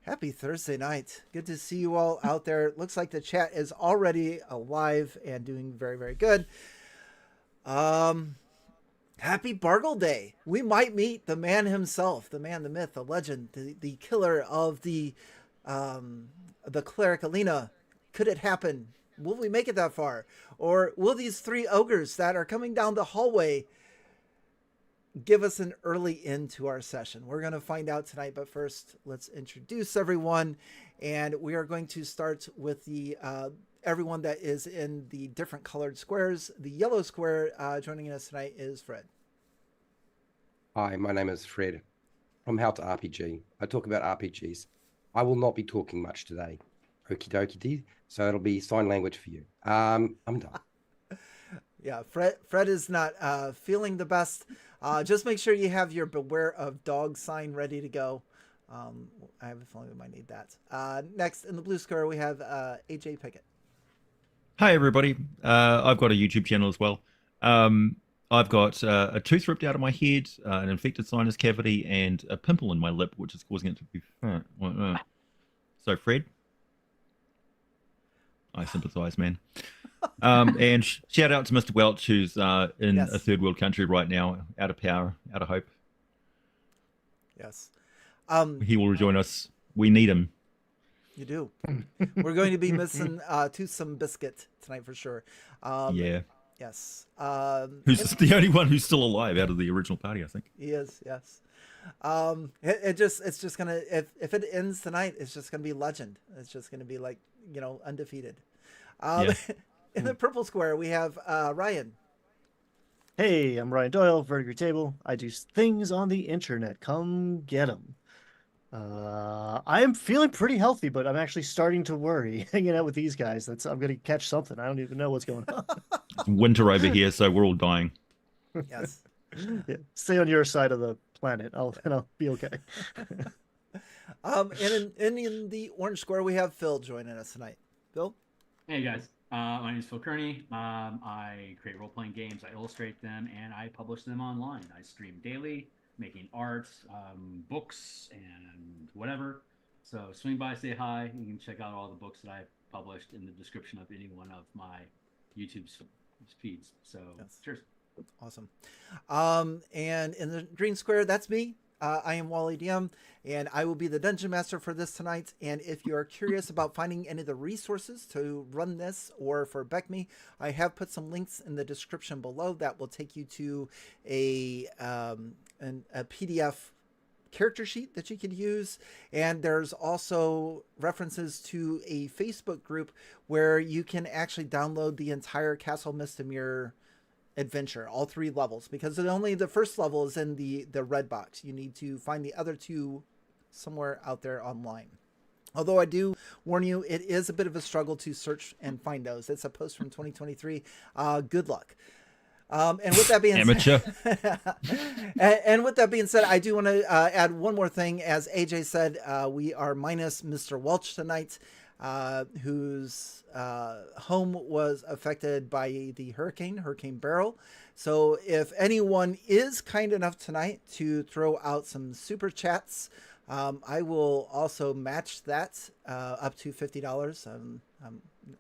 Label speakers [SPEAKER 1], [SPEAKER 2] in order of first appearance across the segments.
[SPEAKER 1] Happy Thursday night. Good to see you all out there. Looks like the chat is already alive and doing very, very good. Happy Bargle Day. We might meet the man himself, the man, the myth, the legend, the killer of the cleric Alina. Could it happen? Will we make it that far? Or will these three ogres that are coming down the hallway give us an early end to our session? We're going to find out tonight, but first let's introduce everyone, and we are going to start with the everyone that is in the different colored squares. The yellow square joining us tonight is Fred.
[SPEAKER 2] Hi, my name is Fred from How to RPG. I talk about RPGs. I will not be talking much today. Okie dokie, so it'll be sign language for you. I'm done.
[SPEAKER 1] Yeah, Fred is not feeling the best. Just make sure you have your beware of dog sign ready to go. I have a feeling we might need that. Next, in the blue square, we have AJ Pickett.
[SPEAKER 3] Hi, everybody. I've got a YouTube channel as well. I've got a tooth ripped out of my head, an infected sinus cavity, and a pimple in my lip, which is causing it to be... So, Fred, I sympathize, man. And shout out to Mr. Welch, who's in a third world country right now, out of power, out of hope.
[SPEAKER 1] Yes.
[SPEAKER 3] He will rejoin us. We need him.
[SPEAKER 1] You do. We're going to be missing Toothsome Biscuit tonight for sure.
[SPEAKER 3] Yeah.
[SPEAKER 1] Yes.
[SPEAKER 3] Who's the only one who's still alive out of the original party, I think.
[SPEAKER 1] He is, yes. It's just gonna, if it ends tonight, it's just gonna be legend. It's just gonna be like, undefeated. In the purple square, we have Ryan.
[SPEAKER 4] Hey, I'm Ryan Doyle, Vertigo Table. I do things on the internet. Come get them. I am feeling pretty healthy, but I'm actually starting to worry hanging out with these guys. I'm going to catch something. I don't even know what's going on.
[SPEAKER 3] It's winter over here, so we're all dying.
[SPEAKER 1] Yes.
[SPEAKER 4] Yeah, stay on your side of the planet. I'll be okay.
[SPEAKER 1] And in the orange square, we have Phil joining us tonight. Phil?
[SPEAKER 5] Hey guys, my name is Phil Kearney. I create role-playing games, I illustrate them, and I publish them online. I stream daily, making art, books, and whatever. So swing by, say hi. You can check out all the books that I've published in the description of any one of my YouTube feeds. So cheers.
[SPEAKER 1] Awesome. And in the green square, that's me. I am Wally DM, and I will be the Dungeon Master for this tonight. And if you are curious about finding any of the resources to run this or for BECMI, I have put some links in the description below that will take you to a PDF character sheet that you could use. And there's also references to a Facebook group where you can actually download the entire Castle Mistamere adventure, all 3 levels, because only the first level is in the red box. You need to find the other 2 somewhere out there online. Although I do warn you, it is a bit of a struggle to search and find those. It's a post from 2023. Good luck. And with that being
[SPEAKER 3] amateur.
[SPEAKER 1] and with that being said, I do want to add one more thing. As AJ said, we are minus Mr. Welch tonight, whose home was affected by the Hurricane Barrel. So if anyone is kind enough tonight to throw out some super chats, I will also match that up to $50.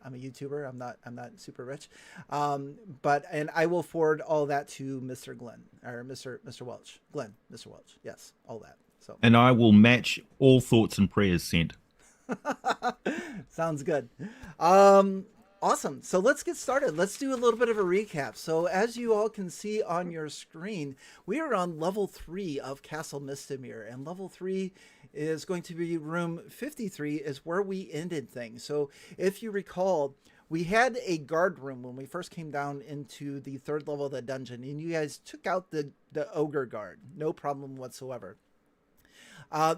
[SPEAKER 1] I'm a YouTuber. I'm not super rich, and I will forward all that to Mr. Glenn or Mr. Welch. Glenn, Mr. Welch. Yes, all that. So.
[SPEAKER 3] And I will match all thoughts and prayers sent.
[SPEAKER 1] Sounds good. Awesome. So let's get started. Let's do a little bit of a recap. So as you all can see on your screen, we are on level 3 of Castle Mistamere, and level 3 is going to be room 53 is where we ended things. So if you recall, we had a guard room when we first came down into the 3rd level of the dungeon, and you guys took out the ogre guard. No problem whatsoever.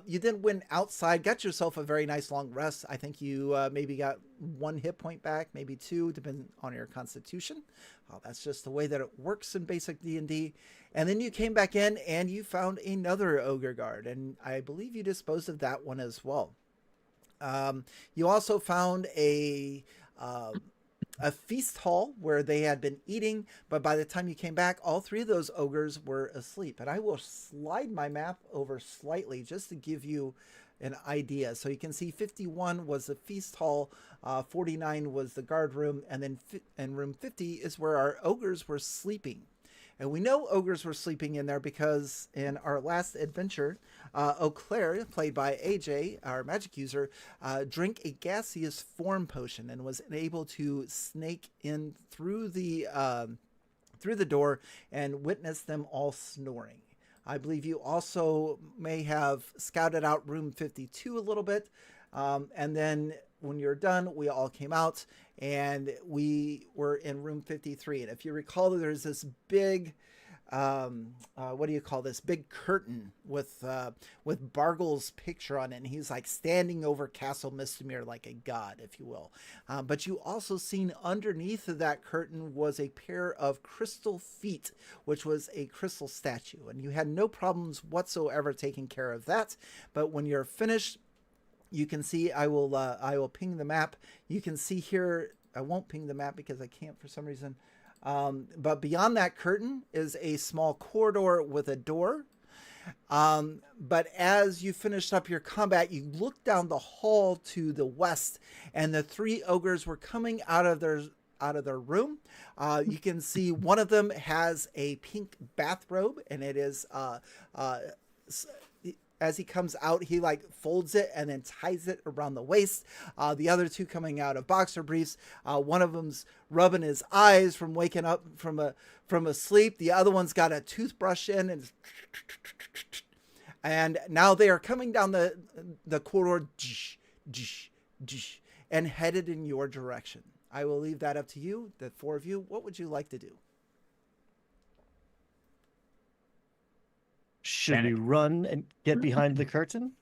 [SPEAKER 1] You then went outside, got yourself a very nice long rest. I think you maybe got 1 hit point back, maybe 2, depending on your constitution. That's just the way that it works in basic D&D. And then you came back in and you found another ogre guard, and I believe you disposed of that one as well. You also found a feast hall where they had been eating, but by the time you came back, all 3 of those ogres were asleep. And I will slide my map over slightly just to give you an idea. So you can see 51 was the feast hall, 49 was the guard room, and then and room 50 is where our ogres were sleeping. And we know ogres were sleeping in there because in our last adventure, Eau Claire, played by AJ, our magic user, drank a gaseous form potion and was able to snake in through the door and witness them all snoring. I believe you also may have scouted out room 52 a little bit. And then when you're done, we all came out and we were in room 53. And if you recall, there's this big, what do you call this? Big curtain with Bargle's picture on it. And he's like standing over Castle Mistamere like a god, if you will. But you also seen underneath of that curtain was a pair of crystal feet, which was a crystal statue. And you had no problems whatsoever taking care of that. But when you're finished, you can see, I will ping the map. You can see here, I won't ping the map because I can't for some reason. But beyond that curtain is a small corridor with a door. But as you finished up your combat, you look down the hall to the west, and the 3 ogres were coming out of their room. You can see one of them has a pink bathrobe, and it is as he comes out, he like folds it and then ties it around the waist. The other 2 coming out of boxer briefs. One of them's rubbing his eyes from waking up from a sleep. The other one's got a toothbrush in, and now they are coming down the corridor and headed in your direction. I will leave that up to you, the 4 of you. What would you like to do?
[SPEAKER 4] Should we run and get behind the curtain?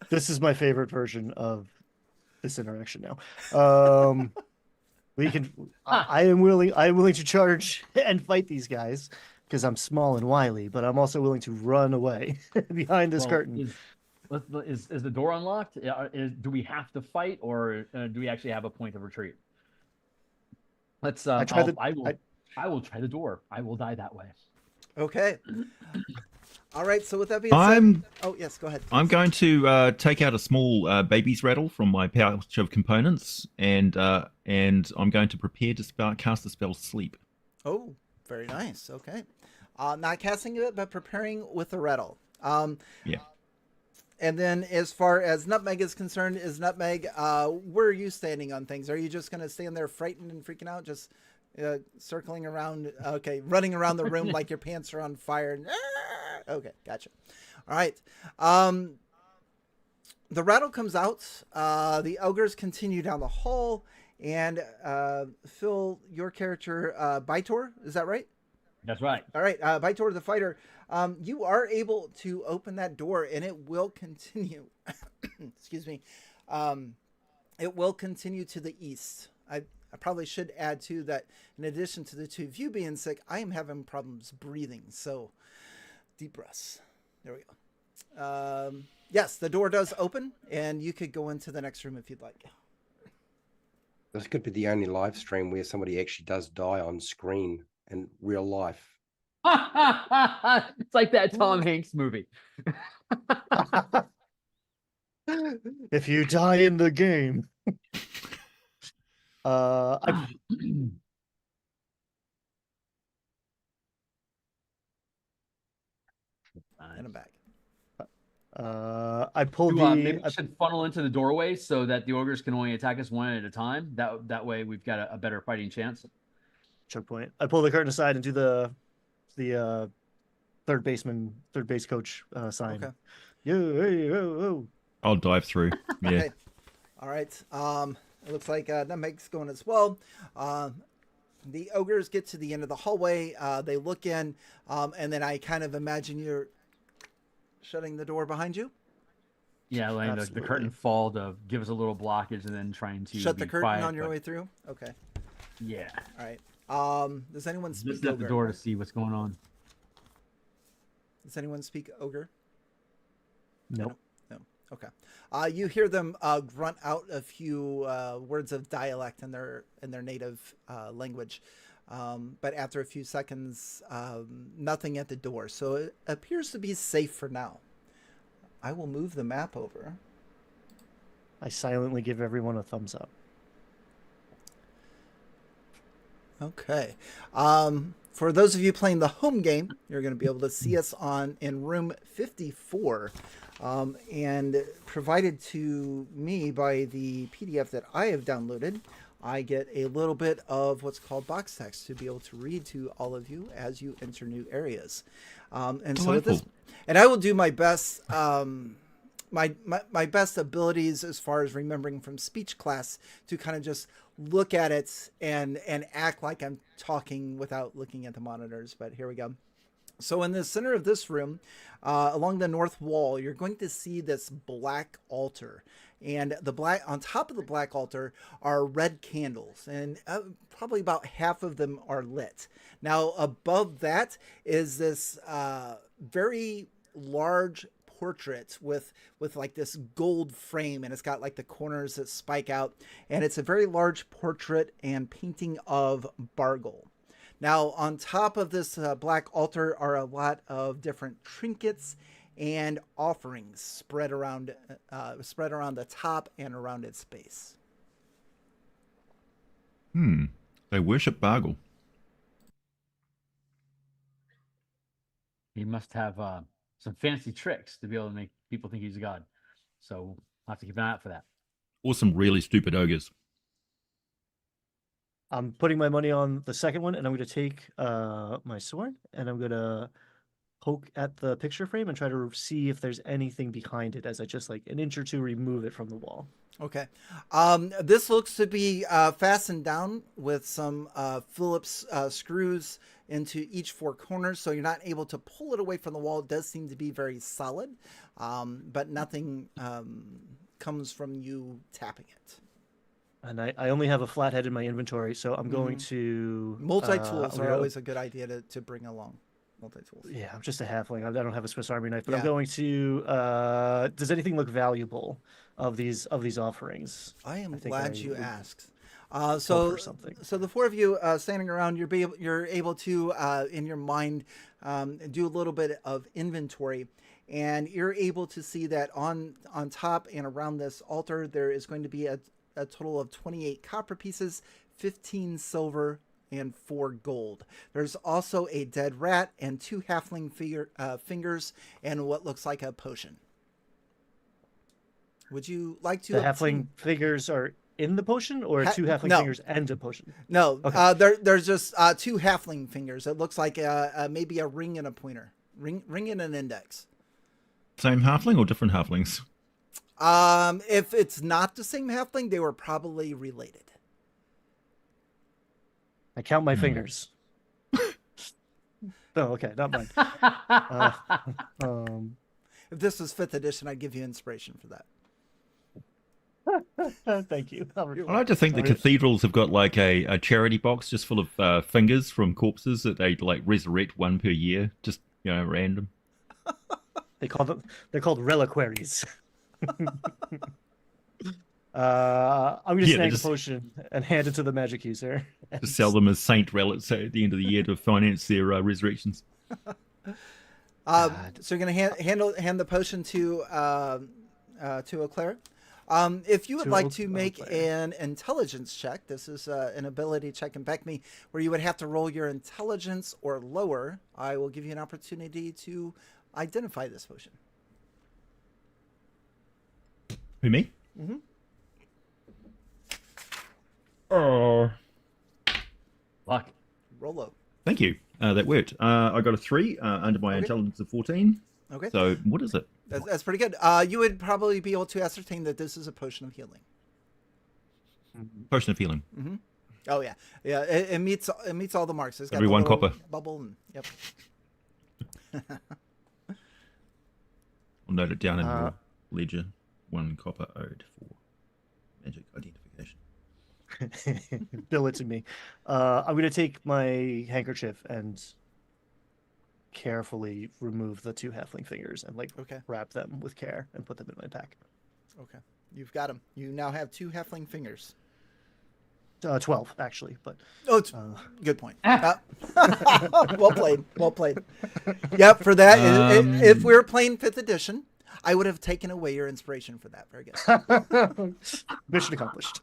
[SPEAKER 4] This is my favorite version of this interaction now. We can. I am willing to charge and fight these guys because I'm small and wily, but I'm also willing to run away behind this curtain.
[SPEAKER 5] Is the door unlocked? Do we have to fight, or do we actually have a point of retreat? Let's. I will try the door. I will die that way.
[SPEAKER 1] Okay. All right. So with that being said, oh yes, go ahead.
[SPEAKER 3] I'm going to take out a small baby's rattle from my pouch of components, and I'm going to prepare to cast the spell Sleep.
[SPEAKER 1] Oh, very nice. Okay. Not casting it, but preparing with the rattle.
[SPEAKER 3] Yeah.
[SPEAKER 1] And then as far as Nutmeg is concerned, Nutmeg, where are you standing on things? Are you just going to stand there frightened and freaking out? Just circling around, okay, running around the room like your pants are on fire. Okay, gotcha. All right. The rattle comes out. The ogres continue down the hall, and Phil, your character, Baitor, is that right?
[SPEAKER 5] That's right.
[SPEAKER 1] All right, Baitor the fighter, you are able to open that door, and it will continue. Excuse me. It will continue to the east. I probably should add, too, that in addition to the 2 of you being sick, I am having problems breathing. So, deep breaths. There we go. Yes, the door does open, and you could go into the next room if you'd like.
[SPEAKER 2] This could be the only live stream where somebody actually does die on screen in real life.
[SPEAKER 5] It's like that Tom Hanks movie.
[SPEAKER 4] If you die in the game.
[SPEAKER 1] And I'm back.
[SPEAKER 4] I pulled
[SPEAKER 5] Maybe we should funnel into the doorway so that the ogres can only attack us one at a time. That way we've got a better fighting chance.
[SPEAKER 4] Choke point. I pull the curtain aside and do the third base coach sign.
[SPEAKER 1] Okay.
[SPEAKER 4] Yo.
[SPEAKER 3] I'll dive through. Yeah.
[SPEAKER 1] Okay. All right. It looks like Nutmeg's going as well. The ogres get to the end of the hallway. They look in, and then I kind of imagine you're shutting the door behind you.
[SPEAKER 5] Yeah, letting the curtain fall to give us a little blockage, and then trying to
[SPEAKER 1] shut the curtain on your way through. Okay.
[SPEAKER 5] Yeah.
[SPEAKER 1] All right. Does anyone speak
[SPEAKER 5] Just at
[SPEAKER 1] ogre?
[SPEAKER 5] the door to see what's going on.
[SPEAKER 1] Does anyone speak ogre?
[SPEAKER 4] Nope.
[SPEAKER 1] No. Okay. You hear them grunt out a few words of dialect in their native language, but after a few seconds, nothing at the door. So it appears to be safe for now. I will move the map over.
[SPEAKER 4] I silently give everyone a thumbs up.
[SPEAKER 1] Okay. For those of you playing the home game, you're going to be able to see us in room 54, and provided to me by the PDF that I have downloaded. I get a little bit of what's called box text to be able to read to all of you as you enter new areas. And so with this, and I will do my best. My best abilities as far as remembering from speech class to kind of just look at it and act like I'm talking without looking at the monitors. But here we go. So in the center of this room, along the north wall, you're going to see this black altar, and on top of the black altar are red candles, and probably about half of them are lit. Now above that is this very large portrait with like this gold frame, and it's got like the corners that spike out, and it's a very large portrait and painting of Bargle. Now on top of this black altar are a lot of different trinkets and offerings spread around the top and around its base.
[SPEAKER 3] They worship Bargle.
[SPEAKER 5] He must have some fancy tricks to be able to make people think he's a god. So we'll have to keep an eye out for that.
[SPEAKER 3] Or some really stupid ogres.
[SPEAKER 4] I'm putting my money on the second one, and I'm going to take my sword, and I'm going to poke at the picture frame and try to see if there's anything behind it as I just like an inch or two remove it from the wall.
[SPEAKER 1] Okay. This looks to be fastened down with some Phillips screws into each four corners, so you're not able to pull it away from the wall. It does seem to be very solid, but nothing comes from you tapping it.
[SPEAKER 4] And I only have a flathead in my inventory, so I'm going to...
[SPEAKER 1] Multi-tools are always a good idea to bring along. Multi-tools.
[SPEAKER 4] Yeah, I'm just a halfling. I don't have a Swiss Army knife, but
[SPEAKER 1] Yeah.
[SPEAKER 4] I'm going to... does anything look valuable of these offerings?
[SPEAKER 1] I am
[SPEAKER 4] I think
[SPEAKER 1] glad
[SPEAKER 4] I
[SPEAKER 1] you
[SPEAKER 4] would
[SPEAKER 1] asked.
[SPEAKER 4] Go
[SPEAKER 1] So
[SPEAKER 4] for something.
[SPEAKER 1] the four of you standing around, you're able to, in your mind, do a little bit of inventory, and you're able to see that on top and around this altar, there is going to be a total of 28 copper pieces, 15 silver, and 4 gold. There's also a dead rat and 2 halfling fingers and what looks like a potion. Would you like to...
[SPEAKER 4] The halfling figures are in the potion, or two halfling
[SPEAKER 1] no.
[SPEAKER 4] fingers and a potion?
[SPEAKER 1] No,
[SPEAKER 4] Okay.
[SPEAKER 1] there's just 2 halfling fingers. It looks like maybe a ring and a pointer. Ring and an index.
[SPEAKER 3] Same halfling or different halflings?
[SPEAKER 1] If it's not the same halfling, they were probably related.
[SPEAKER 4] I count my fingers. Oh, okay, not mine.
[SPEAKER 1] If this was 5th edition, I'd give you inspiration for that.
[SPEAKER 4] Thank you.
[SPEAKER 3] I like to think the cathedrals have got like a charity box just full of fingers from corpses that they like resurrect one per year, just random.
[SPEAKER 4] They're called reliquaries. I'm going to snag a potion and hand it to the magic user.
[SPEAKER 3] To sell them as saint relics at the end of the year to finance their resurrections.
[SPEAKER 1] So you're going to hand the potion to a cleric. If you would like to make an intelligence check, this is an ability check in BECMI where you would have to roll your intelligence or lower. I will give you an opportunity to identify this potion.
[SPEAKER 3] Who, me?
[SPEAKER 1] Mm-hmm.
[SPEAKER 3] Oh.
[SPEAKER 5] Luck.
[SPEAKER 1] Roll low.
[SPEAKER 3] Thank you. That worked. I got a 3 under my intelligence of 14.
[SPEAKER 1] Okay.
[SPEAKER 3] So what is it?
[SPEAKER 1] That's pretty good. You would probably be able to ascertain that this is a potion of healing.
[SPEAKER 3] Potion of healing.
[SPEAKER 1] Mm-hmm. Oh yeah, yeah. It meets all the marks. It's got
[SPEAKER 3] Every
[SPEAKER 1] the
[SPEAKER 3] one
[SPEAKER 1] little
[SPEAKER 3] copper.
[SPEAKER 1] bubble. And, yep.
[SPEAKER 3] I'll note it down in your ledger. 1 copper owed for magic identification.
[SPEAKER 4] Bill it to me. I'm going to take my handkerchief and carefully remove the 2 halfling fingers and wrap them with care and put them in my pack.
[SPEAKER 1] Okay, you've got them. You now have 2 halfling fingers.
[SPEAKER 4] 12 actually, but
[SPEAKER 1] good point. Well played. Well played. Yep. For that, if we're playing 5th edition, I would have taken away your inspiration for that. Very good.
[SPEAKER 4] Mission accomplished.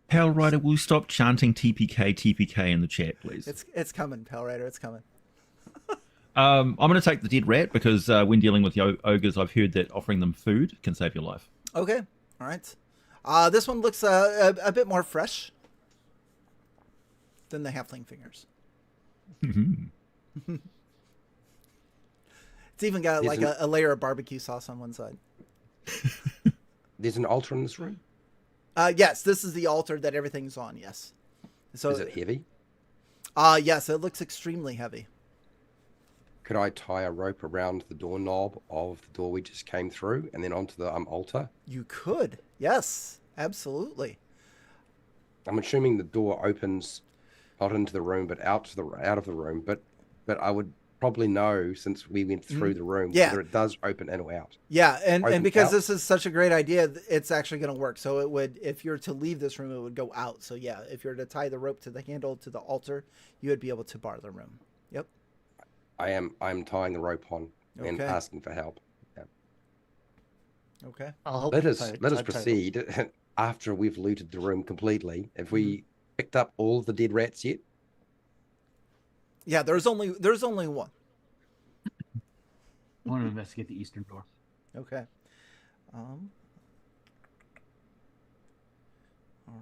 [SPEAKER 3] Pal Rider, will you stop chanting TPK in the chat, please?
[SPEAKER 1] It's coming, Pal Rider. It's coming.
[SPEAKER 3] I'm going to take the dead rat because when dealing with the ogres, I've heard that offering them food can save your life.
[SPEAKER 1] Okay. All right. This one looks a bit more fresh than the halfling fingers. It's even got like a layer of barbecue sauce on one side.
[SPEAKER 2] There's an altar in this room?
[SPEAKER 1] Yes, this is the altar that everything's on, yes. So,
[SPEAKER 2] Is it heavy?
[SPEAKER 1] yes, it looks extremely heavy.
[SPEAKER 2] Could I tie a rope around the doorknob of the door we just came through and then onto the altar?
[SPEAKER 1] You could. Yes, absolutely.
[SPEAKER 2] I'm assuming the door opens not into the room but out of the room, but I would probably know since we went through the room whether it does open in or out.
[SPEAKER 1] Yeah, and because
[SPEAKER 2] out?
[SPEAKER 1] this is such a great idea, it's actually going to work. So it would, if you're to leave this room, it would go out. So yeah, if you're to tie the rope to the handle to the altar, you would be able to bar the room. Yep.
[SPEAKER 2] I'm tying the rope on and
[SPEAKER 1] Okay.
[SPEAKER 2] asking for help. Yeah.
[SPEAKER 1] Okay.
[SPEAKER 4] I'll help
[SPEAKER 2] Let
[SPEAKER 4] you
[SPEAKER 2] us
[SPEAKER 4] tie-
[SPEAKER 2] let us
[SPEAKER 4] tie- tie-
[SPEAKER 2] proceed after we've looted the room completely. Have we picked up all of the dead rats yet?
[SPEAKER 1] Yeah, there's only one.
[SPEAKER 5] I want to investigate the eastern door.
[SPEAKER 1] Okay. All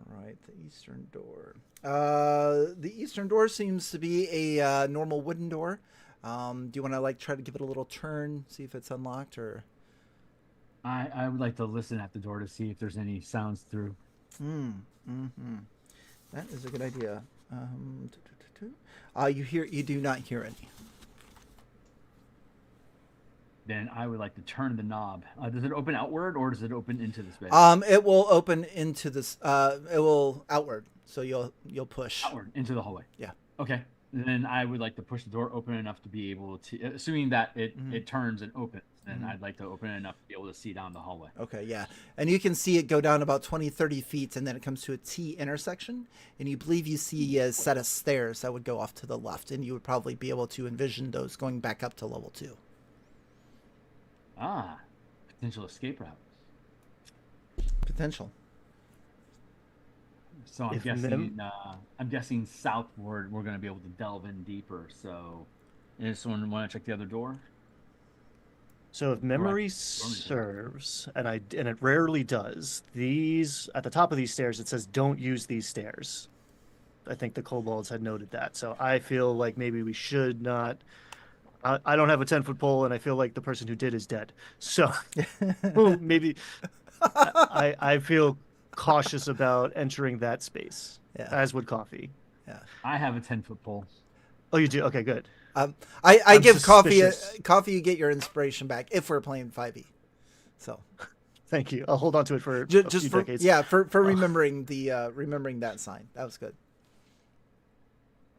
[SPEAKER 1] right, the eastern door. The eastern door seems to be a normal wooden door. Do you want to like try to give it a little turn, see if it's unlocked, or?
[SPEAKER 5] I would like to listen at the door to see if there's any sounds through.
[SPEAKER 1] That is a good idea. You do not hear any.
[SPEAKER 5] Then I would like to turn the knob. Does it open outward or does it open into the space?
[SPEAKER 1] It will open into this. It will outward, so you'll push.
[SPEAKER 5] Outward into the hallway.
[SPEAKER 1] Yeah.
[SPEAKER 5] Okay. Then I would like to push the door open enough to be able to, assuming that it turns and opens, then I'd like to open it enough to be able to see down the hallway.
[SPEAKER 1] Okay, yeah. And you can see it go down about 20, 30 feet, and then it comes to a T intersection, and you believe you see a set of stairs that would go off to the left, and you would probably be able to envision those going back up to level 2.
[SPEAKER 5] Ah, potential escape route.
[SPEAKER 1] Potential.
[SPEAKER 5] So I'm
[SPEAKER 4] If
[SPEAKER 5] guessing southward we're going to be able to delve in deeper. So, does someone want to check the other door?
[SPEAKER 4] So if memory serves, and it rarely does, these at the top of these stairs it says don't use these stairs. I think the kobolds had noted that. So I feel like maybe we should not. I don't have a 10-foot pole, and I feel like the person who did is dead. So maybe I feel cautious about entering that space.
[SPEAKER 1] Yeah.
[SPEAKER 4] As would Coffee.
[SPEAKER 1] Yeah.
[SPEAKER 5] I have a 10-foot pole.
[SPEAKER 4] Oh, you do? Okay, good.
[SPEAKER 1] I
[SPEAKER 4] I'm
[SPEAKER 1] give
[SPEAKER 4] suspicious.
[SPEAKER 1] Coffee. You get your inspiration back if we're playing 5e. So
[SPEAKER 4] Thank you. I'll hold on to it for
[SPEAKER 1] just
[SPEAKER 4] a few
[SPEAKER 1] for
[SPEAKER 4] decades.
[SPEAKER 1] for remembering the remembering that sign. That was good.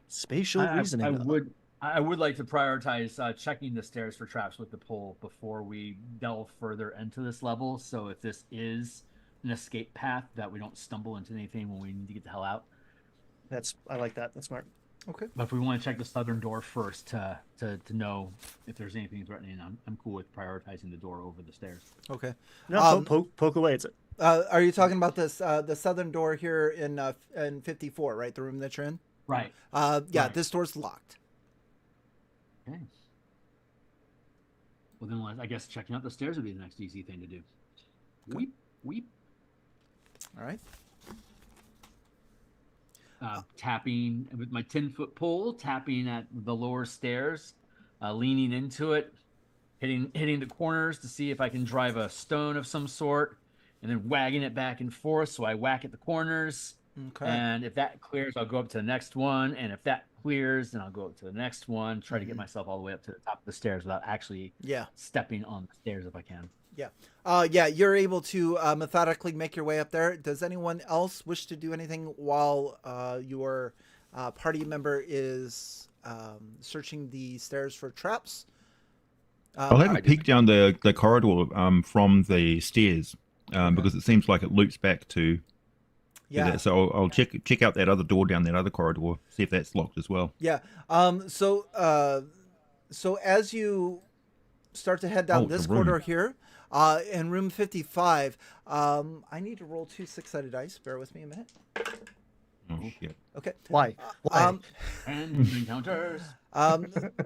[SPEAKER 4] Spatial reasoning. though.
[SPEAKER 5] I would like to prioritize checking the stairs for traps with the pole before we delve further into this level. So if this is an escape path, that we don't stumble into anything when we need to get the hell out.
[SPEAKER 4] I like that. That's smart.
[SPEAKER 1] Okay.
[SPEAKER 5] But if we want to check the southern door first to know if there's anything threatening, I'm cool with prioritizing the door over the stairs.
[SPEAKER 1] Okay.
[SPEAKER 4] No, poke away. It's
[SPEAKER 1] Are you talking about this the southern door here in 54, right? The room that you're in?
[SPEAKER 5] Right.
[SPEAKER 1] Yeah,
[SPEAKER 5] Right.
[SPEAKER 1] this door's locked.
[SPEAKER 5] Okay. Well, then I guess checking out the stairs would be the next easy thing to do. Weep, weep.
[SPEAKER 1] All right.
[SPEAKER 5] Tapping with my 10-foot pole, tapping at the lower stairs, leaning into it, hitting the corners to see if I can drive a stone of some sort, and then wagging it back and forth. So I whack at the corners,
[SPEAKER 1] Okay.
[SPEAKER 5] and if that clears, I'll go up to the next one, and if that clears, then I'll go up to the next one. Try to get myself all the way up to the top of the stairs without actually
[SPEAKER 1] Yeah.
[SPEAKER 5] stepping on the stairs if I can.
[SPEAKER 1] Yeah. Yeah, you're able to methodically make your way up there. Does anyone else wish to do anything while your party member is searching the stairs for traps?
[SPEAKER 3] I'll have a peek down the corridor from the stairs because it seems like it loops back to
[SPEAKER 1] Yeah.
[SPEAKER 3] that. So I'll check out that other door down that other corridor, see if that's locked as well.
[SPEAKER 1] Yeah. So as you start to head down
[SPEAKER 3] Oh, the
[SPEAKER 1] this
[SPEAKER 3] room.
[SPEAKER 1] corridor here. In room 55, I need to roll 2 6-sided dice. Bear with me a minute.
[SPEAKER 3] Oh, shit.
[SPEAKER 1] Okay.
[SPEAKER 4] Why? Why?
[SPEAKER 5] And encounters.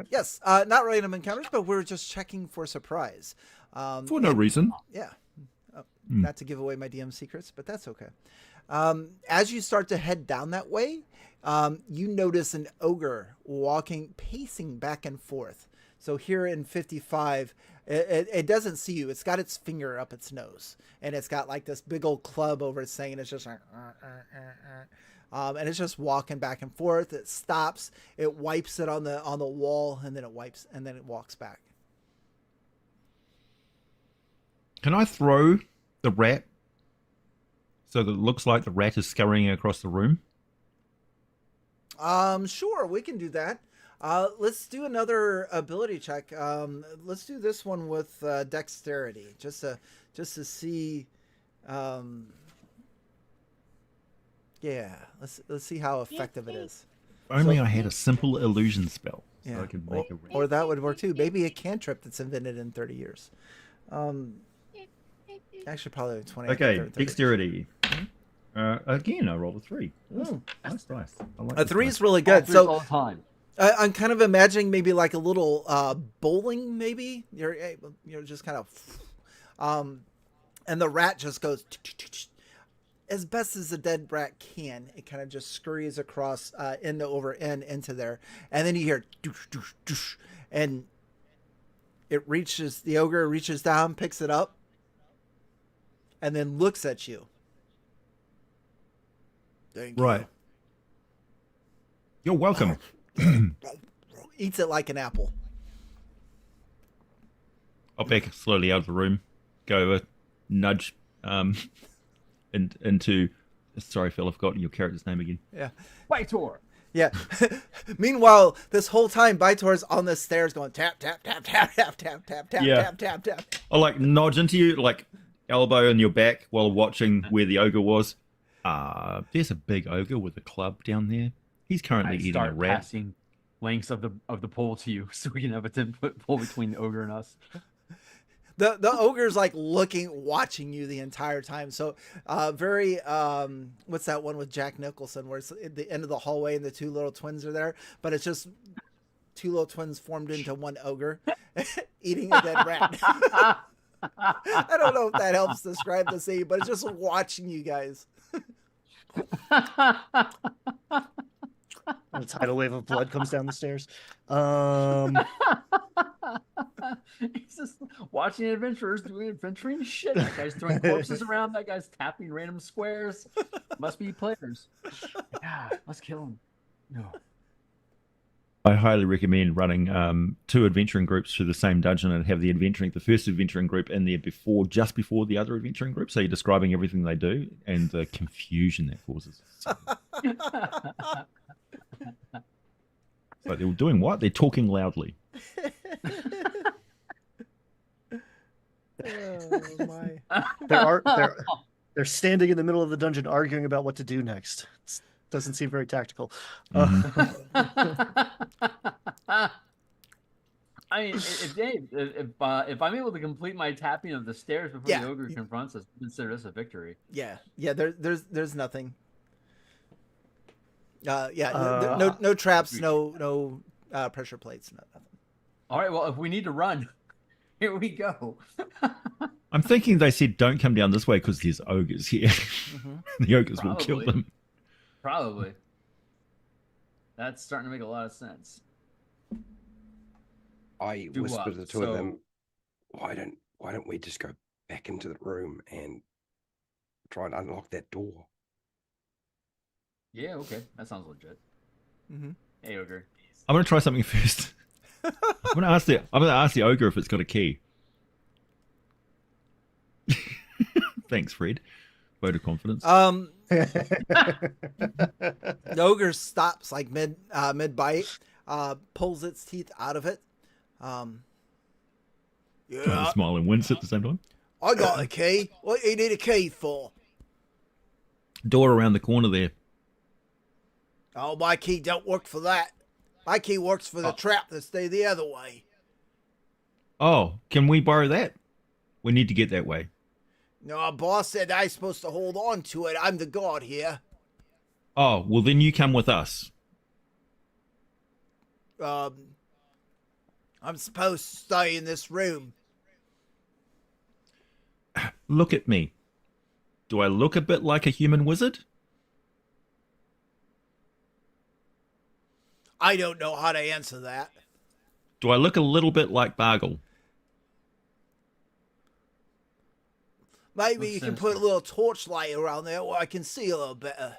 [SPEAKER 1] Yes, not random encounters, but we're just checking for surprise.
[SPEAKER 3] For no reason.
[SPEAKER 1] Yeah. Not to give away my DM secrets, but that's okay. As you start to head down that way, you notice an ogre pacing back and forth. So here in 55, it doesn't see you. It's got its finger up its nose, and it's got like this big old club over its thing, and it's just like, and it's just walking back and forth. It stops. It wipes it on the wall, and then it walks back.
[SPEAKER 3] Can I throw the rat so that it looks like the rat is scurrying across the room?
[SPEAKER 1] Sure, we can do that. Let's do another ability check. Let's do this one with dexterity, just to see. Yeah, let's see how effective it is.
[SPEAKER 3] If only I had a simple illusion spell, so
[SPEAKER 1] Yeah,
[SPEAKER 3] I could make a rat.
[SPEAKER 1] or that would work too. Maybe a cantrip that's invented in 30 years. Actually, probably 20.
[SPEAKER 3] Okay,
[SPEAKER 1] 30.
[SPEAKER 3] dexterity. Again, I rolled a 3.
[SPEAKER 1] Mm.
[SPEAKER 3] Nice dice. I like
[SPEAKER 1] A
[SPEAKER 3] this
[SPEAKER 1] 3
[SPEAKER 3] dice.
[SPEAKER 1] is really good.
[SPEAKER 5] All
[SPEAKER 1] So
[SPEAKER 5] the time.
[SPEAKER 1] I'm kind of imagining maybe like a little bowling. Maybe you're just kind of, and the rat just goes as best as a dead rat can. It kind of just scurries across end over end into there, and then you hear doosh, doosh, doosh, and the ogre reaches down, picks it up, and then looks at you. Thank you.
[SPEAKER 3] Right. You're welcome.
[SPEAKER 1] Eats it like an apple.
[SPEAKER 3] I'll back slowly out of the room, go over, nudge into... Sorry, Phil, I've forgotten your character's name again.
[SPEAKER 1] Yeah.
[SPEAKER 5] Vitor.
[SPEAKER 1] Yeah. Meanwhile, this whole time, Vitor's on the stairs going tap, tap, tap, tap, tap, tap, tap, tap,
[SPEAKER 3] Yeah.
[SPEAKER 1] tap, tap, tap.
[SPEAKER 3] I'll like nudge into you, like elbow in your back while watching where the ogre was. There's a big ogre with a club down there. He's currently
[SPEAKER 5] I
[SPEAKER 3] eating a
[SPEAKER 5] start
[SPEAKER 3] rat.
[SPEAKER 5] passing lengths of the pole to you, so we can have a 10-foot pole between the ogre and us.
[SPEAKER 1] The ogre's like watching you the entire time. So very what's that one with Jack Nicholson where it's at the end of the hallway and the two little twins are there, but it's just two little twins formed into one ogre eating a dead rat. I don't know if that helps describe the scene, but it's just watching you guys.
[SPEAKER 4] A tidal wave of blood comes down the stairs.
[SPEAKER 5] He's just watching adventurers doing adventuring shit. That guy's throwing corpses around. That guy's tapping random squares. Must be players. Yeah, let's kill him. No.
[SPEAKER 3] I highly recommend running 2 adventuring groups through the same dungeon and have the first adventuring group in there just before the other adventuring group. So you're describing everything they do and the confusion that causes. Like they're doing what? They're talking loudly.
[SPEAKER 1] Oh my.
[SPEAKER 4] They're standing in the middle of the dungeon arguing about what to do next. Doesn't seem very tactical.
[SPEAKER 3] Mhm.
[SPEAKER 5] I mean, if I'm able to complete my tapping of the stairs before
[SPEAKER 1] Yeah.
[SPEAKER 5] the ogre confronts us, consider this a victory.
[SPEAKER 1] Yeah. There's nothing. No traps, no pressure plates, nothing.
[SPEAKER 5] All right, well, if we need to run, here we go.
[SPEAKER 3] I'm thinking they said don't come down this way because there's ogres here.
[SPEAKER 1] Mhm.
[SPEAKER 3] The ogres will kill
[SPEAKER 5] Probably.
[SPEAKER 3] them.
[SPEAKER 5] Probably. That's starting to make a lot of sense.
[SPEAKER 2] I
[SPEAKER 5] Do
[SPEAKER 2] whispered
[SPEAKER 5] what?
[SPEAKER 2] to the two of
[SPEAKER 5] So-
[SPEAKER 2] them, why don't we just go back into the room and try and unlock that door?
[SPEAKER 5] Yeah, okay. That sounds legit.
[SPEAKER 1] Mm-hmm.
[SPEAKER 5] Hey, ogre.
[SPEAKER 3] I'm gonna try something first. I'm gonna ask the ogre if it's got a key. Thanks, Fred. Vote of confidence.
[SPEAKER 1] The ogre stops like mid bite, pulls its teeth out of it.
[SPEAKER 3] Trying
[SPEAKER 1] Yeah,
[SPEAKER 3] to smile and wince at the same time.
[SPEAKER 1] I got a key. What do you need a key for?
[SPEAKER 3] Door around the corner there.
[SPEAKER 1] Oh, my key don't work for that. My key works for the trap that stay the other way.
[SPEAKER 3] Oh, can we borrow that? We need to get that way.
[SPEAKER 1] No, our boss said I'm supposed to hold on to it. I'm the god here.
[SPEAKER 3] Oh, well then you come with us.
[SPEAKER 1] I'm supposed to stay in this room.
[SPEAKER 3] Look at me. Do I look a bit like a human wizard?
[SPEAKER 1] I don't know how to answer that.
[SPEAKER 3] Do I look a little bit like Bargle?
[SPEAKER 1] Maybe
[SPEAKER 5] Looks
[SPEAKER 1] you can
[SPEAKER 5] sinister.
[SPEAKER 1] put a little torchlight around there where I can see a little better.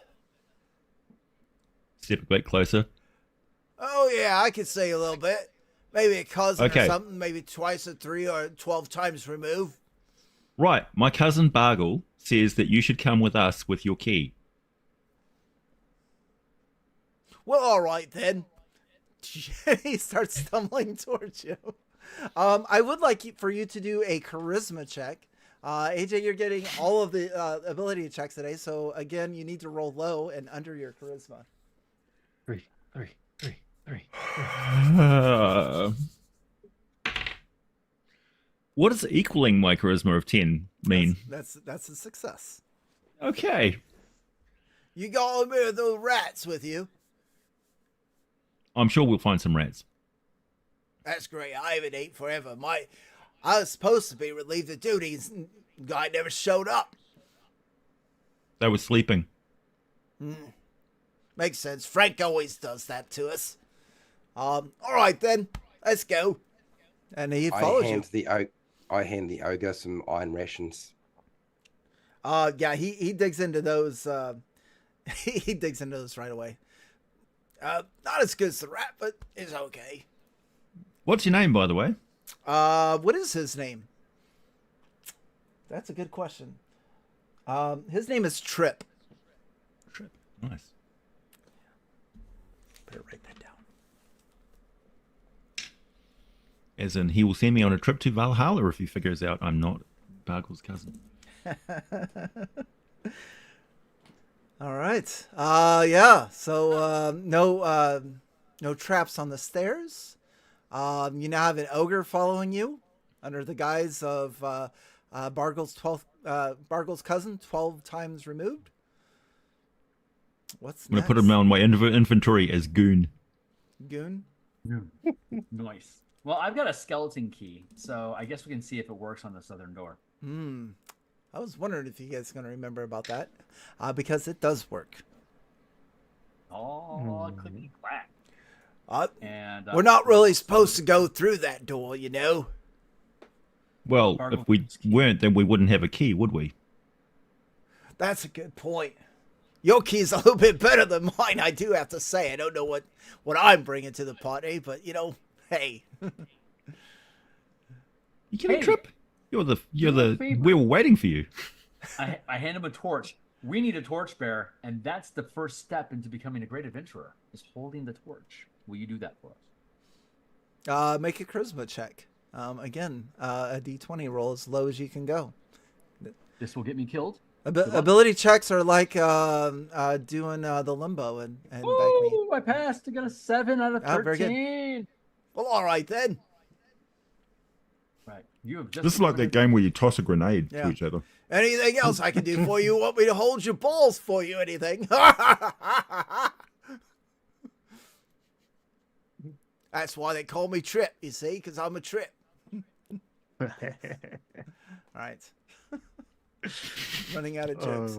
[SPEAKER 3] Step a bit closer.
[SPEAKER 1] Oh, yeah, I can see a little bit. Maybe a cousin or
[SPEAKER 3] Okay.
[SPEAKER 1] something, maybe twice or 3 or 12 times removed.
[SPEAKER 3] Right, my cousin Bargle says that you should come with us with your key.
[SPEAKER 1] Well, all right then. He starts stumbling towards you. I would like for you to do a charisma check. AJ, you're getting all of the ability checks today, so again, you need to roll low and under your charisma.
[SPEAKER 4] 3, 3, 3, 3.
[SPEAKER 3] What does equaling my charisma of 10 mean?
[SPEAKER 1] That's a success.
[SPEAKER 3] Okay.
[SPEAKER 1] You got a bit of those rats with you.
[SPEAKER 3] I'm sure we'll find some rats.
[SPEAKER 1] That's great. I haven't ate forever. I was supposed to be relieved of duties. Guy never showed up.
[SPEAKER 3] They were sleeping.
[SPEAKER 1] Makes sense. Frank always does that to us. All right then, let's go. And he follows you.
[SPEAKER 2] I hand the ogre some iron rations.
[SPEAKER 1] Yeah, he digs into those. He digs into those right away. Not as good as the rat, but it's okay.
[SPEAKER 3] What's your name, by the way?
[SPEAKER 1] What is his name? That's a good question. His name is Trip.
[SPEAKER 3] Trip. Nice.
[SPEAKER 1] Better write that down.
[SPEAKER 3] As in, he will send me on a trip to Valhalla if he figures out I'm not Bargle's cousin.
[SPEAKER 1] All right. Yeah. So no traps on the stairs. You now have an ogre following you under the guise of Bargle's cousin, 12 times removed. What's
[SPEAKER 3] I'm going
[SPEAKER 1] next?
[SPEAKER 3] to put him on my inventory as Goon.
[SPEAKER 1] Goon.
[SPEAKER 5] Nice. Well, I've got a skeleton key, so I guess we can see if it works on the southern door.
[SPEAKER 1] I was wondering if you guys are going to remember about that, because it does work.
[SPEAKER 5] Oh, clickety clack. And
[SPEAKER 1] We're not really supposed to go through that door, you know.
[SPEAKER 3] Well,
[SPEAKER 5] Bargle
[SPEAKER 3] if we
[SPEAKER 5] keeps key.
[SPEAKER 3] weren't, then we wouldn't have a key, would we?
[SPEAKER 1] That's a good point. Your key's a little bit better than mine, I do have to say. I don't know what I'm bringing to the party, but hey.
[SPEAKER 3] You get a
[SPEAKER 5] Hey.
[SPEAKER 3] trip? You're the
[SPEAKER 5] favorite.
[SPEAKER 3] we were waiting for you.
[SPEAKER 5] I hand him a torch. We need a torchbearer, and that's the first step into becoming a great adventurer, is holding the torch. Will you do that for us?
[SPEAKER 1] Make a charisma check. Again, a d20 roll as low as you can go.
[SPEAKER 5] This will get me killed.
[SPEAKER 1] Ability checks are like doing the limbo and BECMI.
[SPEAKER 5] Ooh, I passed. I got a 7 out of 13.
[SPEAKER 1] Very good. Well, all right then.
[SPEAKER 5] Right. You have just
[SPEAKER 6] This is like that game where you toss a grenade
[SPEAKER 1] Yeah.
[SPEAKER 6] to each other.
[SPEAKER 1] Anything else I can do for you? Want me to hold your balls for you? Anything? That's why they call me Trip, you see, because I'm a trip. All right. Running out of jokes.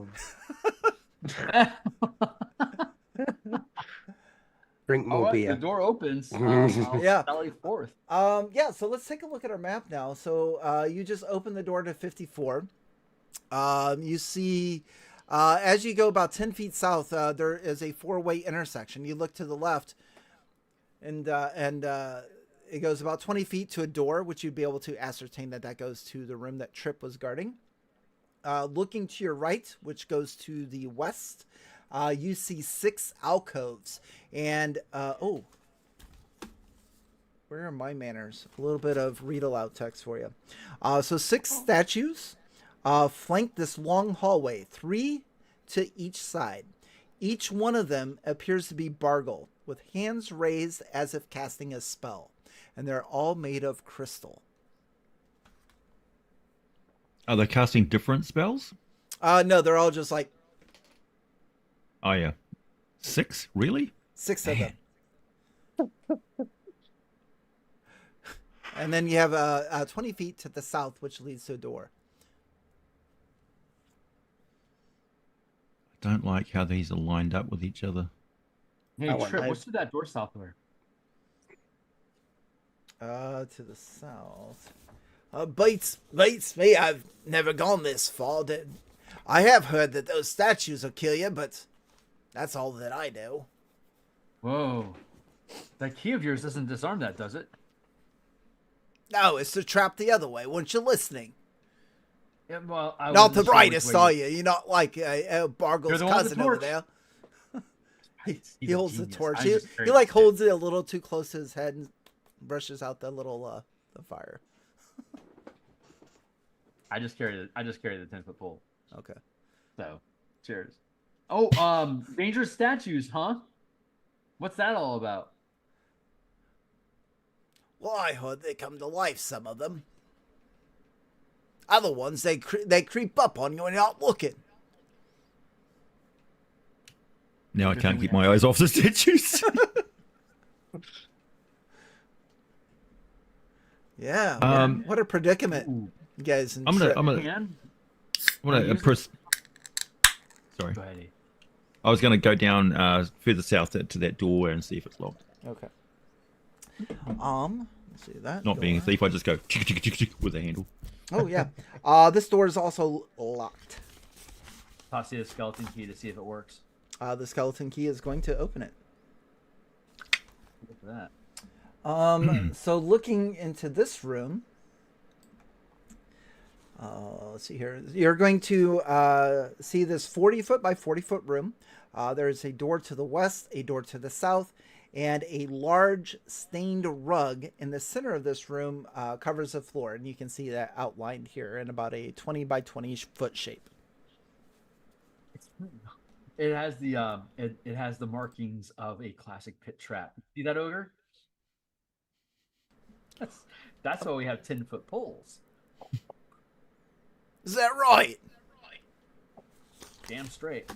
[SPEAKER 2] Drink
[SPEAKER 5] All
[SPEAKER 2] more
[SPEAKER 5] right,
[SPEAKER 2] beer.
[SPEAKER 5] the door opens. I'll
[SPEAKER 1] Yeah.
[SPEAKER 5] sally forth.
[SPEAKER 1] Yeah, so let's take a look at our map now. So you just open the door to 54. You see, as you go about 10 feet south, there is a 4-way intersection. You look to the left, and it goes about 20 feet to a door, which you'd be able to ascertain that goes to the room that Trip was guarding. Looking to your right, which goes to the west, you see 6 alcoves. And, where are my manners? A little bit of read aloud text for you. So 6 statues flank this long hallway, 3 to each side. Each one of them appears to be Bargle, with hands raised as if casting a spell. And they're all made of crystal.
[SPEAKER 3] Are they casting different spells?
[SPEAKER 1] No, they're all just like
[SPEAKER 3] Oh yeah. 6? Really?
[SPEAKER 1] 6 of them. And then you have 20 feet to the south, which leads to a door.
[SPEAKER 3] I don't like how these are lined up with each other.
[SPEAKER 5] Hey,
[SPEAKER 2] I want-
[SPEAKER 5] Trip, what's through that door south of her?
[SPEAKER 1] To the south. Beats me. I've never gone this far. I have heard that those statues will kill you, but that's all that I know.
[SPEAKER 5] Whoa. That key of yours doesn't disarm that, does it?
[SPEAKER 1] No, it's the trap the other way. Weren't you listening?
[SPEAKER 5] Yeah, well, I
[SPEAKER 1] Not
[SPEAKER 5] wasn't
[SPEAKER 1] the
[SPEAKER 5] sure
[SPEAKER 1] brightest,
[SPEAKER 5] which way
[SPEAKER 1] are you? You're not like Bargle's
[SPEAKER 5] You're the one with the
[SPEAKER 1] cousin over
[SPEAKER 5] torch.
[SPEAKER 1] there.
[SPEAKER 5] He's
[SPEAKER 1] He
[SPEAKER 5] a
[SPEAKER 1] holds the
[SPEAKER 5] genius.
[SPEAKER 1] torch.
[SPEAKER 5] I'm
[SPEAKER 1] He
[SPEAKER 5] just very
[SPEAKER 1] like
[SPEAKER 5] sick.
[SPEAKER 1] holds it a little too close to his head and brushes out the little the fire.
[SPEAKER 5] I just carry the 10-foot pole.
[SPEAKER 1] Okay.
[SPEAKER 5] So, cheers. Oh, dangerous statues, huh? What's that all about?
[SPEAKER 1] Well, I heard they come to life. Some of them. Other ones, they creep up on you when you're not looking.
[SPEAKER 3] Now I can't keep my eyes off the statues.
[SPEAKER 1] Yeah. Man, what a predicament,
[SPEAKER 5] Ooh,
[SPEAKER 1] you guys. And
[SPEAKER 3] I'm
[SPEAKER 1] Trip.
[SPEAKER 3] gonna
[SPEAKER 5] can?
[SPEAKER 3] press. Sorry,
[SPEAKER 5] Go ahead.
[SPEAKER 3] I was gonna go down further south to that door and see if it's locked.
[SPEAKER 1] Okay. Let's see that.
[SPEAKER 3] Not being a
[SPEAKER 1] door.
[SPEAKER 3] thief, I just go tick, tick, tick, tick, with a handle.
[SPEAKER 1] Oh yeah. This door is also locked.
[SPEAKER 5] Toss you a skeleton key to see if it works.
[SPEAKER 1] The skeleton key is going to open it.
[SPEAKER 5] Look at that.
[SPEAKER 1] So looking into this room, let's see here. You're going to see this 40-foot by 40-foot room. There's a door to the west, a door to the south, and a large stained rug in the center of this room covers the floor, and you can see that outlined here in about a 20 by 20 foot shape.
[SPEAKER 5] It has the it has the markings of a classic pit trap. See that, ogre? That's why we have 10-foot poles.
[SPEAKER 1] Is that right?
[SPEAKER 5] Damn straight.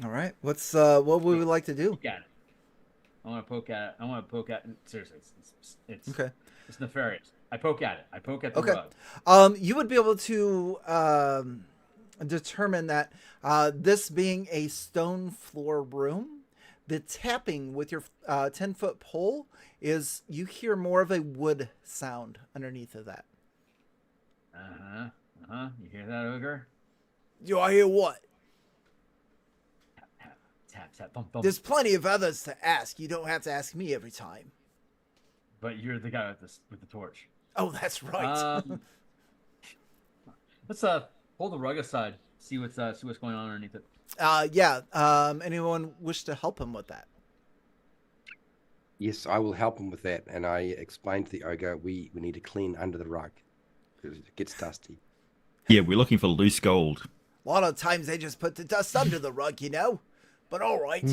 [SPEAKER 1] All right. What would we like to do?
[SPEAKER 5] Poke at it. I want to poke at it. I want to poke at it. Seriously, it's
[SPEAKER 1] Okay.
[SPEAKER 5] It's nefarious. I poke at it. I poke at the
[SPEAKER 1] Okay.
[SPEAKER 5] rug.
[SPEAKER 1] You would be able to determine that this being a stone floor room, the tapping with your 10-foot pole is you hear more of a wood sound underneath of that.
[SPEAKER 5] You hear that, ogre?
[SPEAKER 1] Do I hear what?
[SPEAKER 5] Tap, tap, tap, bump, bump.
[SPEAKER 1] There's plenty of others to ask. You don't have to ask me every time.
[SPEAKER 5] But you're the guy with the torch.
[SPEAKER 1] Oh, that's right.
[SPEAKER 5] Let's pull the rug aside. See what's going on underneath it.
[SPEAKER 1] Yeah. Anyone wish to help him with that?
[SPEAKER 2] Yes, I will help him with that. And I explained to the ogre we need to clean under the rug because it gets dusty.
[SPEAKER 3] Yeah, we're looking for loose gold.
[SPEAKER 1] A lot of times they just put the dust under the rug, you know. But all right.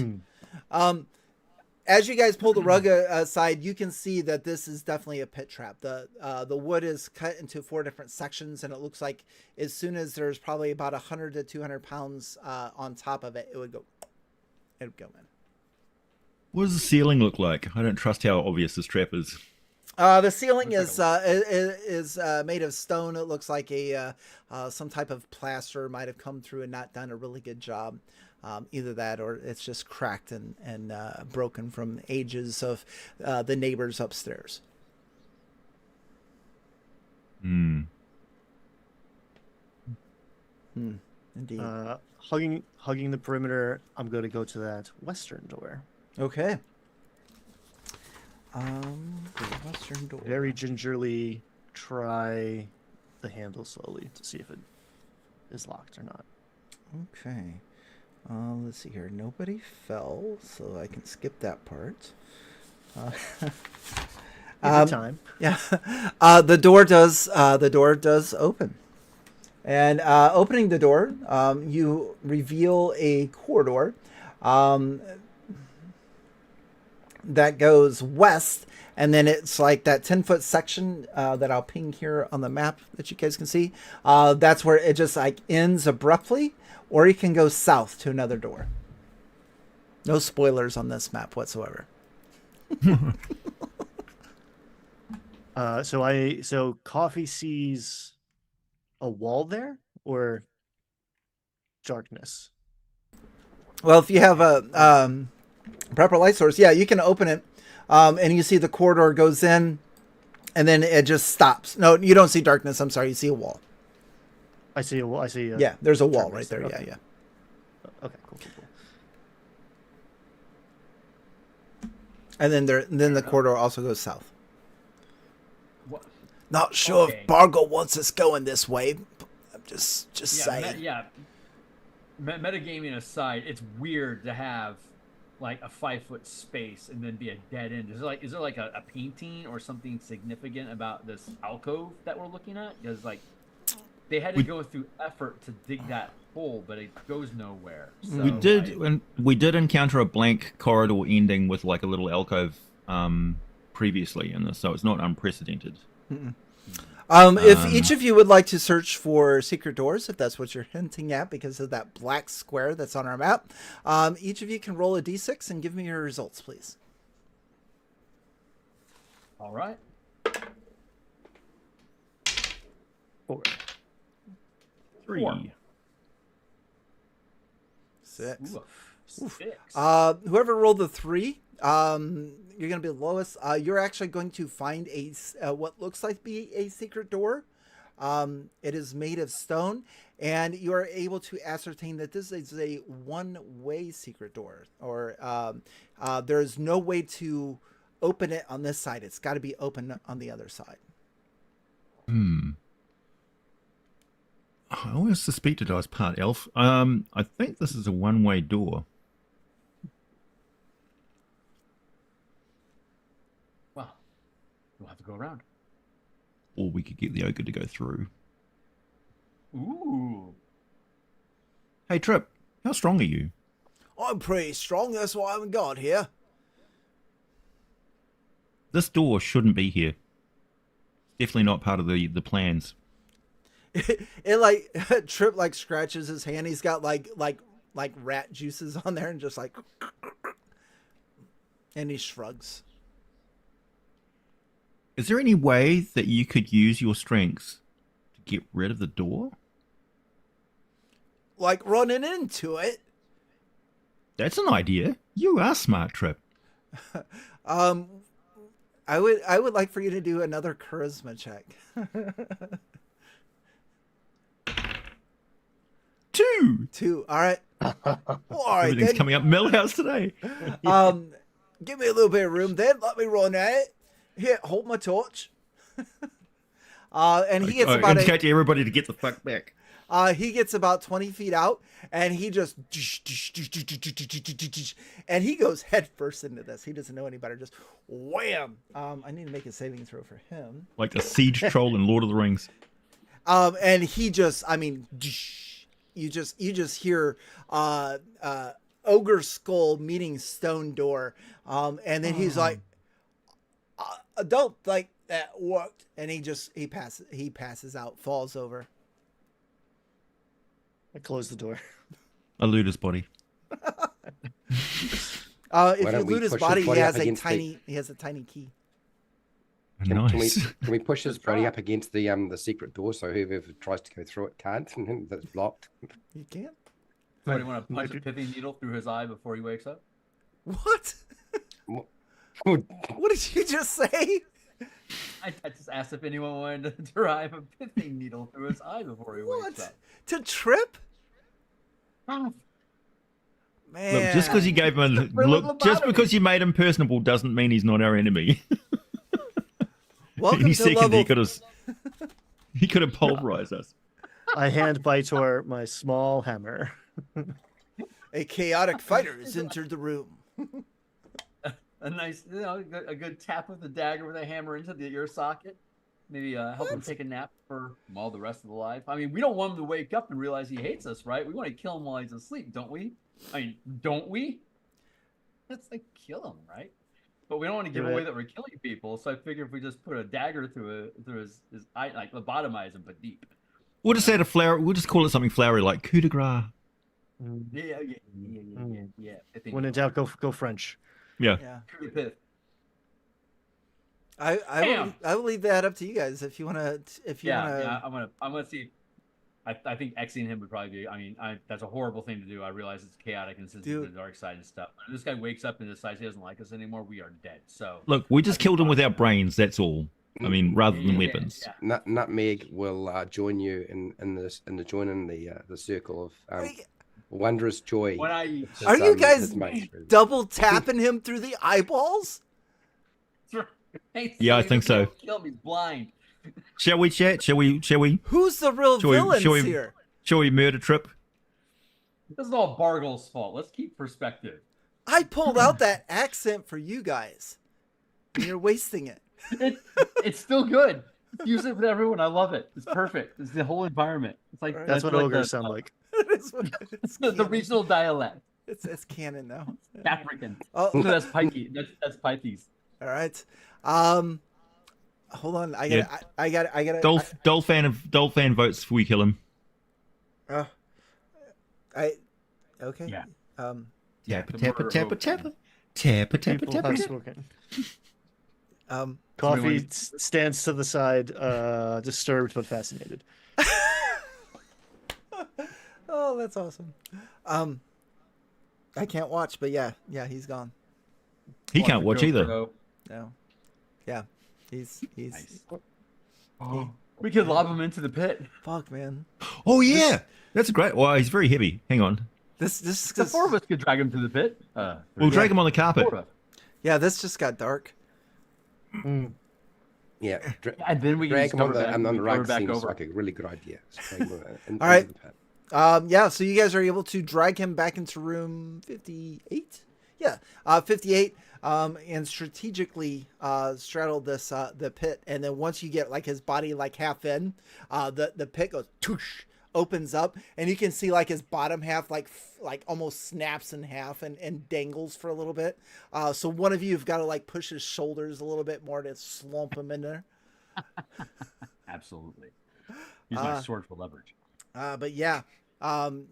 [SPEAKER 1] As you guys pull the rug aside, you can see that this is definitely a pit trap. The wood is cut into 4 different sections, and it looks like as soon as there's probably about 100 to 200 pounds on top of it, it would go in.
[SPEAKER 3] What does the ceiling look like? I don't trust how obvious this trap is.
[SPEAKER 1] The ceiling is made of stone. It looks like some type of plaster might have come through and not done a really good job. Either that or it's just cracked and broken from ages of the neighbors upstairs.
[SPEAKER 3] Hmm.
[SPEAKER 1] Indeed.
[SPEAKER 4] Hugging the perimeter, I'm going to go to that western door.
[SPEAKER 1] Okay. The western door.
[SPEAKER 4] Very gingerly try the handle slowly to see if it is locked or not.
[SPEAKER 1] Okay. Let's see here. Nobody fell, so I can skip that part.
[SPEAKER 4] Every time.
[SPEAKER 1] Yeah. The door does open. And opening the door, you reveal a corridor that goes west and then it's like that 10-foot section that I'll ping here on the map that you guys can see. That's where it just like ends abruptly, or you can go south to another door. No spoilers on this map whatsoever.
[SPEAKER 4] So Coffee sees a wall there or darkness?
[SPEAKER 1] Well, if you have a proper light source, yeah, you can open it, and you see the corridor goes in, and then it just stops. No, you don't see darkness. I'm sorry, you see a wall.
[SPEAKER 4] I see a wall.
[SPEAKER 1] Yeah, there's a wall right
[SPEAKER 4] darkness
[SPEAKER 1] there.
[SPEAKER 4] there.
[SPEAKER 1] Yeah,
[SPEAKER 4] Okay.
[SPEAKER 1] yeah.
[SPEAKER 4] Okay, cool.
[SPEAKER 1] And then the corridor also goes south.
[SPEAKER 5] What?
[SPEAKER 1] Not sure
[SPEAKER 5] Okay.
[SPEAKER 1] if Bargle wants us going this way. I'm just saying.
[SPEAKER 5] Metagaming aside, it's weird to have like a 5-foot space and then be a dead end. Is there like a painting or something significant about this alcove that we're looking at? Because like they had to go through effort to dig that hole, but it goes nowhere. So
[SPEAKER 3] we did encounter a blank corridor ending with like a little alcove previously in this, so it's not unprecedented.
[SPEAKER 1] If each of you would like to search for secret doors, if that's what you're hinting at because of that black square that's on our map, each of you can roll a d6 and give me your results, please.
[SPEAKER 5] All right.
[SPEAKER 4] 4.
[SPEAKER 3] 3.
[SPEAKER 5] 4.
[SPEAKER 1] 6.
[SPEAKER 5] Ooh, 6.
[SPEAKER 1] Whoever rolled the 3, you're going to be the lowest. You're actually going to find what looks like be a secret door. It is made of stone, and you are able to ascertain that this is a one-way secret door, or there is no way to open it on this side. It's got to be open on the other side.
[SPEAKER 3] I always suspected I was part elf. I think this is a one-way door.
[SPEAKER 5] Well, we'll have to go around.
[SPEAKER 3] Or we could get the ogre to go through.
[SPEAKER 5] Ooh.
[SPEAKER 3] Hey, Trip, how strong are you?
[SPEAKER 1] I'm pretty strong. That's why I'm God here.
[SPEAKER 3] This door shouldn't be here. Definitely not part of the plans.
[SPEAKER 1] It like Trip like scratches his hand. He's got like rat juices on there and just like, and he shrugs.
[SPEAKER 3] Is there any way that you could use your strengths to get rid of the door?
[SPEAKER 1] Like running into it.
[SPEAKER 3] That's an idea. You are smart, Trip.
[SPEAKER 1] I would like for you to do another charisma check. 2. All right. All right.
[SPEAKER 3] Everything's
[SPEAKER 1] Then,
[SPEAKER 3] coming up Millhouse today.
[SPEAKER 1] give me a little bit of room. Then let me run at it. Here, hold my torch. And he gets about
[SPEAKER 3] indicate to everybody to get the fuck back.
[SPEAKER 1] He gets about 20 feet out, and he just and he goes head first into this. He doesn't know any better. Just wham! I need to make a saving throw for him.
[SPEAKER 3] Like the siege troll in Lord of the Rings.
[SPEAKER 1] And he just, I mean, you just hear ogre skull meeting stone door, and then he's like, I don't think that worked, and he passes out, falls over.
[SPEAKER 4] I close the door.
[SPEAKER 3] I loot his body.
[SPEAKER 1] If you loot his body, he has a tiny key.
[SPEAKER 3] Nice.
[SPEAKER 2] Can we push his body up against the secret door so whoever tries to go through it can't? That's blocked.
[SPEAKER 1] You can't.
[SPEAKER 5] So you want to punch a pithing needle through his eye before he wakes up?
[SPEAKER 1] What? What did you just say?
[SPEAKER 5] I just asked if anyone wanted to drive a pithing needle through his eye before he wakes up.
[SPEAKER 1] To Trip?
[SPEAKER 5] Oh,
[SPEAKER 1] Man.
[SPEAKER 3] Look, just because you gave him a look, just because you made him personable doesn't mean he's not our enemy.
[SPEAKER 1] Welcome
[SPEAKER 3] Any
[SPEAKER 1] to
[SPEAKER 3] second
[SPEAKER 1] level.
[SPEAKER 3] he could have pulverized us.
[SPEAKER 4] I hand Baitor my small hammer.
[SPEAKER 1] A chaotic fighter has entered the room.
[SPEAKER 5] a nice, a good tap of the dagger with a hammer into the ear socket. Maybe help him take a nap for all the rest of the life. I mean, we don't want him to wake up and realize he hates us, right? We want to kill him while he's asleep, don't we? I mean, don't we? Let's like kill him, right? but we don't want to give
[SPEAKER 4] Do
[SPEAKER 5] away
[SPEAKER 4] it.
[SPEAKER 5] that we're killing people. So I figure if we just put a dagger through his eye, like lobotomize him, but deep.
[SPEAKER 3] We'll just add a flower. We'll just call it something flowery like coup de grace.
[SPEAKER 4] Mm.
[SPEAKER 5] Yeah. I think
[SPEAKER 4] When in doubt, go French.
[SPEAKER 3] Yeah.
[SPEAKER 1] Yeah.
[SPEAKER 5] Pretty pith.
[SPEAKER 1] I will leave that up to you guys if you want to.
[SPEAKER 5] Yeah. I'm gonna see. I think Xing him would probably be. I mean, that's a horrible thing to do. I realize it's chaotic and since the dark side and stuff. But if this guy wakes up and decides he doesn't like us anymore, we are dead. So
[SPEAKER 3] Look, we just killed him with our brains. That's all. I mean, rather than weapons.
[SPEAKER 5] Yeah.
[SPEAKER 2] Nutmeg will join you in the circle of wondrous joy.
[SPEAKER 5] When I
[SPEAKER 1] Are you guys
[SPEAKER 2] his mushroom.
[SPEAKER 1] double tapping him through the eyeballs?
[SPEAKER 3] Yeah, I think so.
[SPEAKER 5] Kill him. He's blind.
[SPEAKER 3] Shall we chat? Shall we?
[SPEAKER 1] Who's the real villains here?
[SPEAKER 3] Shall we murder trip?
[SPEAKER 5] This is all Bargle's fault. Let's keep perspective.
[SPEAKER 1] I pulled out that accent for you guys. And you're wasting it.
[SPEAKER 5] It's still good. Use it with everyone. I love it. It's perfect. It's the whole environment. It's like
[SPEAKER 4] That's what
[SPEAKER 5] like
[SPEAKER 4] ogres sound like.
[SPEAKER 1] It's
[SPEAKER 5] the regional dialect.
[SPEAKER 1] It's canon now.
[SPEAKER 5] African.
[SPEAKER 1] Oh,
[SPEAKER 5] No, that's Pikey. That's Pythes.
[SPEAKER 1] all right. Hold on. I got.
[SPEAKER 3] Dolphin votes before we kill him.
[SPEAKER 1] Okay.
[SPEAKER 5] Yeah.
[SPEAKER 3] Tappa
[SPEAKER 5] the
[SPEAKER 3] tappa
[SPEAKER 5] murder
[SPEAKER 3] tappa
[SPEAKER 5] vote.
[SPEAKER 3] tappa tappa tappa
[SPEAKER 4] People
[SPEAKER 3] tappa.
[SPEAKER 4] have
[SPEAKER 3] tappa.
[SPEAKER 4] spoken.
[SPEAKER 1] Coffee.
[SPEAKER 4] Coffee stands to the side, disturbed but fascinated.
[SPEAKER 1] Oh, that's awesome. I can't watch, but yeah, he's gone.
[SPEAKER 3] He can't watch either.
[SPEAKER 1] No. Yeah. He's
[SPEAKER 5] Nice. We could lob him into the pit.
[SPEAKER 1] fuck, man.
[SPEAKER 3] Oh yeah, that's a great. Well, he's very heavy. Hang on.
[SPEAKER 1] This
[SPEAKER 5] The four of us could drag him to the pit.
[SPEAKER 3] We'll drag him on the carpet.
[SPEAKER 5] Four of us.
[SPEAKER 1] yeah, this just got dark.
[SPEAKER 2] Yeah,
[SPEAKER 5] And then we can
[SPEAKER 2] drag
[SPEAKER 5] just
[SPEAKER 2] him on
[SPEAKER 5] cover back,
[SPEAKER 2] the
[SPEAKER 5] cover
[SPEAKER 2] rug
[SPEAKER 5] back
[SPEAKER 2] seems
[SPEAKER 5] over.
[SPEAKER 2] like a really good idea. Just drag him
[SPEAKER 1] All right.
[SPEAKER 2] into the pit.
[SPEAKER 1] Yeah, so you guys are able to drag him back into room 58. Yeah, 58, and strategically straddle this the pit, and then once you get like his body like half in, the pit goes toosh, opens up, and you can see like his bottom half like almost snaps in half and dangles for a little bit. So one of you have got to like push his shoulders a little bit more to slump him in there.
[SPEAKER 5] Absolutely. Use my sword for leverage.
[SPEAKER 1] But yeah,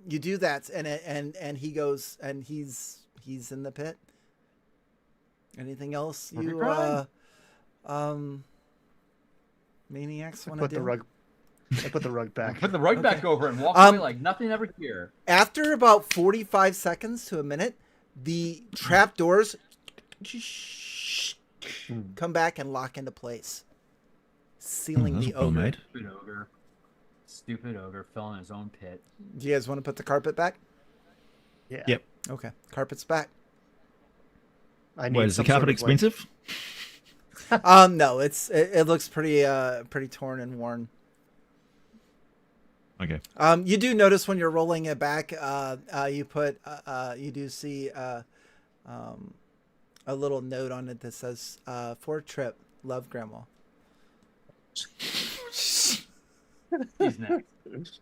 [SPEAKER 1] you do that, and he goes, and he's in the pit. Anything else
[SPEAKER 5] Perfect
[SPEAKER 1] you maniacs want to
[SPEAKER 4] Put
[SPEAKER 1] do?
[SPEAKER 4] the rug. I put the rug back.
[SPEAKER 5] Put the rug back
[SPEAKER 1] Okay.
[SPEAKER 5] over and walk away like nothing ever here.
[SPEAKER 1] After about 45 seconds to a minute, the trap doors come back and lock into place, sealing
[SPEAKER 3] That's
[SPEAKER 1] the
[SPEAKER 3] well
[SPEAKER 1] ogre.
[SPEAKER 3] made.
[SPEAKER 5] Stupid ogre fell in his own pit.
[SPEAKER 1] Do you guys want to put the carpet back?
[SPEAKER 4] Yeah.
[SPEAKER 3] Yep.
[SPEAKER 1] Okay, carpet's back.
[SPEAKER 4] I need
[SPEAKER 3] Wait, is the
[SPEAKER 4] some sort
[SPEAKER 3] carpet
[SPEAKER 4] of, like-
[SPEAKER 3] expensive?
[SPEAKER 1] No, it looks pretty torn and worn.
[SPEAKER 3] Okay.
[SPEAKER 1] You do notice when you're rolling it back, you do see a little note on it that says, "For trip, love grandma."
[SPEAKER 5] He's next.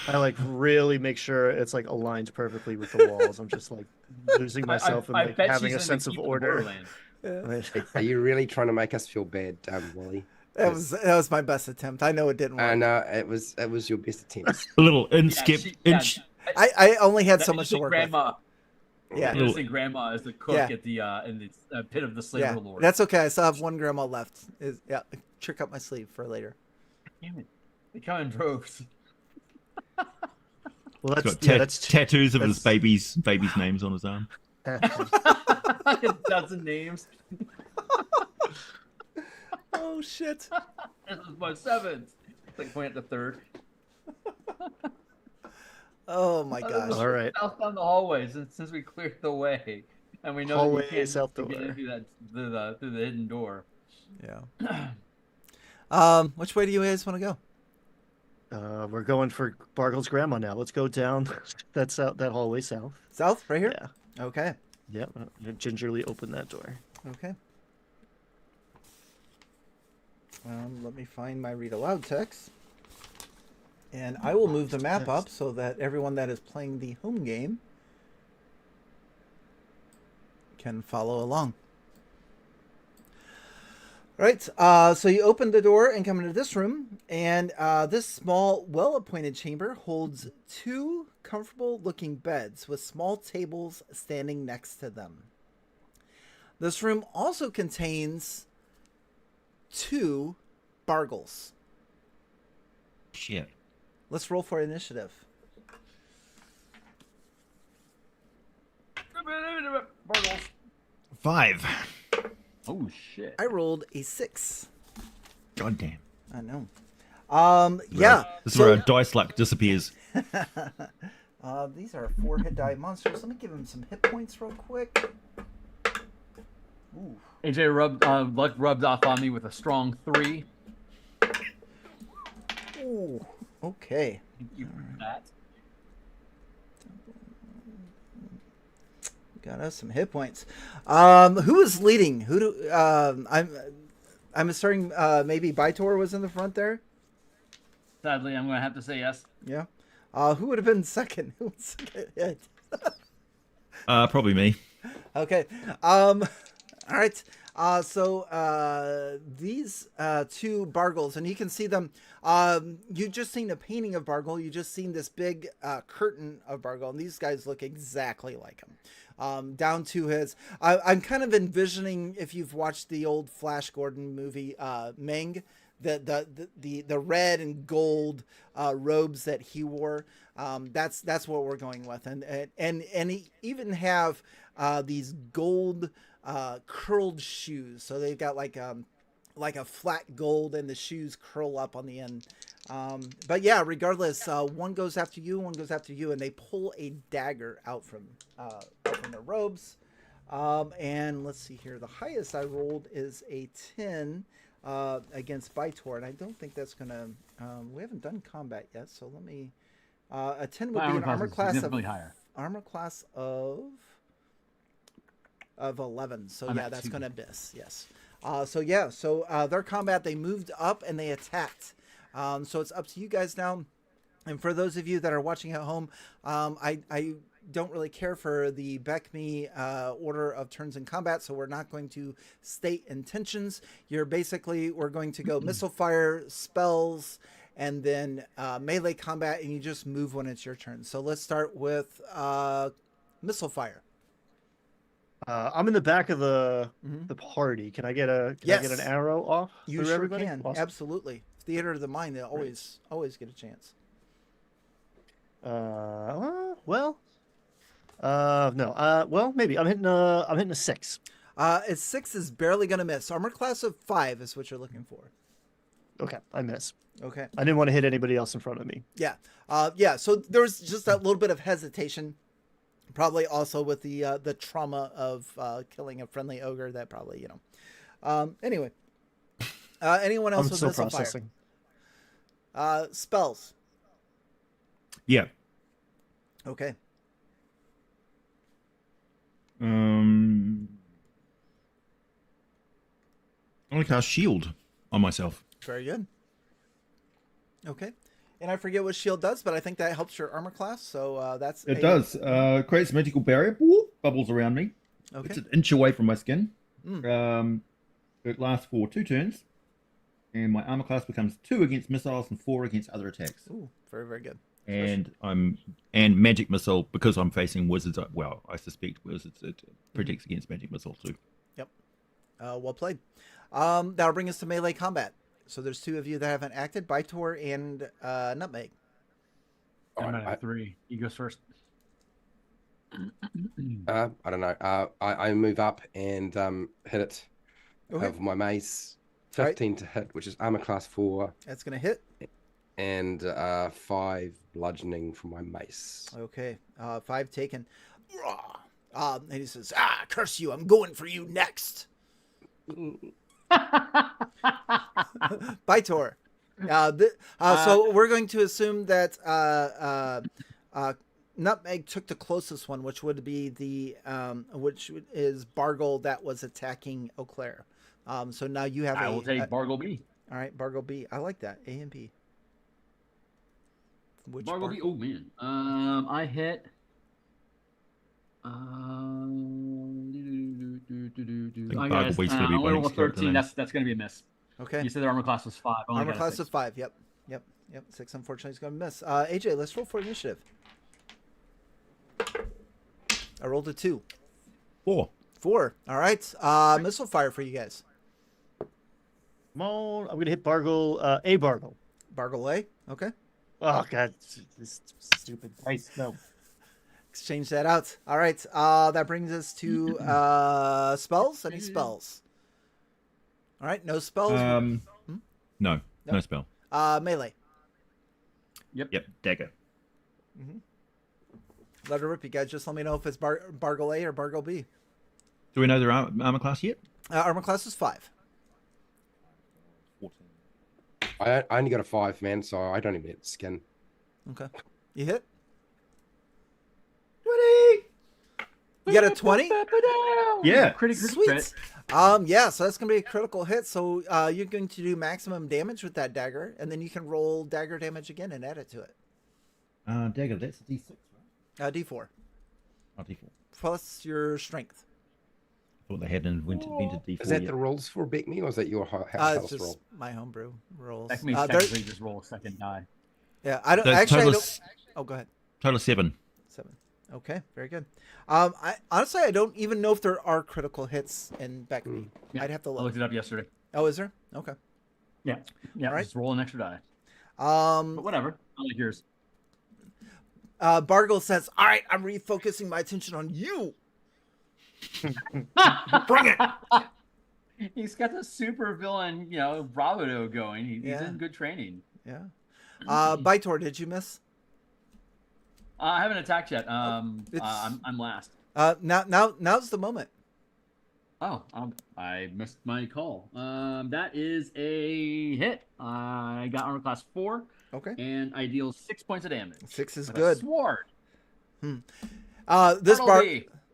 [SPEAKER 4] I like really make sure it's like aligned perfectly with the walls. I'm just like losing myself and
[SPEAKER 5] I
[SPEAKER 4] like
[SPEAKER 5] bet
[SPEAKER 4] having
[SPEAKER 5] she's
[SPEAKER 4] a
[SPEAKER 5] in the
[SPEAKER 4] sense of
[SPEAKER 5] keep
[SPEAKER 4] order.
[SPEAKER 5] Borderland.
[SPEAKER 2] Are you really trying to make us feel bad, Wally?
[SPEAKER 1] That was my best attempt. I know it didn't work.
[SPEAKER 2] No, it was your best attempt.
[SPEAKER 3] A little
[SPEAKER 5] Yeah,
[SPEAKER 3] inskip.
[SPEAKER 1] I only had so
[SPEAKER 5] that
[SPEAKER 1] much to
[SPEAKER 5] innocent
[SPEAKER 1] work
[SPEAKER 5] grandma.
[SPEAKER 1] with. Yeah,
[SPEAKER 5] Innocent grandma is the cook
[SPEAKER 1] Yeah.
[SPEAKER 5] at the in the pit of the slave
[SPEAKER 1] yeah,
[SPEAKER 5] lord.
[SPEAKER 1] that's okay. I still have one grandma left. Trick up my sleeve for later.
[SPEAKER 5] Damn it. They come in droves.
[SPEAKER 4] Well,
[SPEAKER 3] He's
[SPEAKER 4] that's
[SPEAKER 3] got
[SPEAKER 4] that's
[SPEAKER 3] tattoos of his
[SPEAKER 4] that's-
[SPEAKER 3] baby's names on his arm.
[SPEAKER 5] Like a dozen names.
[SPEAKER 1] Oh shit!
[SPEAKER 5] This is my seventh. Like point at the third.
[SPEAKER 1] Oh my gosh!
[SPEAKER 4] All right.
[SPEAKER 5] South down the hallway since we cleared the way, and we know
[SPEAKER 4] Hallway,
[SPEAKER 5] that you can't
[SPEAKER 4] south
[SPEAKER 5] get
[SPEAKER 4] door.
[SPEAKER 5] in through through the hidden door.
[SPEAKER 1] Yeah. Which way do you guys want to go?
[SPEAKER 4] We're going for Bargle's grandma now. Let's go down that hallway south.
[SPEAKER 1] South, right here.
[SPEAKER 4] Yeah.
[SPEAKER 1] Okay.
[SPEAKER 4] Yep. I'm gonna gingerly open that door.
[SPEAKER 1] Okay. Let me find my read aloud text. And I will move the map up so that everyone that is playing the home game can follow along. Right. So you open the door and come into this room, and this small, well-appointed chamber holds 2 comfortable-looking beds with small tables standing next to them. This room also contains 2 Bargles.
[SPEAKER 3] Shit.
[SPEAKER 1] Let's roll for initiative.
[SPEAKER 5] Bargles.
[SPEAKER 3] 5.
[SPEAKER 5] Oh shit.
[SPEAKER 1] I rolled a 6.
[SPEAKER 3] God damn.
[SPEAKER 1] I know. Yeah.
[SPEAKER 3] This is where our dice luck disappears.
[SPEAKER 1] These are 4 hit die monsters. Let me give him some hit points real quick. Ooh.
[SPEAKER 5] AJ luck rubbed off on me with a strong 3.
[SPEAKER 1] Ooh. Okay.
[SPEAKER 5] Thank you for that.
[SPEAKER 1] Got us some hit points. Who is leading? Who do I'm starting maybe Bytor was in the front there?
[SPEAKER 5] Sadly, I'm going to have to say yes.
[SPEAKER 1] Yeah. Who would have been second? Who would second hit?
[SPEAKER 3] Probably me.
[SPEAKER 1] Okay. All right. So these 2 Bargles, and you can see them. You just seen a painting of Bargle. You just seen this big curtain of Bargle, and these guys look exactly like him. Down to his. I'm kind of envisioning, if you've watched the old Flash Gordon movie, Meng, the red and gold robes that he wore. That's what we're going with, and he even have these gold curled shoes. So they've got like a flat gold, and the shoes curl up on the end. But yeah, regardless, one goes after you, one goes after you, and they pull a dagger out from their robes. And let's see here. The highest I rolled is a 10 against Bytor, and I don't think that's gonna. We haven't done combat yet, so let me. A 10 would be an armor class of
[SPEAKER 5] higher.
[SPEAKER 1] Armor class of 11. So
[SPEAKER 5] I'm
[SPEAKER 1] yeah,
[SPEAKER 5] at
[SPEAKER 1] that's
[SPEAKER 5] 2.
[SPEAKER 1] gonna miss. Yes. So their combat, they moved up and they attacked. So it's up to you guys now. And for those of you that are watching at home, I don't really care for the BECMI order of turns in combat, so we're not going to state intentions. We're going to go missile fire, spells, and then melee combat, and you just move when it's your turn. So let's start with missile fire.
[SPEAKER 4] I'm in the back of the party. Can I get I get an arrow off?
[SPEAKER 1] You
[SPEAKER 4] through
[SPEAKER 1] sure
[SPEAKER 4] everybody?
[SPEAKER 1] can.
[SPEAKER 4] Awesome.
[SPEAKER 1] Absolutely. Theater of the mind, they always get a chance.
[SPEAKER 4] No. Well, maybe I'm hitting a 6.
[SPEAKER 1] A 6 is barely gonna miss. Armor class of 5 is what you're looking for.
[SPEAKER 4] Okay, I miss.
[SPEAKER 1] Okay.
[SPEAKER 4] I didn't want to hit anybody else in front of me.
[SPEAKER 1] Yeah. Yeah. So there's just that little bit of hesitation, probably also with the trauma of killing a friendly ogre. That probably Anyway, anyone else
[SPEAKER 4] I'm
[SPEAKER 1] with
[SPEAKER 4] still
[SPEAKER 1] missile
[SPEAKER 4] processing.
[SPEAKER 1] fire? Spells.
[SPEAKER 3] Yeah.
[SPEAKER 1] Okay.
[SPEAKER 3] I'm gonna cast shield on myself.
[SPEAKER 1] Very good. Okay. And I forget what shield does, but I think that helps your armor class. So that's
[SPEAKER 3] It does. Creates a magical barrier. Whoop, bubbles around me.
[SPEAKER 1] Okay.
[SPEAKER 3] It's an inch away from my skin.
[SPEAKER 1] Mm.
[SPEAKER 3] It lasts for 2 turns. And my armor class becomes 2 against missiles and 4 against other attacks.
[SPEAKER 1] Ooh, very, very good.
[SPEAKER 3] And magic missile, because I'm facing wizards. Well, I suspect wizards. It protects against magic missile too.
[SPEAKER 1] Yep. Well played. That'll bring us to melee combat. So there's 2 of you that haven't acted, Bytor and Nutmeg.
[SPEAKER 5] I'm at 3. You go first.
[SPEAKER 2] I don't know. I move up and hit it
[SPEAKER 1] Okay.
[SPEAKER 2] of my mace.
[SPEAKER 1] Right.
[SPEAKER 2] 15 to hit, which is armor class 4,
[SPEAKER 1] That's gonna hit.
[SPEAKER 2] and 5 bludgeoning for my mace.
[SPEAKER 1] Okay. 5 taken. And he says, curse you, I'm going for you next. Bytor. So we're going to assume that Nutmeg took the closest one, which would be which is Bargle that was attacking Eau Claire. So now you have
[SPEAKER 5] I will take Bargle B.
[SPEAKER 1] All right, Bargle B. I like that. A and B. Which
[SPEAKER 5] Bargle B. Oh man. I hit. Oh,
[SPEAKER 3] Bargle
[SPEAKER 5] guys,
[SPEAKER 3] Beast's gonna be
[SPEAKER 5] only
[SPEAKER 3] winning
[SPEAKER 5] roll
[SPEAKER 3] stroke
[SPEAKER 5] 13.
[SPEAKER 3] tonight.
[SPEAKER 5] That's gonna be a miss.
[SPEAKER 1] Okay.
[SPEAKER 5] You said their armor class was 5. I only
[SPEAKER 1] Armor
[SPEAKER 5] got a
[SPEAKER 1] class
[SPEAKER 5] 6.
[SPEAKER 1] of 5. Yep. 6 unfortunately is going to miss. AJ, let's roll for initiative. I rolled a 2.
[SPEAKER 3] 4.
[SPEAKER 1] 4. All right. Missile fire for you guys.
[SPEAKER 4] Come on. I'm gonna hit Bargle. A Bargle.
[SPEAKER 1] Bargle A. Okay.
[SPEAKER 4] Oh god, this stupid dice. No.
[SPEAKER 1] Exchange that out. All right. That brings us to spells. Any spells? All right. No spells.
[SPEAKER 3] No spell.
[SPEAKER 1] Melee.
[SPEAKER 3] Yep, dagger.
[SPEAKER 1] Let her rip. You guys just let me know if it's Bargle A or Bargle B.
[SPEAKER 3] Do we know their armor class yet?
[SPEAKER 1] Armor class is 5.
[SPEAKER 3] 14.
[SPEAKER 2] I only got a 5, man, so I don't even hit the skin.
[SPEAKER 1] Okay. You hit? 20! You got a 20?
[SPEAKER 3] Yeah.
[SPEAKER 5] Critical
[SPEAKER 1] Sweet.
[SPEAKER 5] crit.
[SPEAKER 1] Yeah, so that's going to be a critical hit. So you're going to do maximum damage with that dagger, and then you can roll dagger damage again and add it to it.
[SPEAKER 3] Dagger, that's a D6, right?
[SPEAKER 1] D4.
[SPEAKER 3] Oh, D4.
[SPEAKER 1] Plus your strength.
[SPEAKER 3] I thought they had invented D4
[SPEAKER 2] Is that
[SPEAKER 3] yet.
[SPEAKER 2] the rules for BECMI, or is that your
[SPEAKER 1] It's
[SPEAKER 2] house
[SPEAKER 1] just
[SPEAKER 2] roll?
[SPEAKER 1] my homebrew rolls.
[SPEAKER 5] That means
[SPEAKER 1] There-
[SPEAKER 5] technically just roll a second die.
[SPEAKER 1] yeah, I don't
[SPEAKER 3] The
[SPEAKER 1] actually. I
[SPEAKER 3] total
[SPEAKER 1] don't,
[SPEAKER 3] is-
[SPEAKER 1] oh, go ahead.
[SPEAKER 3] Total 7.
[SPEAKER 1] 7. Okay, very good. I honestly I don't even know if there are critical hits in BECMI.
[SPEAKER 5] Yeah,
[SPEAKER 1] I'd have to
[SPEAKER 5] I
[SPEAKER 1] look.
[SPEAKER 5] looked it up yesterday.
[SPEAKER 1] Oh, is there? Okay.
[SPEAKER 5] Yeah.
[SPEAKER 1] All right.
[SPEAKER 5] Just roll an extra die. But whatever. I like yours.
[SPEAKER 1] Bargle says, "All right, I'm refocusing my attention on you."
[SPEAKER 3] Bring it!
[SPEAKER 5] He's got the super villain, bravado going. He's
[SPEAKER 1] Yeah.
[SPEAKER 5] in good training.
[SPEAKER 1] Yeah. Bytor, did you miss?
[SPEAKER 5] I haven't attacked yet.
[SPEAKER 1] it's-
[SPEAKER 5] I'm last.
[SPEAKER 1] Now's the moment.
[SPEAKER 5] Oh, I missed my call. That is a hit. I got armor class 4,
[SPEAKER 1] Okay.
[SPEAKER 5] and I deal 6 points of damage.
[SPEAKER 1] 6 is
[SPEAKER 5] with a
[SPEAKER 1] good.
[SPEAKER 5] sword.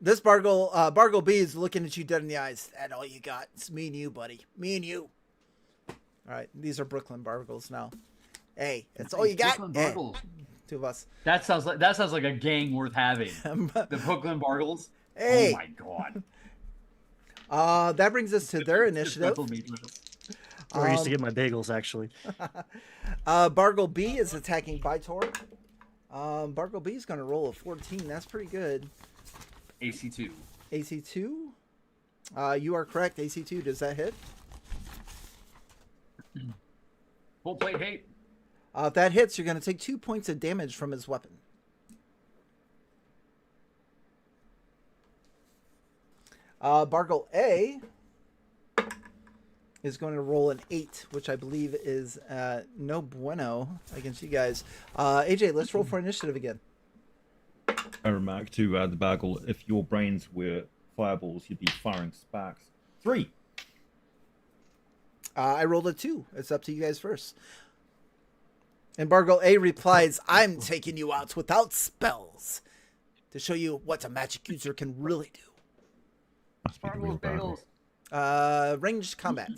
[SPEAKER 1] This
[SPEAKER 5] Bartle B.
[SPEAKER 1] Bargle B is looking at you dead in the eyes. That's all you got. It's me and you, buddy. Me and you. All right, these are Brooklyn Bargles now. Hey, that's all you got.
[SPEAKER 5] Brooklyn
[SPEAKER 1] Hey,
[SPEAKER 5] Bargles.
[SPEAKER 1] 2 of us.
[SPEAKER 5] That sounds like a gang worth having. The Brooklyn Bargles.
[SPEAKER 1] Hey.
[SPEAKER 5] Oh my god.
[SPEAKER 1] That brings us to their initiative.
[SPEAKER 4] Where I used to get my bagels, actually.
[SPEAKER 1] Bargle B is attacking Bytor. Bargle B is going to roll a 14. That's pretty good.
[SPEAKER 5] AC2.
[SPEAKER 1] AC2. You are correct. AC2. Does that hit?
[SPEAKER 5] Full plate hate.
[SPEAKER 1] If that hits, you're going to take 2 points of damage from his weapon. Bargle A is going to roll an 8, which I believe is no bueno against you guys. AJ, let's roll for initiative again.
[SPEAKER 3] I remark to the Bargle, if your brains were fireballs, you'd be firing sparks. 3.
[SPEAKER 1] I rolled a 2. It's up to you guys first. And Bargle A replies, I'm taking you out without spells to show you what a magic user can really do.
[SPEAKER 3] Must be the real Bargle.
[SPEAKER 1] Ranged combat.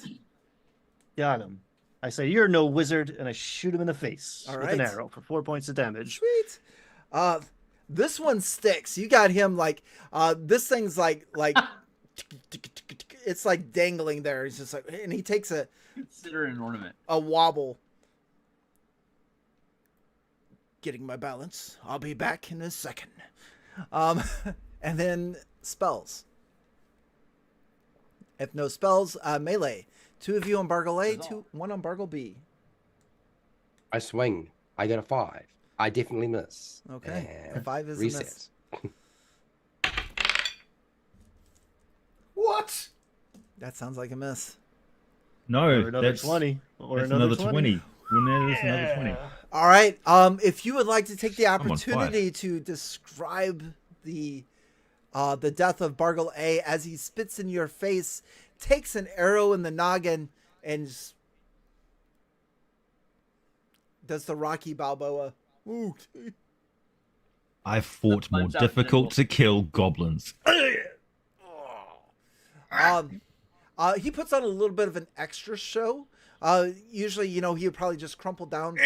[SPEAKER 4] Got him. I say, you're no wizard, and I shoot him in the face
[SPEAKER 1] All
[SPEAKER 4] with an
[SPEAKER 1] right.
[SPEAKER 4] arrow for 4 points of damage.
[SPEAKER 1] Sweet. This one sticks. You got him like this thing's like it's like dangling there. He's just like, and he takes
[SPEAKER 5] Consider it an ornament.
[SPEAKER 1] a wobble. Getting my balance. I'll be back in a second. And then spells. If no spells, melee. 2 of you on Bargle A, 1 on Bargle B.
[SPEAKER 2] I swing. I get a 5. I definitely miss.
[SPEAKER 1] Okay.
[SPEAKER 2] And
[SPEAKER 1] 5 is
[SPEAKER 2] reset.
[SPEAKER 1] a miss. What? That sounds like a miss.
[SPEAKER 3] No,
[SPEAKER 4] Or another
[SPEAKER 3] that's
[SPEAKER 4] 20. Or
[SPEAKER 3] that's
[SPEAKER 4] another
[SPEAKER 3] another 20. When that is another 20.
[SPEAKER 1] All right. If you would like to take the
[SPEAKER 3] I'm on fire.
[SPEAKER 1] opportunity to describe the death of Bargle A as he spits in your face, takes an arrow in the noggin, and just does the Rocky Balboa. Ooh.
[SPEAKER 3] I fought more
[SPEAKER 5] Punch out
[SPEAKER 3] difficult
[SPEAKER 5] nimble.
[SPEAKER 3] to kill goblins.
[SPEAKER 1] He puts on a little bit of an extra show. Usually, he would probably just crumple down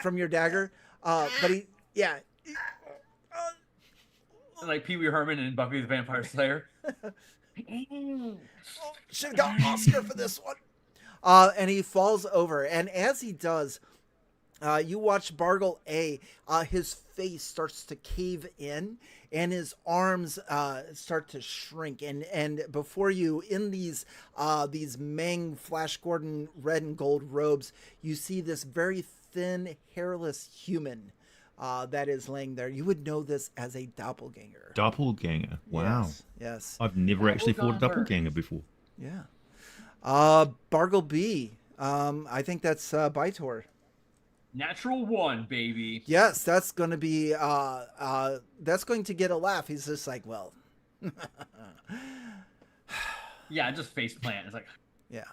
[SPEAKER 1] from your dagger. But yeah.
[SPEAKER 5] Like Pee Wee Herman and Buffy the Vampire Slayer.
[SPEAKER 1] Should have got Oscar for this one. And he falls over. And as he does, you watch Bargle A. His face starts to cave in, and his arms start to shrink. And before you, in these Meng Flash Gordon red and gold robes, you see this very thin, hairless human that is laying there. You would know this as a doppelganger.
[SPEAKER 3] Doppelganger. Wow.
[SPEAKER 1] Yes.
[SPEAKER 3] I've never actually fought a doppelganger before.
[SPEAKER 1] Yeah. Bargle B. I think that's Bytor.
[SPEAKER 7] Natural 1, baby.
[SPEAKER 1] Yes, that's going to be that's going to get a laugh. He's just like, well,
[SPEAKER 7] Yeah, just face plant. It's like,
[SPEAKER 1] yeah.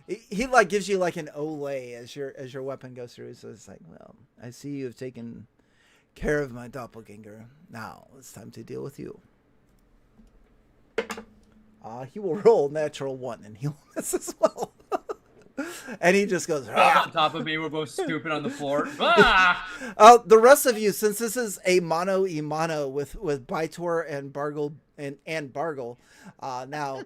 [SPEAKER 1] He like gives you like an olay as your weapon goes through. So it's like, well, I see you have taken care of my doppelganger. Now it's time to deal with you. He will roll natural 1 and he'll miss as well. And he just goes
[SPEAKER 7] on top of me. We're both stupid on the floor. Ah!
[SPEAKER 1] The rest of you, since this is a mono with Bytor and Bargle and Bargle, now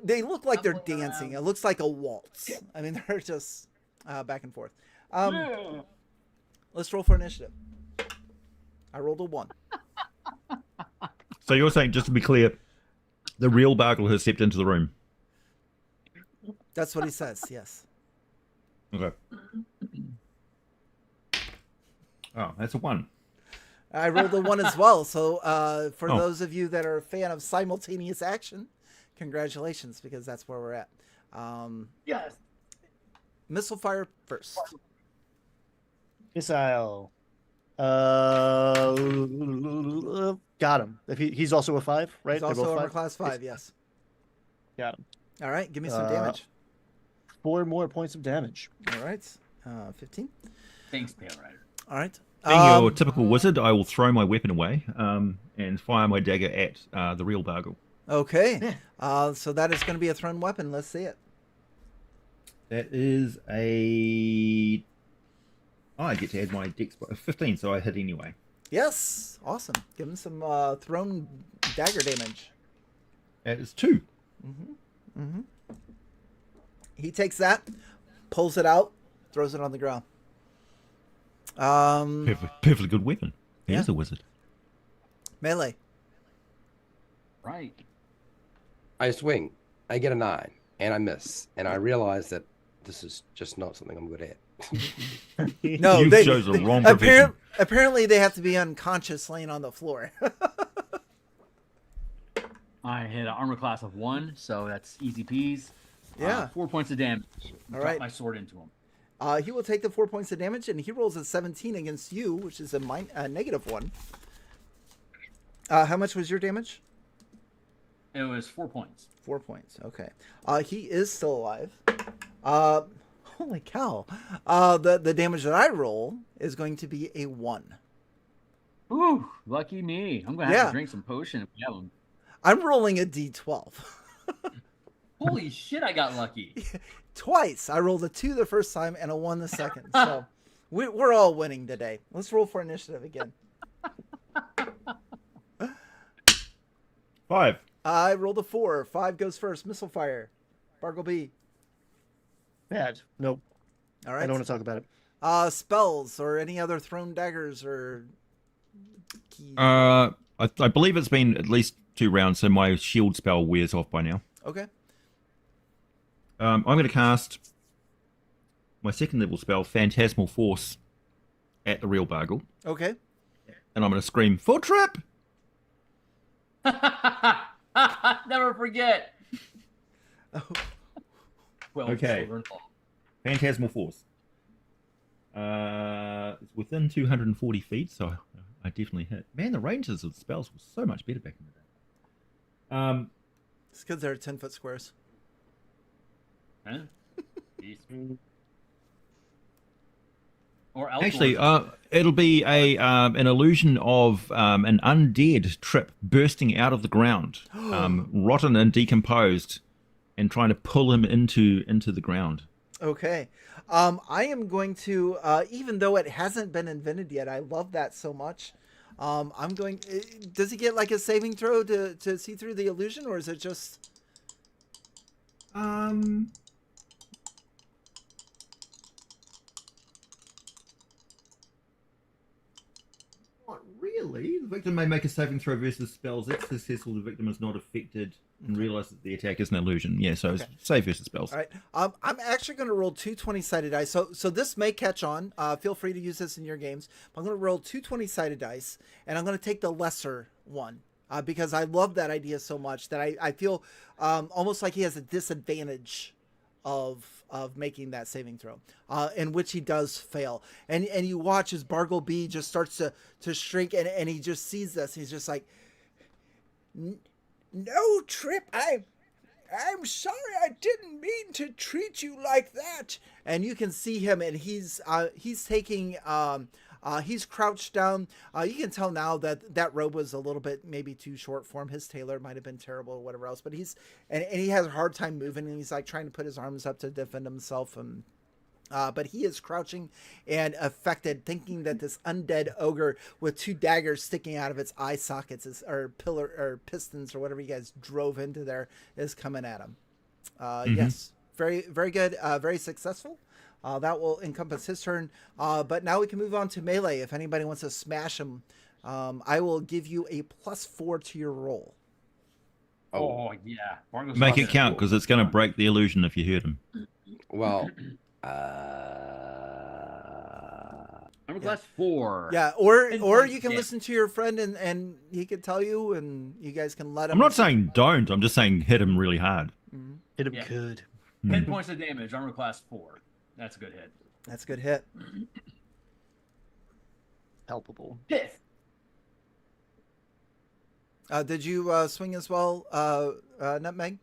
[SPEAKER 1] they look like they're dancing. It looks like a waltz. I mean, they're just back and forth. Let's roll for initiative. I rolled a 1.
[SPEAKER 3] So you're saying, just to be clear, the real Bargle has stepped into the room.
[SPEAKER 1] That's what he says. Yes.
[SPEAKER 3] Okay. Oh, that's a 1.
[SPEAKER 1] I rolled a 1 as well. So for those of you that are a fan of simultaneous action, congratulations, because that's where we're at.
[SPEAKER 4] Yes.
[SPEAKER 1] Missile fire first.
[SPEAKER 4] Missile. Got him. If he's also a 5, right?
[SPEAKER 1] He's
[SPEAKER 4] They're
[SPEAKER 1] also
[SPEAKER 4] both
[SPEAKER 1] armor
[SPEAKER 4] 5?
[SPEAKER 1] class 5. Yes.
[SPEAKER 4] Got him.
[SPEAKER 1] All right. Give me some damage.
[SPEAKER 4] 4 more points of damage.
[SPEAKER 1] All right. 15.
[SPEAKER 7] Thanks, Pale Rider.
[SPEAKER 1] All right.
[SPEAKER 3] Being your typical wizard, I will throw my weapon away and fire my dagger at the real Bargle.
[SPEAKER 1] Okay. So that is going to be a thrown weapon. Let's see it.
[SPEAKER 3] That is a... Oh, I get to add my dex by 15, so I hit anyway.
[SPEAKER 1] Yes. Awesome. Give him some thrown dagger damage.
[SPEAKER 3] That is 2.
[SPEAKER 1] He takes that, pulls it out, throws it on the ground.
[SPEAKER 3] Perfectly good weapon. He
[SPEAKER 1] Yeah.
[SPEAKER 3] is a wizard.
[SPEAKER 1] Melee.
[SPEAKER 5] Right.
[SPEAKER 2] I swing. I get a 9, and I miss, and I realize that this is just not something I'm good at.
[SPEAKER 1] No,
[SPEAKER 3] You
[SPEAKER 1] they
[SPEAKER 3] chose the wrong profession.
[SPEAKER 1] apparently they have to be unconscious laying on the floor.
[SPEAKER 5] I hit an armor class of 1, so that's easy peas.
[SPEAKER 1] Yeah.
[SPEAKER 5] 4 points of damage.
[SPEAKER 1] All
[SPEAKER 5] Drop
[SPEAKER 1] right.
[SPEAKER 5] my sword into him.
[SPEAKER 1] He will take the 4 points of damage, and he rolls a 17 against you, which is a -1. How much was your damage?
[SPEAKER 5] It was 4 points.
[SPEAKER 1] 4 points. Okay. He is still alive. Holy cow. The damage that I roll is going to be a 1.
[SPEAKER 5] Ooh, lucky me. I'm going to have
[SPEAKER 1] Yeah.
[SPEAKER 5] to drink some potion if we have them.
[SPEAKER 1] I'm rolling a d12.
[SPEAKER 7] Holy shit, I got lucky.
[SPEAKER 1] Twice. I rolled a 2 the first time and a 1 the second. So we're all winning today. Let's roll for initiative again.
[SPEAKER 3] 5.
[SPEAKER 1] I rolled a 4. 5 goes first. Missile fire. Bargle B.
[SPEAKER 4] Bad. Nope.
[SPEAKER 1] All right.
[SPEAKER 4] I don't want to talk about it.
[SPEAKER 1] Spells or any other thrown daggers or keys.
[SPEAKER 3] I believe it's been at least 2 rounds, so my shield spell wears off by now.
[SPEAKER 1] Okay.
[SPEAKER 3] I'm going to cast my 2nd level spell, Phantasmal Force, at the real Bargle.
[SPEAKER 1] Okay.
[SPEAKER 3] And I'm going to scream, "Full trip!"
[SPEAKER 7] Never forget.
[SPEAKER 5] Well,
[SPEAKER 3] Okay.
[SPEAKER 5] children all.
[SPEAKER 3] Phantasmal Force. It's within 240 feet, so I definitely hit. Man, the ranges of the spells were so much better back in the day.
[SPEAKER 1] It's because they're 10-foot squares.
[SPEAKER 5] Huh? Jeez. Or
[SPEAKER 3] Actually,
[SPEAKER 5] Elthorn.
[SPEAKER 3] it'll be an illusion of an undead trip bursting out of the ground, rotten and decomposed, and trying to pull him into the ground.
[SPEAKER 1] Okay. I am going to, even though it hasn't been invented yet, I love that so much. I'm going. Does he get like a saving throw to see through the illusion, or is it just?
[SPEAKER 3] Not really. The victim may make a saving throw versus spells. If successful, the victim is not affected and realizes that the attack is an illusion. Yeah, so it's save versus spells.
[SPEAKER 1] All right. I'm actually going to roll 2 20-sided dice. So this may catch on. Feel free to use this in your games. But I'm going to roll 2 20-sided dice, and I'm going to take the lesser one because I love that idea so much that I feel almost like he has a disadvantage of making that saving throw, in which he does fail. And you watch as Bargle B just starts to shrink, and he just sees this. He's just like, no, Trip, I'm sorry, I didn't mean to treat you like that. And you can see him, and he's taking, he's crouched down. You can tell now that robe was a little bit maybe too short for him. His tailor might have been terrible or whatever else, but he has a hard time moving, and he's like trying to put his arms up to defend himself. And but he is crouching and affected, thinking that this undead ogre with 2 daggers sticking out of its eye sockets or pistons or whatever you guys drove into there is coming at him. Yes, very, very good, very successful. That will encompass his turn. But now we can move on to melee. If anybody wants to smash him, I will give you a +4 to your roll.
[SPEAKER 5] Oh yeah. Bargle's
[SPEAKER 3] Make it
[SPEAKER 5] awesome.
[SPEAKER 3] count because it's going to break the illusion if you hurt him.
[SPEAKER 2] Well,
[SPEAKER 5] I'm a class 4.
[SPEAKER 1] Yeah, or
[SPEAKER 5] points,
[SPEAKER 1] you can
[SPEAKER 5] yeah.
[SPEAKER 1] listen to your friend and he could tell you, and you guys can let him.
[SPEAKER 3] I'm not saying don't. I'm just saying hit him really hard.
[SPEAKER 4] Hit him
[SPEAKER 5] Yeah.
[SPEAKER 4] good.
[SPEAKER 5] 10 points of damage. Armor class 4. That's a good hit.
[SPEAKER 1] That's a good hit.
[SPEAKER 4] Palpable.
[SPEAKER 5] Fifth.
[SPEAKER 1] Did you swing as well, Nutmeg?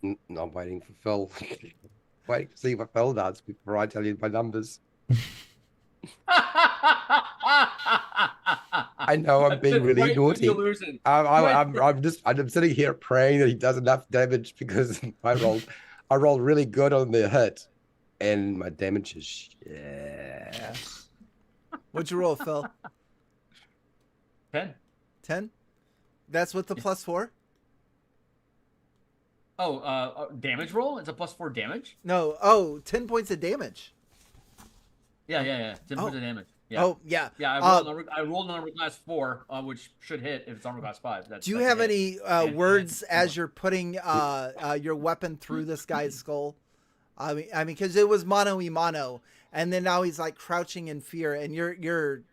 [SPEAKER 2] I'm waiting for Phil. Waiting to see what Phil does before I tell you my numbers. I know I'm being really
[SPEAKER 5] Right through the
[SPEAKER 2] naughty.
[SPEAKER 5] illusion.
[SPEAKER 2] I'm sitting here praying that he does enough damage because I rolled really good on the hit, and my damage is shit.
[SPEAKER 1] What'd you roll, Phil?
[SPEAKER 5] 10.
[SPEAKER 1] 10? That's with the +4?
[SPEAKER 5] Oh, damage roll? It's a +4 damage?
[SPEAKER 1] No. 10 points of damage.
[SPEAKER 5] Yeah. 10 points of damage. Yeah.
[SPEAKER 1] Oh, yeah.
[SPEAKER 5] Yeah, I rolled an armor class 4, which should hit if it's armor class 5.
[SPEAKER 1] Do you have any words as you're putting your weapon through this guy's skull? I mean, because it was mano y mano, and then now he's like crouching in fear, and you're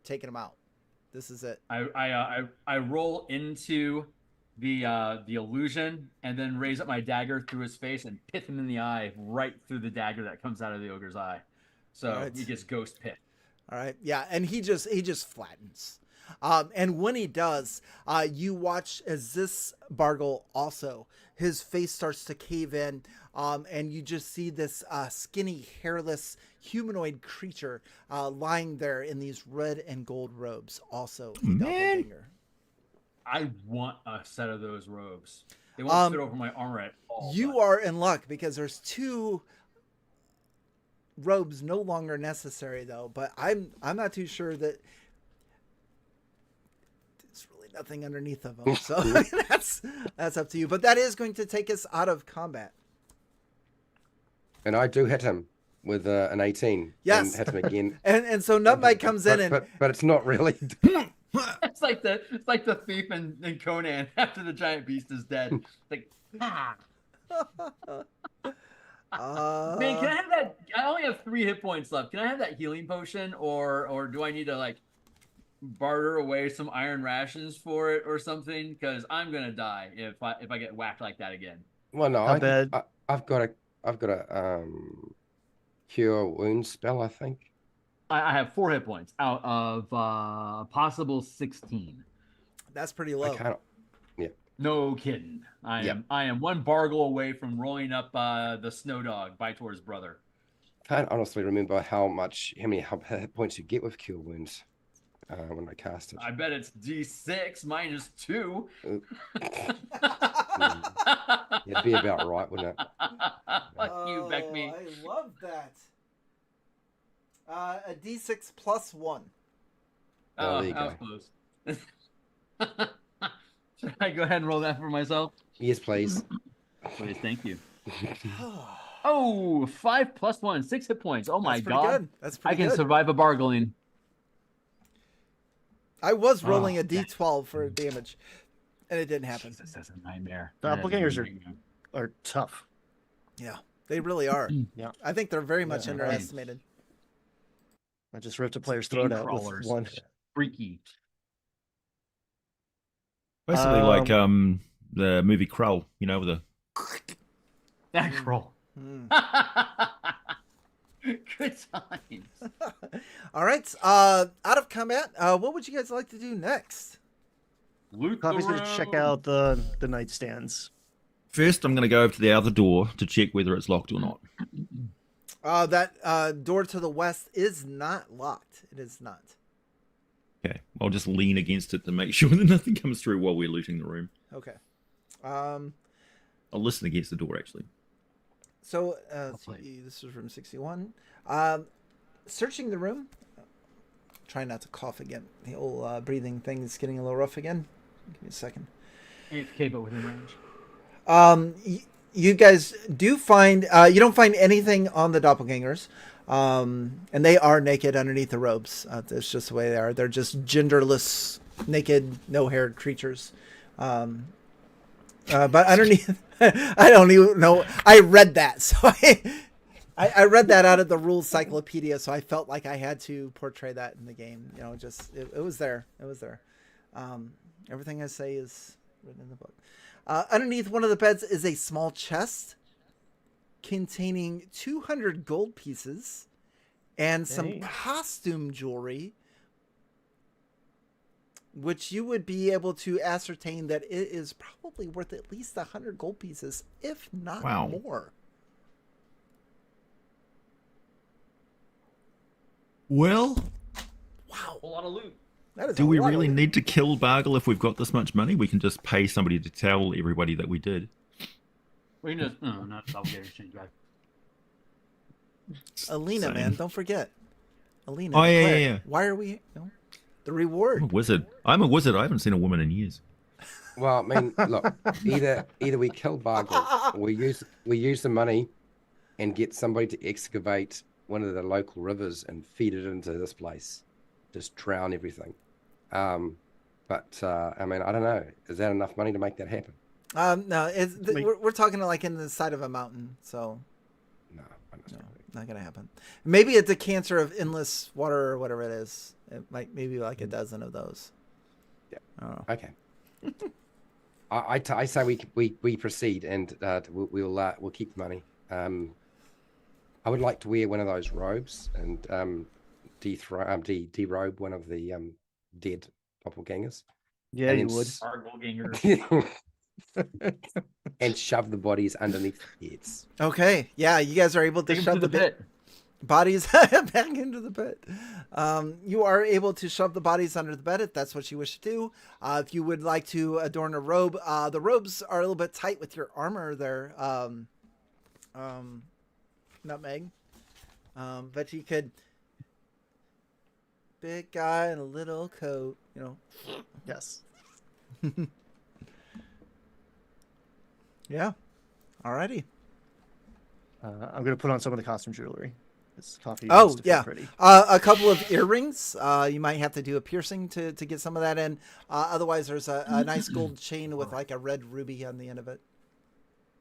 [SPEAKER 1] taking him out. This is it.
[SPEAKER 5] I roll into the illusion and then raise up my dagger through his face and pith him in the eye right through the dagger that comes out of the ogre's eye. So
[SPEAKER 1] Right.
[SPEAKER 5] he gets ghost pit.
[SPEAKER 1] All right. Yeah. And he just flattens. And when he does, you watch as this Bargle also, his face starts to cave in. And you just see this skinny, hairless, humanoid creature lying there in these red and gold robes, also a doppelganger.
[SPEAKER 5] I want a set of those robes. They won't fit over my armor at all.
[SPEAKER 1] You are in luck because there's 2 robes no longer necessary though, but I'm not too sure that there's really nothing underneath of them. So I mean, that's up to you. But that is going to take us out of combat.
[SPEAKER 2] And I do hit him with an 18.
[SPEAKER 1] Yes.
[SPEAKER 2] And hit him again.
[SPEAKER 1] And so Nutmeg comes in and
[SPEAKER 2] but it's not really.
[SPEAKER 5] It's like the thief in Conan after the giant beast is dead. It's like, ah. Man, can I have that? I only have 3 hit points left. Can I have that healing potion, or do I need to like barter away some iron rations for it or something? Because I'm gonna die if I get whacked like that again.
[SPEAKER 2] Well, no,
[SPEAKER 4] Not bad.
[SPEAKER 2] I've got a cure wounds spell, I think.
[SPEAKER 5] I have 4 hit points out of possible 16.
[SPEAKER 1] that's pretty
[SPEAKER 2] I
[SPEAKER 1] low.
[SPEAKER 2] can't.
[SPEAKER 5] No kidding. I am 1 Bargle away from rolling up the snow dog, Bytor's brother.
[SPEAKER 2] Can't honestly remember how many hit points you get with cure wounds when I cast it.
[SPEAKER 5] I bet it's D6 minus 2.
[SPEAKER 2] It'd be about right, wouldn't it?
[SPEAKER 5] Fuck you, BECMI.
[SPEAKER 1] I love that. A D6 +1.
[SPEAKER 2] Oh, there you
[SPEAKER 7] that
[SPEAKER 2] go.
[SPEAKER 7] was close. Should I go ahead and roll that for myself?
[SPEAKER 2] Yes, please.
[SPEAKER 7] Please, thank you. Oh, 5 + 1, 6 hit points. Oh my
[SPEAKER 1] That's pretty
[SPEAKER 7] god.
[SPEAKER 1] good. That's
[SPEAKER 7] I
[SPEAKER 1] pretty
[SPEAKER 7] can
[SPEAKER 1] good.
[SPEAKER 7] survive a bargling.
[SPEAKER 1] I was rolling
[SPEAKER 7] Oh,
[SPEAKER 1] a d12 for damage, and it didn't happen.
[SPEAKER 7] Jesus, that's a nightmare. That is a
[SPEAKER 4] Doppelgangers
[SPEAKER 7] nightmare.
[SPEAKER 4] are tough.
[SPEAKER 1] Yeah, they really are.
[SPEAKER 4] Yeah.
[SPEAKER 1] I think they're very much
[SPEAKER 4] Yeah.
[SPEAKER 1] underestimated.
[SPEAKER 4] I just ripped a player's throat
[SPEAKER 7] Game
[SPEAKER 4] out with
[SPEAKER 7] crawlers.
[SPEAKER 4] one.
[SPEAKER 7] Freaky.
[SPEAKER 3] Basically, like the movie Krull, you know, with the
[SPEAKER 7] That roll.
[SPEAKER 1] Hmm.
[SPEAKER 7] Good times.
[SPEAKER 1] All right. Out of combat, what would you guys like to do next?
[SPEAKER 7] Loot the
[SPEAKER 4] Coffee's going to check
[SPEAKER 7] room.
[SPEAKER 4] out the nightstands.
[SPEAKER 3] first. I'm going to go over to the other door to check whether it's locked or not.
[SPEAKER 1] That door to the west is not locked. It is not.
[SPEAKER 3] Okay, I'll just lean against it to make sure that nothing comes through while we're looting the room.
[SPEAKER 1] Okay.
[SPEAKER 3] I'll listen against the door actually.
[SPEAKER 1] So let's see, this is room 61. Searching the room. Try not to cough again. The old breathing thing is getting a little rough again. Give me a second.
[SPEAKER 7] AFK, but within range.
[SPEAKER 1] You guys do find you don't find anything on the doppelgangers, and they are naked underneath the robes. That's just the way they are. They're just genderless, naked, no-haired creatures. But underneath, I don't even know. I read that, so I read that out of the rules cyclopedia, so I felt like I had to portray that in the game. You know, just it was there. It was there. Everything I say is written in the book. Underneath one of the beds is a small chest containing 200 gold pieces and some costume jewelry, which you would be able to ascertain that it is probably worth at least 100 gold pieces, if not more.
[SPEAKER 3] Well,
[SPEAKER 1] Wow.
[SPEAKER 7] A whole lot of loot.
[SPEAKER 1] That is
[SPEAKER 3] do
[SPEAKER 1] a
[SPEAKER 3] we
[SPEAKER 1] lot of
[SPEAKER 3] really
[SPEAKER 1] loot.
[SPEAKER 3] need to kill Bargle if we've got this much money? We can just pay somebody to tell everybody that we did.
[SPEAKER 7] We can just, no, not doppelganger exchange back.
[SPEAKER 1] Alina,
[SPEAKER 3] Same.
[SPEAKER 1] man, don't forget. Alina.
[SPEAKER 3] Oh,
[SPEAKER 1] the
[SPEAKER 3] yeah,
[SPEAKER 1] cleric.
[SPEAKER 3] yeah, yeah.
[SPEAKER 1] Why are we? No, the
[SPEAKER 3] I'm a
[SPEAKER 1] reward.
[SPEAKER 3] wizard. I'm a wizard. I haven't seen a woman in years.
[SPEAKER 2] Well, I mean, look, either we kill Bargle or we use the money and get somebody to excavate one of the local rivers and feed it into this place. Just drown everything. I mean, I don't know. Is that enough money to make that happen?
[SPEAKER 1] No, we're talking like in the side of a mountain, so
[SPEAKER 2] No, I
[SPEAKER 1] no,
[SPEAKER 2] understand.
[SPEAKER 1] not gonna happen. Maybe it's a cancer of endless water or whatever it is. It might maybe like a dozen of those.
[SPEAKER 2] Yeah.
[SPEAKER 1] I don't know.
[SPEAKER 2] Okay. I say we proceed and we'll keep the money. I would like to wear one of those robes and derobe one of the dead doppelgangers.
[SPEAKER 4] Yeah,
[SPEAKER 2] and
[SPEAKER 4] you
[SPEAKER 2] then
[SPEAKER 4] would.
[SPEAKER 7] Bargle ganger.
[SPEAKER 2] and shove the bodies underneath the beds.
[SPEAKER 1] Okay, yeah, you guys are able to
[SPEAKER 7] Take him
[SPEAKER 1] shove
[SPEAKER 7] to the pit.
[SPEAKER 1] bodies back into the pit. You are able to shove the bodies under the bed if that's what you wish to do. If you would like to adorn a robe, the robes are a little bit tight with your armor there, Nutmeg. But you could, big guy in a little coat, you know.
[SPEAKER 4] Yes.
[SPEAKER 1] Yeah. Alrighty.
[SPEAKER 4] I'm going to put on some of the costume jewelry. It's coffee.
[SPEAKER 1] Oh,
[SPEAKER 4] wants to feel
[SPEAKER 1] yeah.
[SPEAKER 4] Pretty.
[SPEAKER 1] A couple of earrings. You might have to do a piercing to get some of that in. Otherwise, there's a nice gold chain with like a red ruby on the end of it.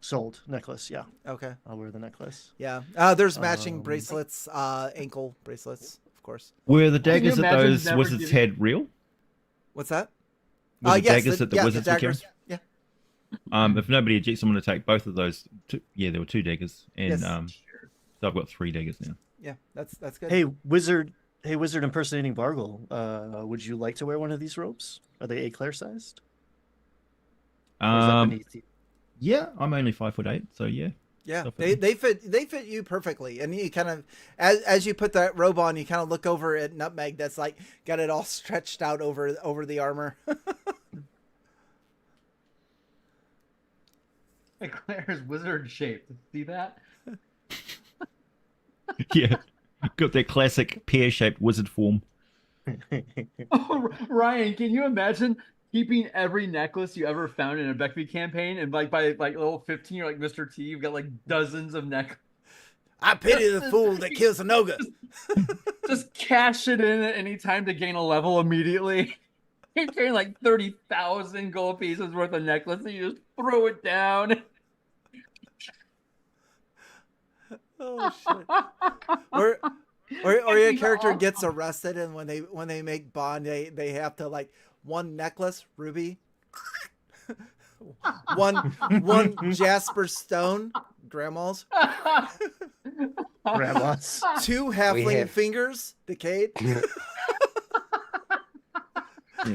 [SPEAKER 4] Sold necklace. Yeah,
[SPEAKER 1] Okay.
[SPEAKER 4] I'll wear the necklace.
[SPEAKER 1] Yeah. There's matching bracelets, ankle bracelets, of course.
[SPEAKER 3] Were the daggers that
[SPEAKER 7] imagine
[SPEAKER 3] those
[SPEAKER 7] never
[SPEAKER 3] wizards
[SPEAKER 7] giving-
[SPEAKER 3] had real?
[SPEAKER 1] What's that?
[SPEAKER 3] Were the
[SPEAKER 1] Yes,
[SPEAKER 3] daggers that the
[SPEAKER 1] yeah,
[SPEAKER 3] wizards were carrying?
[SPEAKER 1] daggers. Yeah.
[SPEAKER 3] If nobody objects, I'm going to take both of those. There were 2 daggers, and
[SPEAKER 1] Yes.
[SPEAKER 3] so I've got 3 daggers now.
[SPEAKER 1] Yeah. That's good.
[SPEAKER 4] Hey, wizard. Hey, wizard impersonating Bargle. Would you like to wear one of these robes? Are they éclair sized? Or is that beneath you?
[SPEAKER 3] Yeah, I'm only 5'8", so yeah.
[SPEAKER 1] Yeah,
[SPEAKER 3] Stuff
[SPEAKER 1] they fit you perfectly, and you kind of as you put that robe on, you kind of look over at Nutmeg that's like got it all stretched out over the armor.
[SPEAKER 7] Claire's wizard shaped. See that?
[SPEAKER 3] Yeah, got that classic pear-shaped wizard form.
[SPEAKER 7] Oh, Ryan, can you imagine keeping every necklace you ever found in a BECMI campaign? And like by like level 15, you're like Mr. T, you've got like dozens of necklaces.
[SPEAKER 1] I pity the fool that kills an ogre.
[SPEAKER 7] Just cash it in at any time to gain a level immediately. You're carrying like 30,000 gold pieces worth of necklace and you just throw it down.
[SPEAKER 1] Oh shit. Or your
[SPEAKER 7] It's
[SPEAKER 1] character
[SPEAKER 7] awesome.
[SPEAKER 1] gets arrested, and when they make bond, they have to like one necklace ruby, one jasper stone, grandma's,
[SPEAKER 4] Grandmas.
[SPEAKER 1] two halfling
[SPEAKER 2] have-
[SPEAKER 1] fingers, decayed.
[SPEAKER 3] Yeah,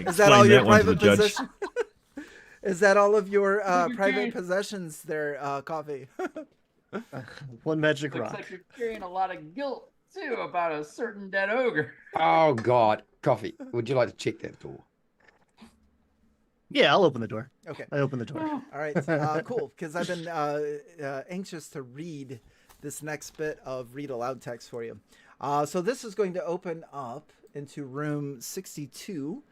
[SPEAKER 1] Is that all
[SPEAKER 3] explain
[SPEAKER 1] your
[SPEAKER 3] one to the
[SPEAKER 1] private
[SPEAKER 3] judge.
[SPEAKER 1] possessions? Is that all of your
[SPEAKER 7] You're
[SPEAKER 1] private
[SPEAKER 7] carrying-
[SPEAKER 1] possessions there, Coffee?
[SPEAKER 4] One magic
[SPEAKER 7] Looks
[SPEAKER 4] rock.
[SPEAKER 7] like you're carrying a lot of guilt too about a certain dead ogre.
[SPEAKER 2] Oh God, Coffee. Would you like to check that door?
[SPEAKER 4] Yeah, I'll open the door.
[SPEAKER 1] Okay.
[SPEAKER 4] I open the door.
[SPEAKER 1] All right, cool. Because I've been anxious to read this next bit of read aloud text for you. So this is going to open up into room 62.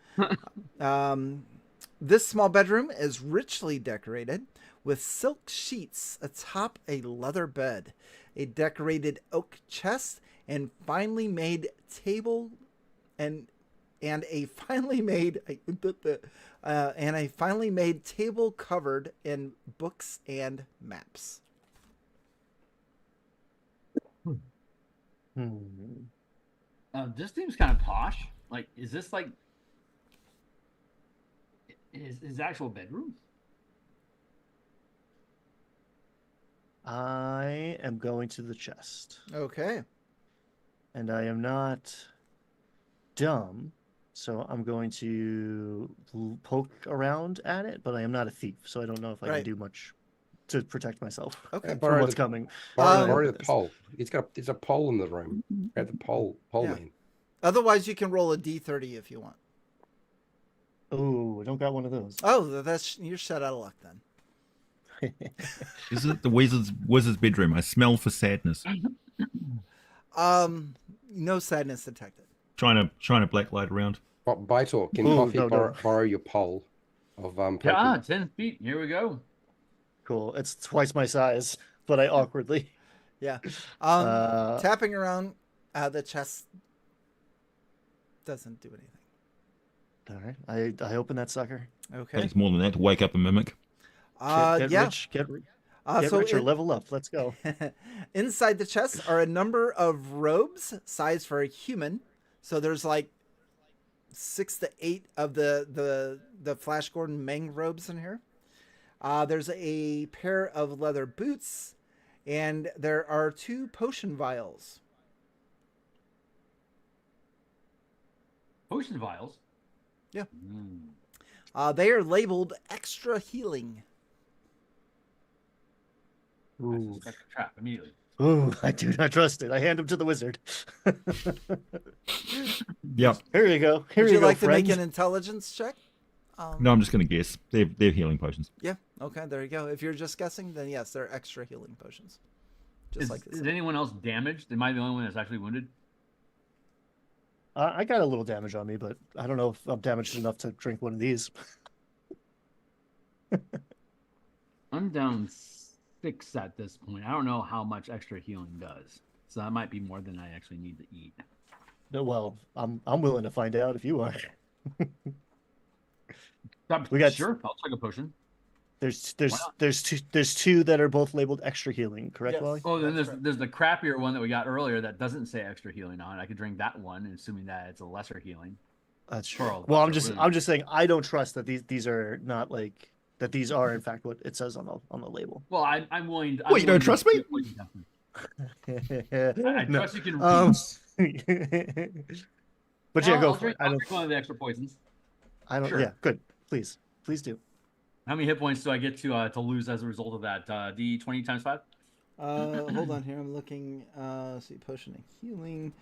[SPEAKER 1] This small bedroom is richly decorated with silk sheets atop a leather bed, a decorated oak chest, and finely made table, and a finely made table covered in books and maps.
[SPEAKER 4] Hmm.
[SPEAKER 5] This seems kind of posh. Like, is this like his actual bedroom?
[SPEAKER 4] I am going to the chest,
[SPEAKER 1] Okay.
[SPEAKER 4] and I am not dumb, so I'm going to poke around at it. But I am not a thief, so I don't know if I
[SPEAKER 1] Right.
[SPEAKER 4] can do much to protect myself
[SPEAKER 1] Okay.
[SPEAKER 4] from
[SPEAKER 2] borrow
[SPEAKER 4] what's
[SPEAKER 2] the-
[SPEAKER 4] coming.
[SPEAKER 2] Borrow the
[SPEAKER 4] This.
[SPEAKER 2] pole. There's a pole in the room. Grab the pole
[SPEAKER 1] Yeah.
[SPEAKER 2] man.
[SPEAKER 1] Otherwise, you can roll a d30 if you want.
[SPEAKER 4] Oh, I don't got one of those.
[SPEAKER 1] Oh, that's you're shut out of luck then.
[SPEAKER 3] Is it the wizard's bedroom? I smell for sadness.
[SPEAKER 1] No sadness detected.
[SPEAKER 3] Trying to blacklight around.
[SPEAKER 2] But Baitor, can
[SPEAKER 4] Ooh,
[SPEAKER 2] Coffee
[SPEAKER 4] no.
[SPEAKER 2] borrow your pole of poking?
[SPEAKER 5] Yeah, 10 feet. Here we go.
[SPEAKER 4] Cool. It's twice my size, but I awkwardly.
[SPEAKER 1] Yeah.
[SPEAKER 4] Uh,
[SPEAKER 1] Tapping around the chest doesn't do anything.
[SPEAKER 4] All right. I open that sucker.
[SPEAKER 1] Okay.
[SPEAKER 3] Takes more than that to wake up a mimic.
[SPEAKER 4] Get
[SPEAKER 1] Yeah.
[SPEAKER 4] rich. Get
[SPEAKER 1] So
[SPEAKER 4] rich or level up. Let's go.
[SPEAKER 1] inside the chest are a number of robes sized for a human. So there's like 6 to 8 of the Flash Gordon Meng robes in here. There's a pair of leather boots, and there are 2 potion vials.
[SPEAKER 5] Potion vials.
[SPEAKER 1] Yeah.
[SPEAKER 5] Mm.
[SPEAKER 1] They are labeled extra healing.
[SPEAKER 5] I
[SPEAKER 4] Ooh.
[SPEAKER 5] suspect a trap immediately.
[SPEAKER 4] Ooh, I do not trust it. I hand him to the wizard.
[SPEAKER 3] Yep.
[SPEAKER 4] Here you go. Here
[SPEAKER 1] Would
[SPEAKER 4] you
[SPEAKER 1] you
[SPEAKER 4] go,
[SPEAKER 1] like to
[SPEAKER 4] friend.
[SPEAKER 1] make an intelligence check?
[SPEAKER 3] No, I'm just going to guess. They're healing potions.
[SPEAKER 1] Yeah. Okay. There you go. If you're just guessing, then yes, they're extra healing potions. Just
[SPEAKER 5] Is,
[SPEAKER 1] like this.
[SPEAKER 5] is anyone else damaged? Am I the only one that's actually wounded?
[SPEAKER 4] I got a little damage on me, but I don't know if I'm damaged enough to drink one of these.
[SPEAKER 5] I'm down 6 at this point. I don't know how much extra healing does. So that might be more than I actually need to eat.
[SPEAKER 4] No, well, I'm willing to find out if you are. We got-
[SPEAKER 5] Sure, I'll take a potion.
[SPEAKER 4] There's
[SPEAKER 5] Why not?
[SPEAKER 4] there's two that are both labeled extra healing, correct,
[SPEAKER 1] Yes.
[SPEAKER 4] Wally?
[SPEAKER 5] Oh, then
[SPEAKER 1] That's
[SPEAKER 5] there's the crappier one that we got earlier that doesn't say extra healing on it. I could drink that one, assuming that it's a lesser healing.
[SPEAKER 4] That's
[SPEAKER 5] For
[SPEAKER 4] true.
[SPEAKER 5] all
[SPEAKER 4] Well, I'm
[SPEAKER 5] lesser
[SPEAKER 4] just
[SPEAKER 5] wounds.
[SPEAKER 4] saying I don't trust that these are not like that. These are in fact what it says on the label.
[SPEAKER 5] Well, I'm willing.
[SPEAKER 3] What, you don't trust me?
[SPEAKER 5] I
[SPEAKER 4] No.
[SPEAKER 5] trust you can.
[SPEAKER 4] But yeah, go
[SPEAKER 5] I'll
[SPEAKER 4] for
[SPEAKER 5] drink,
[SPEAKER 4] it.
[SPEAKER 5] I'll drink one of the extra poisons. Sure.
[SPEAKER 4] Yeah, good. Please do.
[SPEAKER 5] How many hit points do I get to lose as a result of that? D20 times 5.
[SPEAKER 1] Hold on here. I'm looking. See, potion of healing.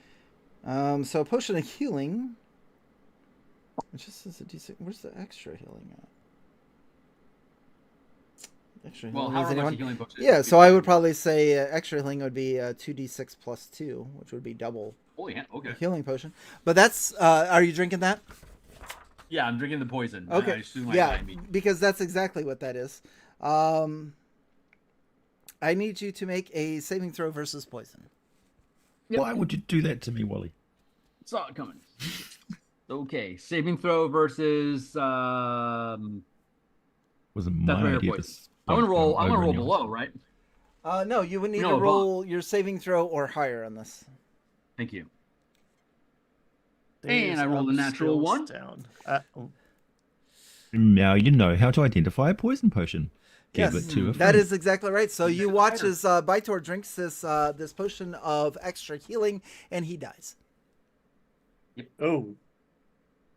[SPEAKER 1] So potion of healing. It just says a D6. Where's the extra healing at? Extra
[SPEAKER 5] Well,
[SPEAKER 1] healing.
[SPEAKER 5] however
[SPEAKER 1] Is
[SPEAKER 5] much
[SPEAKER 1] anyone?
[SPEAKER 5] a healing potion is,
[SPEAKER 1] Yeah,
[SPEAKER 5] would
[SPEAKER 1] so
[SPEAKER 5] be
[SPEAKER 1] I
[SPEAKER 5] fine.
[SPEAKER 1] would probably say extra healing would be 2d6 plus 2, which would be double
[SPEAKER 5] Holy hand. Okay.
[SPEAKER 1] a healing potion. But that's, are you drinking that?
[SPEAKER 5] Yeah, I'm drinking the poison. I
[SPEAKER 1] Okay.
[SPEAKER 5] assume I
[SPEAKER 1] Yeah,
[SPEAKER 5] die immediately.
[SPEAKER 1] because that's exactly what that is. I need you to make a saving throw versus poison.
[SPEAKER 5] Yep.
[SPEAKER 3] Why would you do that to me, Wally?
[SPEAKER 5] Saw it coming. Okay, saving throw versus.
[SPEAKER 3] Wasn't
[SPEAKER 5] Death
[SPEAKER 3] my
[SPEAKER 5] Ray or
[SPEAKER 3] idea.
[SPEAKER 5] poison?
[SPEAKER 3] To
[SPEAKER 5] I'm gonna
[SPEAKER 3] spike
[SPEAKER 5] roll. I'm
[SPEAKER 3] over
[SPEAKER 5] gonna roll
[SPEAKER 3] in yours.
[SPEAKER 5] below, right?
[SPEAKER 1] No, you would need
[SPEAKER 5] No,
[SPEAKER 1] to
[SPEAKER 5] above.
[SPEAKER 1] roll your saving throw or higher on this.
[SPEAKER 5] Thank you.
[SPEAKER 4] Days
[SPEAKER 5] I rolled a
[SPEAKER 4] up,
[SPEAKER 5] natural
[SPEAKER 4] skills
[SPEAKER 5] one.
[SPEAKER 4] Down. Oh.
[SPEAKER 3] Now you know how to identify a poison potion. Give
[SPEAKER 1] Yes,
[SPEAKER 3] it to a
[SPEAKER 1] that
[SPEAKER 3] friend.
[SPEAKER 1] is exactly right. So you
[SPEAKER 5] Exactly
[SPEAKER 1] watch
[SPEAKER 5] right.
[SPEAKER 1] as Baitor drinks this potion of extra healing, and he dies.
[SPEAKER 4] Oh.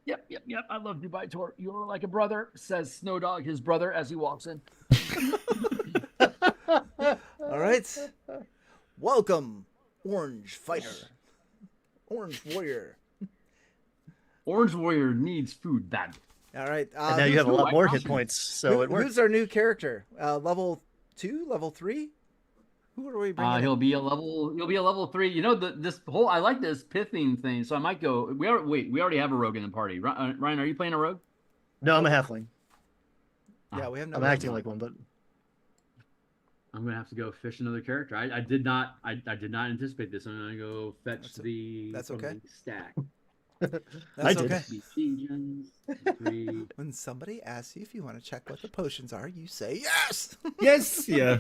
[SPEAKER 5] Yep. I love you, Baitor. You're like a brother, says Snow Dog, his brother, as he walks in.
[SPEAKER 1] All right. Welcome, Orange Fighter. Orange Warrior.
[SPEAKER 5] Orange Warrior needs food badly.
[SPEAKER 1] All right.
[SPEAKER 4] And now you have a lot
[SPEAKER 5] I
[SPEAKER 4] more
[SPEAKER 5] promise
[SPEAKER 4] hit
[SPEAKER 5] you.
[SPEAKER 4] points, so it works.
[SPEAKER 1] Who's our new character? Level 2? Level 3? Who are we bringing in?
[SPEAKER 5] He'll be a level 3. You know, this whole I like this pithing thing, so I might go. We already have a rogue in the party. Ryan, are you playing a rogue?
[SPEAKER 4] No, I'm a halfling.
[SPEAKER 1] Yeah, we have no.
[SPEAKER 4] I'm acting like one, but
[SPEAKER 5] I'm gonna have to go fish another character. I did not anticipate this. I'm gonna go fetch
[SPEAKER 1] that's
[SPEAKER 5] from
[SPEAKER 1] okay.
[SPEAKER 5] the stack.
[SPEAKER 1] That's
[SPEAKER 4] I did.
[SPEAKER 1] okay.
[SPEAKER 5] Ephesians 3.
[SPEAKER 1] When somebody asks you if you want to check what the potions are, you say yes.
[SPEAKER 3] Yes, yeah.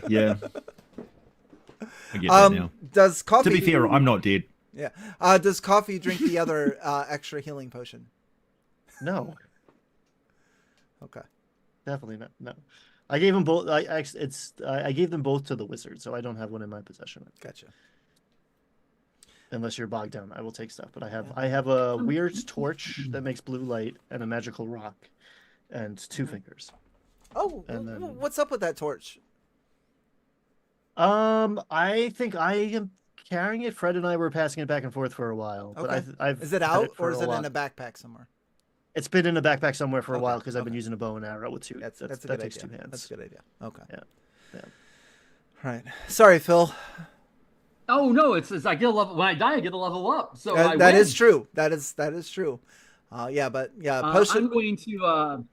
[SPEAKER 3] I get that now.
[SPEAKER 1] Does coffee?
[SPEAKER 3] To be fair, I'm not dead.
[SPEAKER 1] Yeah. Does coffee drink the other extra healing potion?
[SPEAKER 4] no,
[SPEAKER 1] Okay.
[SPEAKER 4] definitely not. No, I gave them both. I gave them both to the wizard, so I don't have one in my possession.
[SPEAKER 1] Gotcha.
[SPEAKER 4] Unless you're bogged down, I will take stuff. But I have a weird torch that makes blue light and a magical rock, and 2 fingers.
[SPEAKER 1] Oh,
[SPEAKER 4] And then-
[SPEAKER 1] what's up with that torch?
[SPEAKER 4] I think I am carrying it. Fred and I were passing it back and forth for a while. But
[SPEAKER 1] Okay.
[SPEAKER 4] I've
[SPEAKER 1] Is it
[SPEAKER 4] had
[SPEAKER 1] out
[SPEAKER 4] for
[SPEAKER 1] or is it
[SPEAKER 4] while.
[SPEAKER 1] in a backpack somewhere?
[SPEAKER 4] It's been in a backpack somewhere for a
[SPEAKER 1] Okay,
[SPEAKER 4] while because I've been
[SPEAKER 1] okay.
[SPEAKER 4] using a bow and arrow with 2.
[SPEAKER 1] That's a
[SPEAKER 4] that
[SPEAKER 1] good
[SPEAKER 4] takes
[SPEAKER 1] idea.
[SPEAKER 4] 2 hands.
[SPEAKER 1] That's a good idea. Okay.
[SPEAKER 4] Yeah.
[SPEAKER 1] Right. Sorry, Phil.
[SPEAKER 5] Oh no, it's I get a level when I die. I get a level up. So
[SPEAKER 1] That
[SPEAKER 5] I win.
[SPEAKER 1] is true. That is true. Potion.
[SPEAKER 5] I'm going to.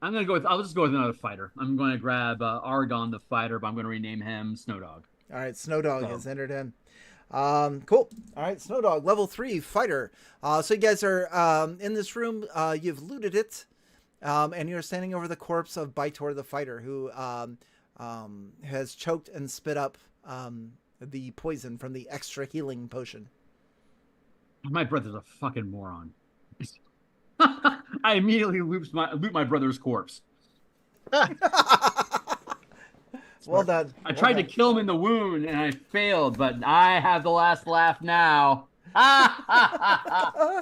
[SPEAKER 5] I'm going to go with. I'll just go with another fighter. I'm going to grab Argon the fighter, but I'm going to rename him Snow Dog.
[SPEAKER 1] All right, Snow Dog
[SPEAKER 5] So-
[SPEAKER 1] has entered in. Cool. All right, Snow Dog, level 3 fighter. So you guys are in this room. You've looted it, and you're standing over the corpse of Baitor the fighter, who has choked and spit up the poison from the extra healing potion.
[SPEAKER 5] My brother's a fucking moron. I immediately loot my brother's corpse.
[SPEAKER 1] Well done.
[SPEAKER 5] I tried to kill him in the wound and I failed, but I have the last laugh now.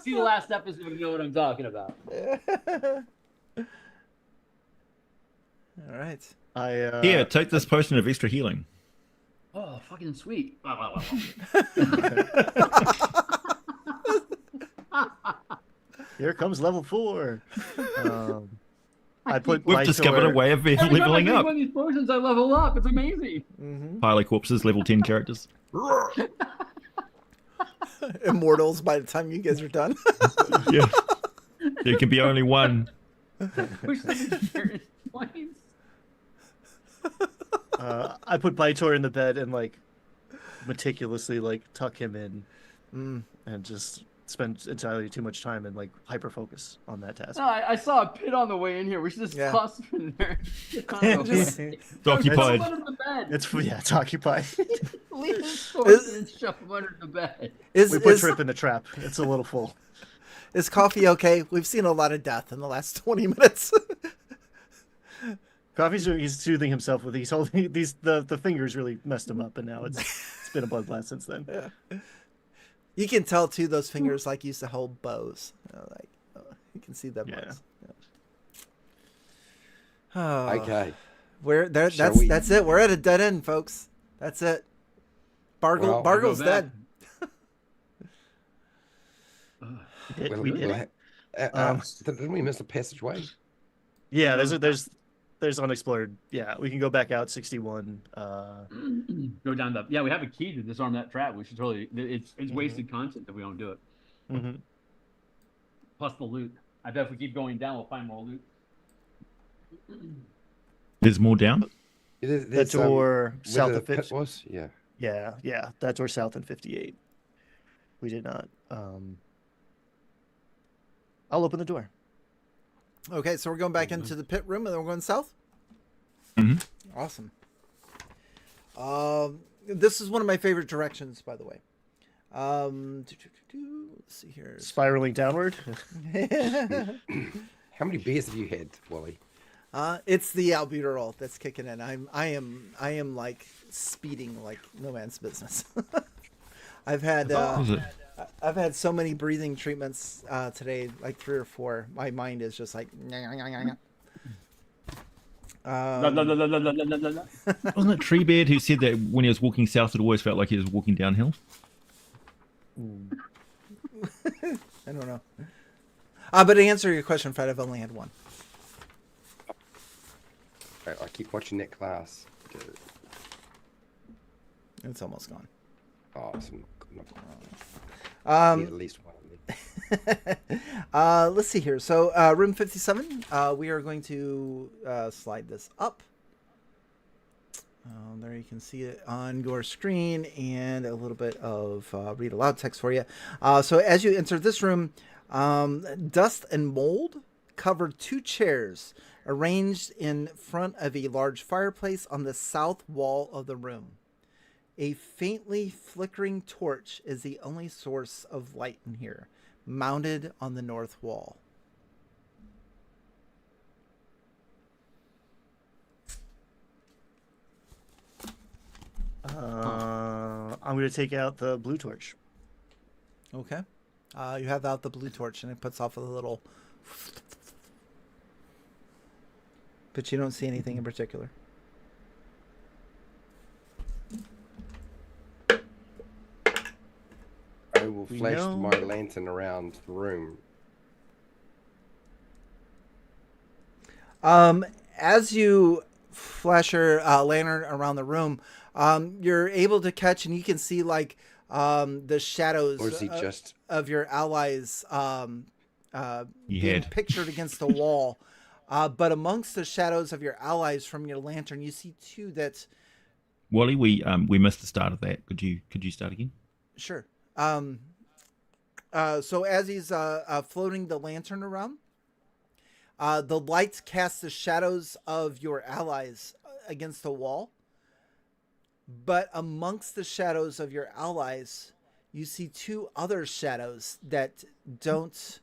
[SPEAKER 5] See the last episode, you know what I'm talking about.
[SPEAKER 1] All right.
[SPEAKER 3] Here, take this potion of extra healing.
[SPEAKER 5] Oh, fucking sweet.
[SPEAKER 4] Here comes level 4. I put
[SPEAKER 3] We've
[SPEAKER 4] my
[SPEAKER 3] discovered a
[SPEAKER 4] sword-
[SPEAKER 3] way of
[SPEAKER 5] Every time I
[SPEAKER 3] leveling
[SPEAKER 5] drink
[SPEAKER 3] up.
[SPEAKER 5] one of these potions, I level up. It's amazing.
[SPEAKER 1] Mm-hmm.
[SPEAKER 3] Pile of corpses, level 10 characters.
[SPEAKER 1] Immortals by the time you guys are done.
[SPEAKER 3] Yeah. There can be only one.
[SPEAKER 5] Which is points.
[SPEAKER 4] I put Baitor in the bed and meticulously tuck him in and just spend entirely too much time and hyper focus on that task.
[SPEAKER 5] No, I saw a pit on the way in here. We should just
[SPEAKER 1] Yeah.
[SPEAKER 5] toss him in there.
[SPEAKER 1] Just-
[SPEAKER 3] It's occupied.
[SPEAKER 5] Under the bed.
[SPEAKER 4] It's occupied.
[SPEAKER 5] Leave his sword and shove him under the bed.
[SPEAKER 1] Is,
[SPEAKER 4] We put
[SPEAKER 1] is,
[SPEAKER 4] Trip in the trap. It's a little full.
[SPEAKER 1] is coffee okay? We've seen a lot of death in the last 20 minutes.
[SPEAKER 4] He's soothing himself with he's holding the fingers really messed him up, and now it's been a bloodbath since then.
[SPEAKER 1] You can tell too; those fingers used to hold bows. You can see them.
[SPEAKER 4] Yeah.
[SPEAKER 1] Bows. Oh,
[SPEAKER 2] Okay.
[SPEAKER 1] We're there.
[SPEAKER 2] Shall
[SPEAKER 1] That's
[SPEAKER 2] we-
[SPEAKER 1] that's it. We're at a dead end, folks. That's it.
[SPEAKER 2] Well,
[SPEAKER 1] Bargle's
[SPEAKER 5] I'll go back.
[SPEAKER 1] dead.
[SPEAKER 4] We did it.
[SPEAKER 2] Didn't we miss a passageway?
[SPEAKER 4] Yeah, there's there's unexplored. Yeah, we can go back out 61.
[SPEAKER 5] Go down the. Yeah, we have a key to disarm that trap. We should totally. It's wasted content if we don't do it.
[SPEAKER 4] Mm-hmm.
[SPEAKER 5] Plus the loot. I bet if we keep going down, we'll find more loot.
[SPEAKER 3] There's more down.
[SPEAKER 4] The door south
[SPEAKER 2] where
[SPEAKER 4] of
[SPEAKER 2] the pit
[SPEAKER 4] 50.
[SPEAKER 2] was, yeah.
[SPEAKER 4] Yeah, that door south in 58. We did not. I'll open the door.
[SPEAKER 1] Okay, so we're going back into the pit room and then we're going south?
[SPEAKER 3] Mhm.
[SPEAKER 1] Awesome. This is one of my favorite directions, by the way. Let's see here.
[SPEAKER 4] Spiraling downward.
[SPEAKER 2] How many beers have you had, Wally?
[SPEAKER 1] It's the albuterol that's kicking in. I am like speeding like no man's business. I've had I've had so many breathing treatments today, like 3 or 4. My mind is just like.
[SPEAKER 3] Wasn't it Treebeard who said that when he was walking south, it always felt like he was walking downhill?
[SPEAKER 1] I don't know. But to answer your question, Fred, I've only had one.
[SPEAKER 2] I keep watching that class.
[SPEAKER 1] It's almost gone.
[SPEAKER 2] Awesome.
[SPEAKER 1] At
[SPEAKER 2] least one.
[SPEAKER 1] Let's see here. So, room 57, we are going to slide this up. There you can see it on your screen and a little bit of read aloud text for you. So as you enter this room, dust and mold covered 2 chairs arranged in front of a large fireplace on the south wall of the room. A faintly flickering torch is the only source of light in here, mounted on the north wall.
[SPEAKER 4] I'm going to take out the blue torch.
[SPEAKER 1] Okay. You have out the blue torch and it puts off a little... But you don't see anything in particular.
[SPEAKER 2] I will flash my lantern around the room.
[SPEAKER 1] As you flash your lantern around the room, you're able to catch, and you can see like the shadows
[SPEAKER 2] Or is he just...
[SPEAKER 1] of your allies being
[SPEAKER 3] Head.
[SPEAKER 1] pictured against the wall. But amongst the shadows of your allies from your lantern, you see 2 that...
[SPEAKER 3] Wally, we missed the start of that. Could you start again?
[SPEAKER 1] Sure. So as he's floating the lantern around, the light casts the shadows of your allies against the wall. But amongst the shadows of your allies, you see 2 other shadows that don't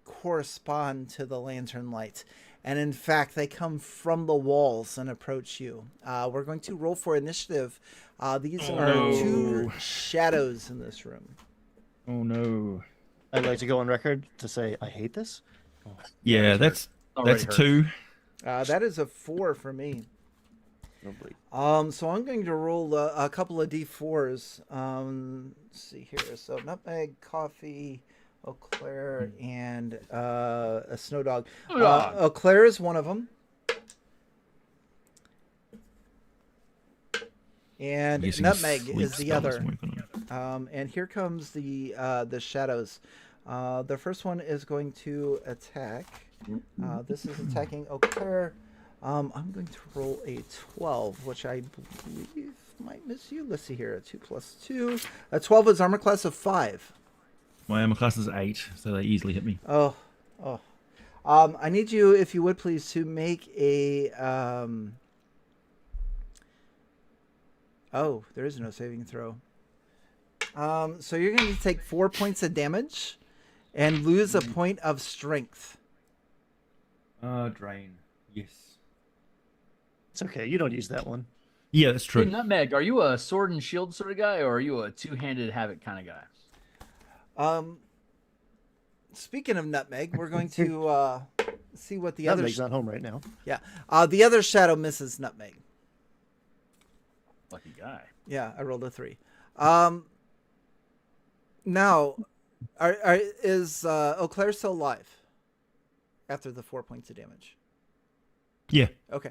[SPEAKER 1] correspond to the lantern light. And in fact, they come from the walls and approach you. We're going to roll for initiative. These are 2 shadows in this room.
[SPEAKER 3] Oh no!
[SPEAKER 4] I'd like to go on record to say I hate this.
[SPEAKER 3] Yeah, that's
[SPEAKER 5] Already
[SPEAKER 3] a 2.
[SPEAKER 1] That is a 4 for me. So I'm going to roll a couple of d4s. Let's see here. So nutmeg, coffee, Eau Claire, and a snow dog. Eau Claire is one of them. And nutmeg is the other. And here comes the shadows. The first one is going to attack. This is attacking Eau Claire. I'm going to roll a 12, which I believe might miss you. Let's see here. A 2 plus 2. A 12 is armor class of 5.
[SPEAKER 3] My armor class is 8, so they easily hit me.
[SPEAKER 1] Oh. I need you, if you would please, to make a... Oh, there is no saving throw. So you're going to take 4 points of damage and lose a point of strength.
[SPEAKER 3] Drain. Yes.
[SPEAKER 4] It's okay. You don't use that one.
[SPEAKER 3] Yeah, that's true.
[SPEAKER 5] Hey, Nutmeg, are you a sword and shield sort of guy, or are you a 2-handed havoc kind of guy?
[SPEAKER 1] Speaking of Nutmeg, we're going to see what the other...
[SPEAKER 4] Nutmeg's not home right now.
[SPEAKER 1] Yeah. The other shadow misses Nutmeg.
[SPEAKER 5] Lucky guy.
[SPEAKER 1] Yeah, I rolled a 3. Now, is Eau Claire still alive after the 4 points of damage?
[SPEAKER 3] Yeah.
[SPEAKER 1] Okay.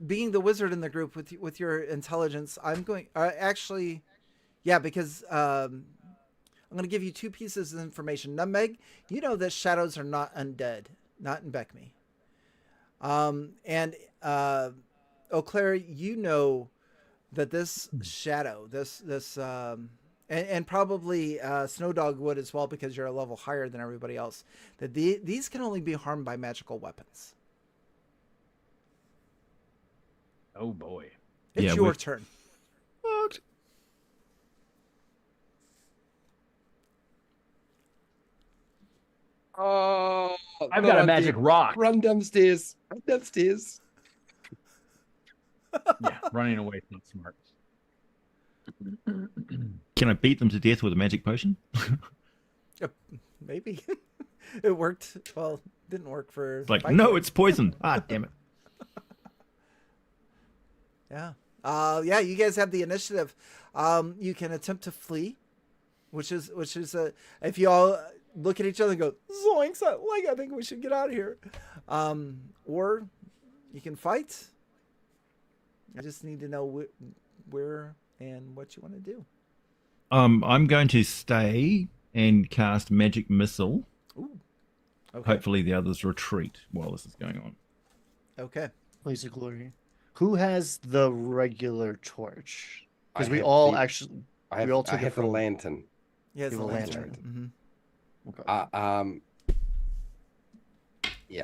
[SPEAKER 1] Being the wizard in the group with your intelligence, I'm going actually, yeah, because I'm going to give you two pieces of information. Nutmeg, you know that shadows are not undead, not in BECMI. And Eau Claire, you know that this shadow, and probably Snowdog would as well because you're a level higher than everybody else, that these can only be harmed by magical weapons.
[SPEAKER 5] Oh boy.
[SPEAKER 1] It's
[SPEAKER 3] Yeah,
[SPEAKER 1] your
[SPEAKER 3] we've-
[SPEAKER 1] turn.
[SPEAKER 3] What?
[SPEAKER 2] Oh,
[SPEAKER 5] I've
[SPEAKER 2] not
[SPEAKER 5] got a
[SPEAKER 2] on
[SPEAKER 5] magic
[SPEAKER 2] deck.
[SPEAKER 5] rock.
[SPEAKER 2] Run downstairs. Run downstairs.
[SPEAKER 5] Yeah, running away is not smart.
[SPEAKER 3] Can I beat them to death with a magic potion?
[SPEAKER 1] Maybe. It worked. Well, didn't work for...
[SPEAKER 3] It's like,
[SPEAKER 1] Bike
[SPEAKER 3] no,
[SPEAKER 1] Boy.
[SPEAKER 3] it's poison. Ah, damn it.
[SPEAKER 1] Yeah. Yeah, you guys have the initiative. You can attempt to flee, which is if you all look at each other and go, zoinks, I think we should get out of here. Or you can fight. I just need to know where and what you want to do.
[SPEAKER 3] I'm going to stay and cast Magic Missile.
[SPEAKER 1] Ooh. Okay.
[SPEAKER 3] Hopefully the others retreat while this is going on.
[SPEAKER 1] Okay.
[SPEAKER 4] Blaze of Glory. Who has the regular torch? Because
[SPEAKER 2] I
[SPEAKER 4] we
[SPEAKER 2] have
[SPEAKER 4] all
[SPEAKER 2] the-
[SPEAKER 4] actually
[SPEAKER 2] I have,
[SPEAKER 4] all
[SPEAKER 2] I
[SPEAKER 4] took it
[SPEAKER 2] have the
[SPEAKER 4] from-
[SPEAKER 2] lantern.
[SPEAKER 1] Yeah, it's
[SPEAKER 4] You
[SPEAKER 1] a
[SPEAKER 4] have a
[SPEAKER 1] lantern.
[SPEAKER 4] lantern.
[SPEAKER 1] Mhm.
[SPEAKER 2] Yeah.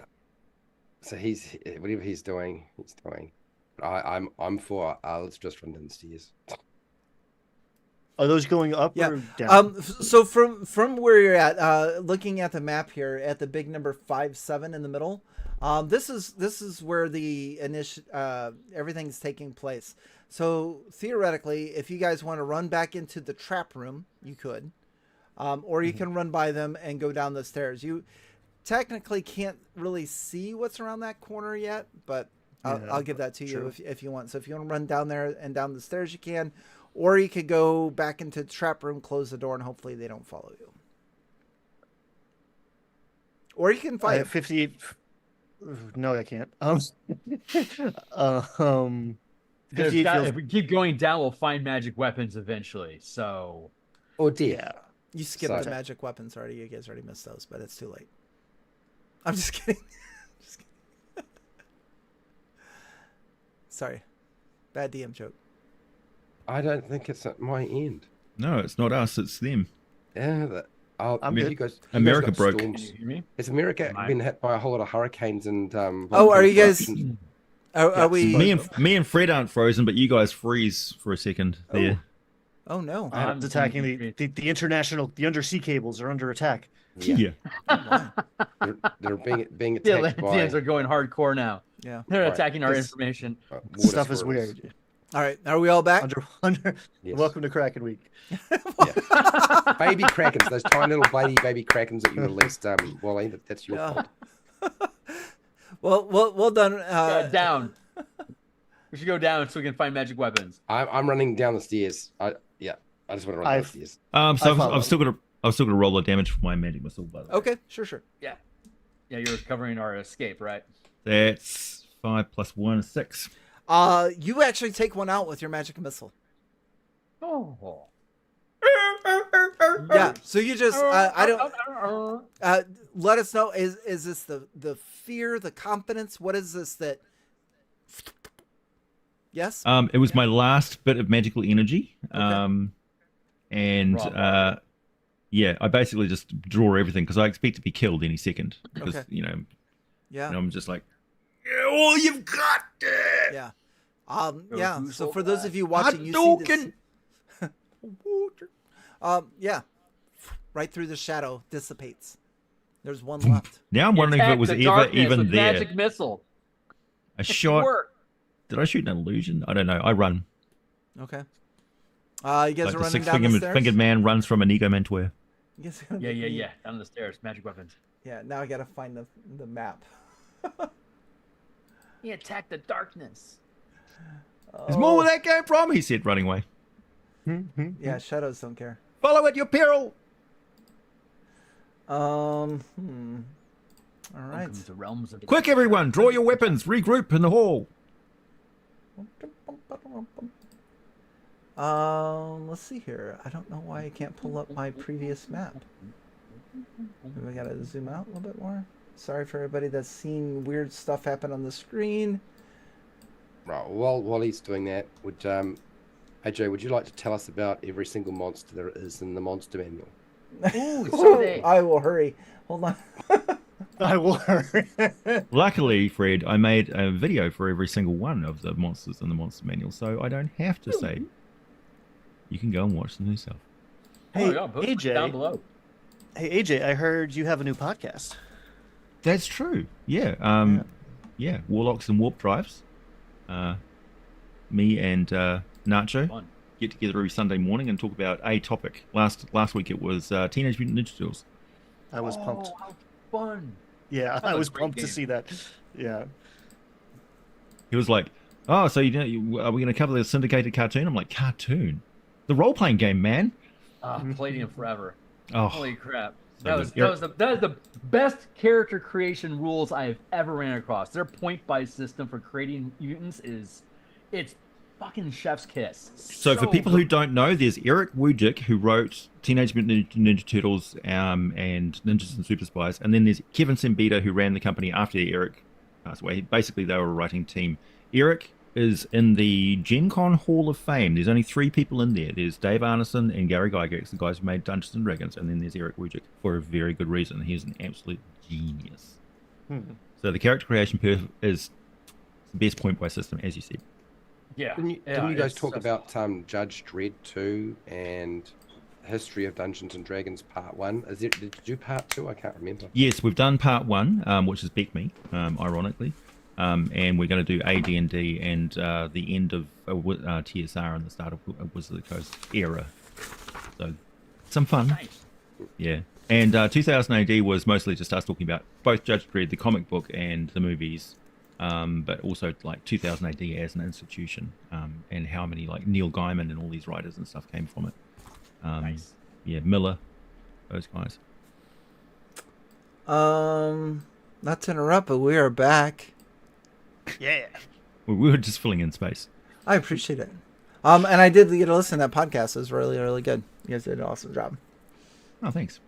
[SPEAKER 2] So he's whatever he's doing, he's doing. I'm for let's just run downstairs.
[SPEAKER 4] Are those going up
[SPEAKER 1] Yeah.
[SPEAKER 4] or down?
[SPEAKER 1] So from where you're at, looking at the map here at the big number 5-7 in the middle, this is where the everything's taking place. So theoretically, if you guys want to run back into the trap room, you could, or you can run by them and go down the stairs. You technically can't really see what's around that corner yet, but I'll give that to you if you want. So if you want to run down there and down the stairs, you can. Or you could go back into the trap room, close the door, and hopefully they don't follow you. Or you can
[SPEAKER 4] I
[SPEAKER 1] fight.
[SPEAKER 4] have 58. No, I can't. 58 feels...
[SPEAKER 5] If we keep going down, we'll find magic weapons eventually. So,
[SPEAKER 2] Oh dear.
[SPEAKER 4] Yeah.
[SPEAKER 1] You skipped
[SPEAKER 2] So-
[SPEAKER 1] the magic weapons already. You guys already missed those, but it's too late. I'm just kidding. Just kidding. Sorry. Bad DM joke.
[SPEAKER 2] I don't think it's at my end.
[SPEAKER 3] No, it's not us, it's them.
[SPEAKER 2] Yeah,
[SPEAKER 4] I'm
[SPEAKER 2] you
[SPEAKER 4] good.
[SPEAKER 2] guys,
[SPEAKER 3] America
[SPEAKER 2] got
[SPEAKER 3] broke.
[SPEAKER 2] storms.
[SPEAKER 5] can you hear me?
[SPEAKER 2] Has America
[SPEAKER 5] Am I-
[SPEAKER 2] been hit by a whole lot of hurricanes and
[SPEAKER 1] Oh, are you guys?
[SPEAKER 2] eruptions?
[SPEAKER 1] Are we?
[SPEAKER 3] Me and Fred aren't frozen, but you guys freeze for a second there.
[SPEAKER 1] Oh no.
[SPEAKER 4] It's attacking the international, the undersea cables are under attack.
[SPEAKER 3] Yeah.
[SPEAKER 2] They're being
[SPEAKER 5] The
[SPEAKER 2] attacked
[SPEAKER 5] Atlanteans
[SPEAKER 2] by
[SPEAKER 5] are going hardcore now.
[SPEAKER 1] Yeah.
[SPEAKER 5] They're
[SPEAKER 2] Right.
[SPEAKER 5] attacking our
[SPEAKER 4] This-
[SPEAKER 5] information.
[SPEAKER 2] water
[SPEAKER 4] Stuff is
[SPEAKER 2] squirrels.
[SPEAKER 4] weird.
[SPEAKER 1] All right. Are we all back?
[SPEAKER 4] Under.
[SPEAKER 2] Yes.
[SPEAKER 4] Welcome to Kraken Week.
[SPEAKER 2] Baby krakens, those tiny little baby krakens that you released, Wally. That's your
[SPEAKER 1] Yeah.
[SPEAKER 2] fault.
[SPEAKER 1] Well done.
[SPEAKER 5] Down. We should go down so we can find magic weapons.
[SPEAKER 2] I'm running down the stairs. I just want to run down the stairs.
[SPEAKER 3] So
[SPEAKER 4] I follow.
[SPEAKER 3] I've still got to roll the damage for my magic missile, by the way.
[SPEAKER 1] Okay. Sure.
[SPEAKER 5] Yeah, you're covering our escape, right?
[SPEAKER 3] That's 5 + 1 is 6.
[SPEAKER 1] You actually take one out with your magic missile.
[SPEAKER 5] Oh.
[SPEAKER 1] Yeah. So you just I don't let us know, is this the fear, the confidence? What is this that? Yes.
[SPEAKER 3] It was my last bit of magical energy.
[SPEAKER 1] Okay.
[SPEAKER 3] And
[SPEAKER 5] Raw
[SPEAKER 3] yeah, I basically just draw everything because I expect to be killed any second. Because
[SPEAKER 1] Okay.
[SPEAKER 3] Yeah.
[SPEAKER 1] Yeah.
[SPEAKER 3] I'm just like, oh, you've got it.
[SPEAKER 1] Yeah.
[SPEAKER 5] Go
[SPEAKER 1] Yeah.
[SPEAKER 5] who's
[SPEAKER 1] So
[SPEAKER 5] so
[SPEAKER 1] for those
[SPEAKER 5] fast?
[SPEAKER 1] of you watching, you see this.
[SPEAKER 3] Hadouken!
[SPEAKER 1] Yeah. Right through the shadow dissipates. There's one left.
[SPEAKER 3] Now I'm wondering if it
[SPEAKER 5] Attack
[SPEAKER 3] was
[SPEAKER 5] the
[SPEAKER 3] ever
[SPEAKER 5] darkness
[SPEAKER 3] even
[SPEAKER 5] with
[SPEAKER 3] there.
[SPEAKER 5] Magic missile.
[SPEAKER 3] A shot.
[SPEAKER 5] Work.
[SPEAKER 3] Did I shoot an illusion? I don't know. I run.
[SPEAKER 1] Okay. You guys
[SPEAKER 3] Like
[SPEAKER 1] are
[SPEAKER 3] the
[SPEAKER 1] running down the
[SPEAKER 3] six-fingered
[SPEAKER 1] stairs.
[SPEAKER 3] fingered man runs from an ego mentor.
[SPEAKER 1] You guys-
[SPEAKER 5] Yeah. Down the stairs. Magic weapons.
[SPEAKER 1] Yeah. Now I gotta find the map.
[SPEAKER 5] He attacked the darkness.
[SPEAKER 3] There's more where that came from, he said, running away.
[SPEAKER 1] Yeah. Shadows don't care.
[SPEAKER 3] Follow at your peril.
[SPEAKER 1] All right.
[SPEAKER 5] Welcome to realms of
[SPEAKER 3] Quick, everyone, draw your weapons. Regroup in the hall.
[SPEAKER 1] Let's see here. I don't know why I can't pull up my previous map. Maybe I gotta zoom out a little bit more. Sorry for everybody that's seen weird stuff happen on the screen.
[SPEAKER 2] Right. While he's doing that, would AJ, would you like to tell us about every single monster there is in the monster manual?
[SPEAKER 5] Ooh, someday.
[SPEAKER 1] I will hurry. Hold on.
[SPEAKER 4] I will hurry.
[SPEAKER 3] Luckily, Fred, I made a video for every single one of the monsters in the monster manual, so I don't have to say. You can go and watch them yourself.
[SPEAKER 4] Hey,
[SPEAKER 5] yeah, put it down
[SPEAKER 4] AJ.
[SPEAKER 5] below.
[SPEAKER 4] Hey, AJ, I heard you have a new podcast.
[SPEAKER 3] That's true. Yeah. Yeah. Warlocks and Warp Drives. Me and Nacho
[SPEAKER 5] Fun.
[SPEAKER 3] get together every Sunday morning and talk about a topic. Last week it was Teenage Mutant Ninja Turtles.
[SPEAKER 4] I was pumped.
[SPEAKER 5] How fun.
[SPEAKER 4] Yeah,
[SPEAKER 5] That
[SPEAKER 4] I
[SPEAKER 5] was
[SPEAKER 4] was
[SPEAKER 5] a great
[SPEAKER 4] pumped to
[SPEAKER 5] game.
[SPEAKER 4] see that. Yeah.
[SPEAKER 3] He was like, "Oh, so are we going to cover the syndicated cartoon?" I'm like, "Cartoon? The role-playing game, man."
[SPEAKER 5] Played him forever.
[SPEAKER 3] Oh,
[SPEAKER 5] Holy crap.
[SPEAKER 3] So
[SPEAKER 5] That was,
[SPEAKER 3] good.
[SPEAKER 5] that was the best character creation rules I have ever ran across. Their point-buy system for creating mutants it's fucking chef's kiss.
[SPEAKER 3] So for people who don't know, there's Eric Wujik, who wrote Teenage Mutant Ninja Turtles and Ninjas and Super Spies, and then there's Kevin Sembita, who ran the company after Eric passed away. Basically, they were a writing team. Eric is in the Gen Con Hall of Fame. There's only 3 people in there. There's Dave Arneson and Gary Gygax, the guys who made Dungeons and Dragons, and then there's Eric Wujik for a very good reason. He's an absolute genius. So the character creation is the best point-buy system, as you said.
[SPEAKER 5] Yeah.
[SPEAKER 2] Didn't you guys talk about Judge Dredd 2 and History of Dungeons and Dragons Part 1? Did you do Part 2? I can't remember.
[SPEAKER 3] Yes, we've done part 1, which is BECMI, ironically. And we're going to do AD&D and the end of TSR and the start of Wizard of the Coast era. So, some fun.
[SPEAKER 5] Nice.
[SPEAKER 3] Yeah. And 2000 AD was mostly just us talking about both Judge Dredd, the comic book, and the movies. But also like 2000 AD as an institution, and how many like Neil Gaiman and all these writers and stuff came from it.
[SPEAKER 5] Nice.
[SPEAKER 3] Yeah, Miller, those guys.
[SPEAKER 1] Not to interrupt, but we are back.
[SPEAKER 4] Yeah.
[SPEAKER 3] We were just filling in space.
[SPEAKER 1] I appreciate it. And I did get to listen to that podcast. It was really, really good. You guys did an awesome job.
[SPEAKER 3] Oh, thanks.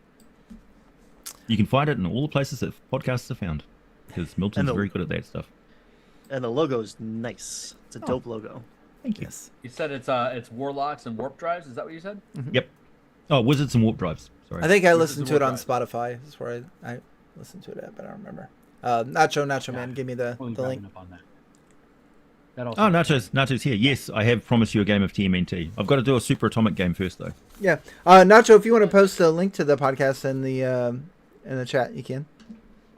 [SPEAKER 3] You can find it in all the places that podcasts are found, because Milton's very good at that stuff.
[SPEAKER 4] And the logo's nice. It's a dope logo.
[SPEAKER 3] Thank you.
[SPEAKER 1] Yes.
[SPEAKER 5] You said it's Warlocks and Warp Drives. Is that what you said?
[SPEAKER 3] Yep. Oh, Wizards and Warp Drives. Sorry.
[SPEAKER 1] I think I
[SPEAKER 5] Wizards
[SPEAKER 1] listened
[SPEAKER 5] of
[SPEAKER 1] to it on
[SPEAKER 5] Warcraft.
[SPEAKER 1] Spotify. That's where I listened to it at, but I don't remember. Nacho Man, give me the
[SPEAKER 5] Totally
[SPEAKER 1] link.
[SPEAKER 5] grabbing up on that. That also
[SPEAKER 3] Oh, Nacho's here. Yes, I have promised you a game of TMNT. I've got to do a Super Atomic game first, though.
[SPEAKER 1] Yeah. Nacho, if you want to post a link to the podcast in the chat, you can.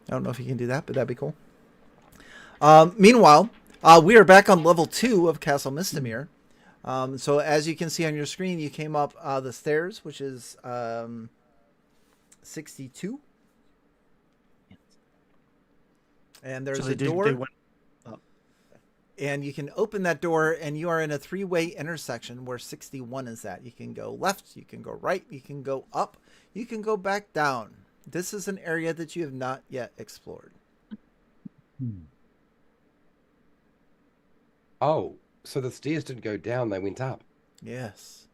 [SPEAKER 1] I don't know if you can do that, but that'd be cool. Meanwhile, we are back on level 2 of Castle Mistamere. So as you can see on your screen, you came up the stairs, which is 62. And there's
[SPEAKER 4] So
[SPEAKER 1] a
[SPEAKER 4] they
[SPEAKER 1] door.
[SPEAKER 4] went
[SPEAKER 1] And you can open that door, and you are in a 3-way intersection where 61 is at. You can go left, you can go right, you can go up, you can go back down. This is an area that you have not yet explored.
[SPEAKER 2] Oh, so the stairs didn't go down; they went up.
[SPEAKER 1] Yes.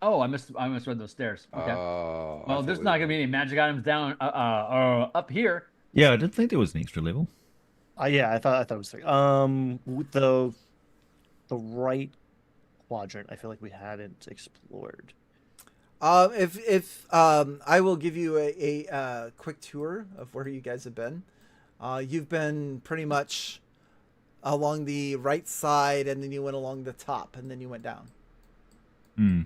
[SPEAKER 5] Oh, I misread those stairs. Okay.
[SPEAKER 2] Oh, I
[SPEAKER 5] Well,
[SPEAKER 2] thought
[SPEAKER 5] there's
[SPEAKER 2] we
[SPEAKER 5] not
[SPEAKER 2] were-
[SPEAKER 5] gonna be any magic items down up here.
[SPEAKER 3] Yeah, I did think there was an extra level.
[SPEAKER 4] yeah, I thought it was 3. With the right quadrant, I feel like we hadn't explored.
[SPEAKER 1] If I will give you a quick tour of where you guys have been. You've been pretty much along the right side, and then you went along the top, and then you went down.
[SPEAKER 3] Hmm.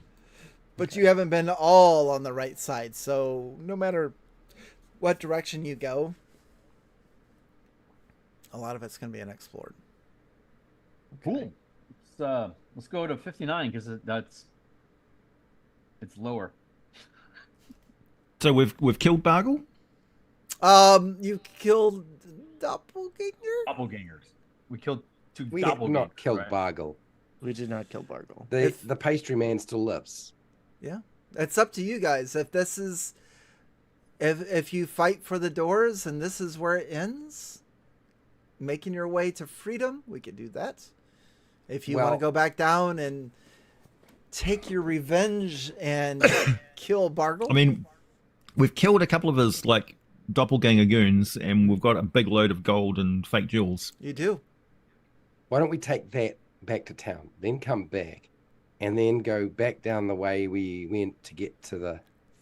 [SPEAKER 1] But you haven't been all on the right side, so no matter what direction you go, a lot of it's going to be unexplored.
[SPEAKER 5] Cool. Let's go to 59 because it's lower.
[SPEAKER 3] So we've killed Bargle.
[SPEAKER 1] You killed doppelganger?
[SPEAKER 5] Doppelgangers. We killed 2
[SPEAKER 2] We have
[SPEAKER 5] doppelgangers.
[SPEAKER 2] not killed
[SPEAKER 5] right?
[SPEAKER 2] Bargle.
[SPEAKER 4] We did not kill Bargle.
[SPEAKER 2] The pastry man still lives.
[SPEAKER 1] Yeah, it's up to you guys. If this is if you fight for the doors and this is where it ends, making your way to freedom, we could do that. If you want to
[SPEAKER 2] Well-
[SPEAKER 1] go back down and take your revenge and kill Bargle.
[SPEAKER 3] I mean, we've killed a couple of his like doppelganger goons, and we've got a big load of gold and fake jewels.
[SPEAKER 1] you do.
[SPEAKER 2] Why don't we take that back to town, then come back, and then go back down the way we went to get to the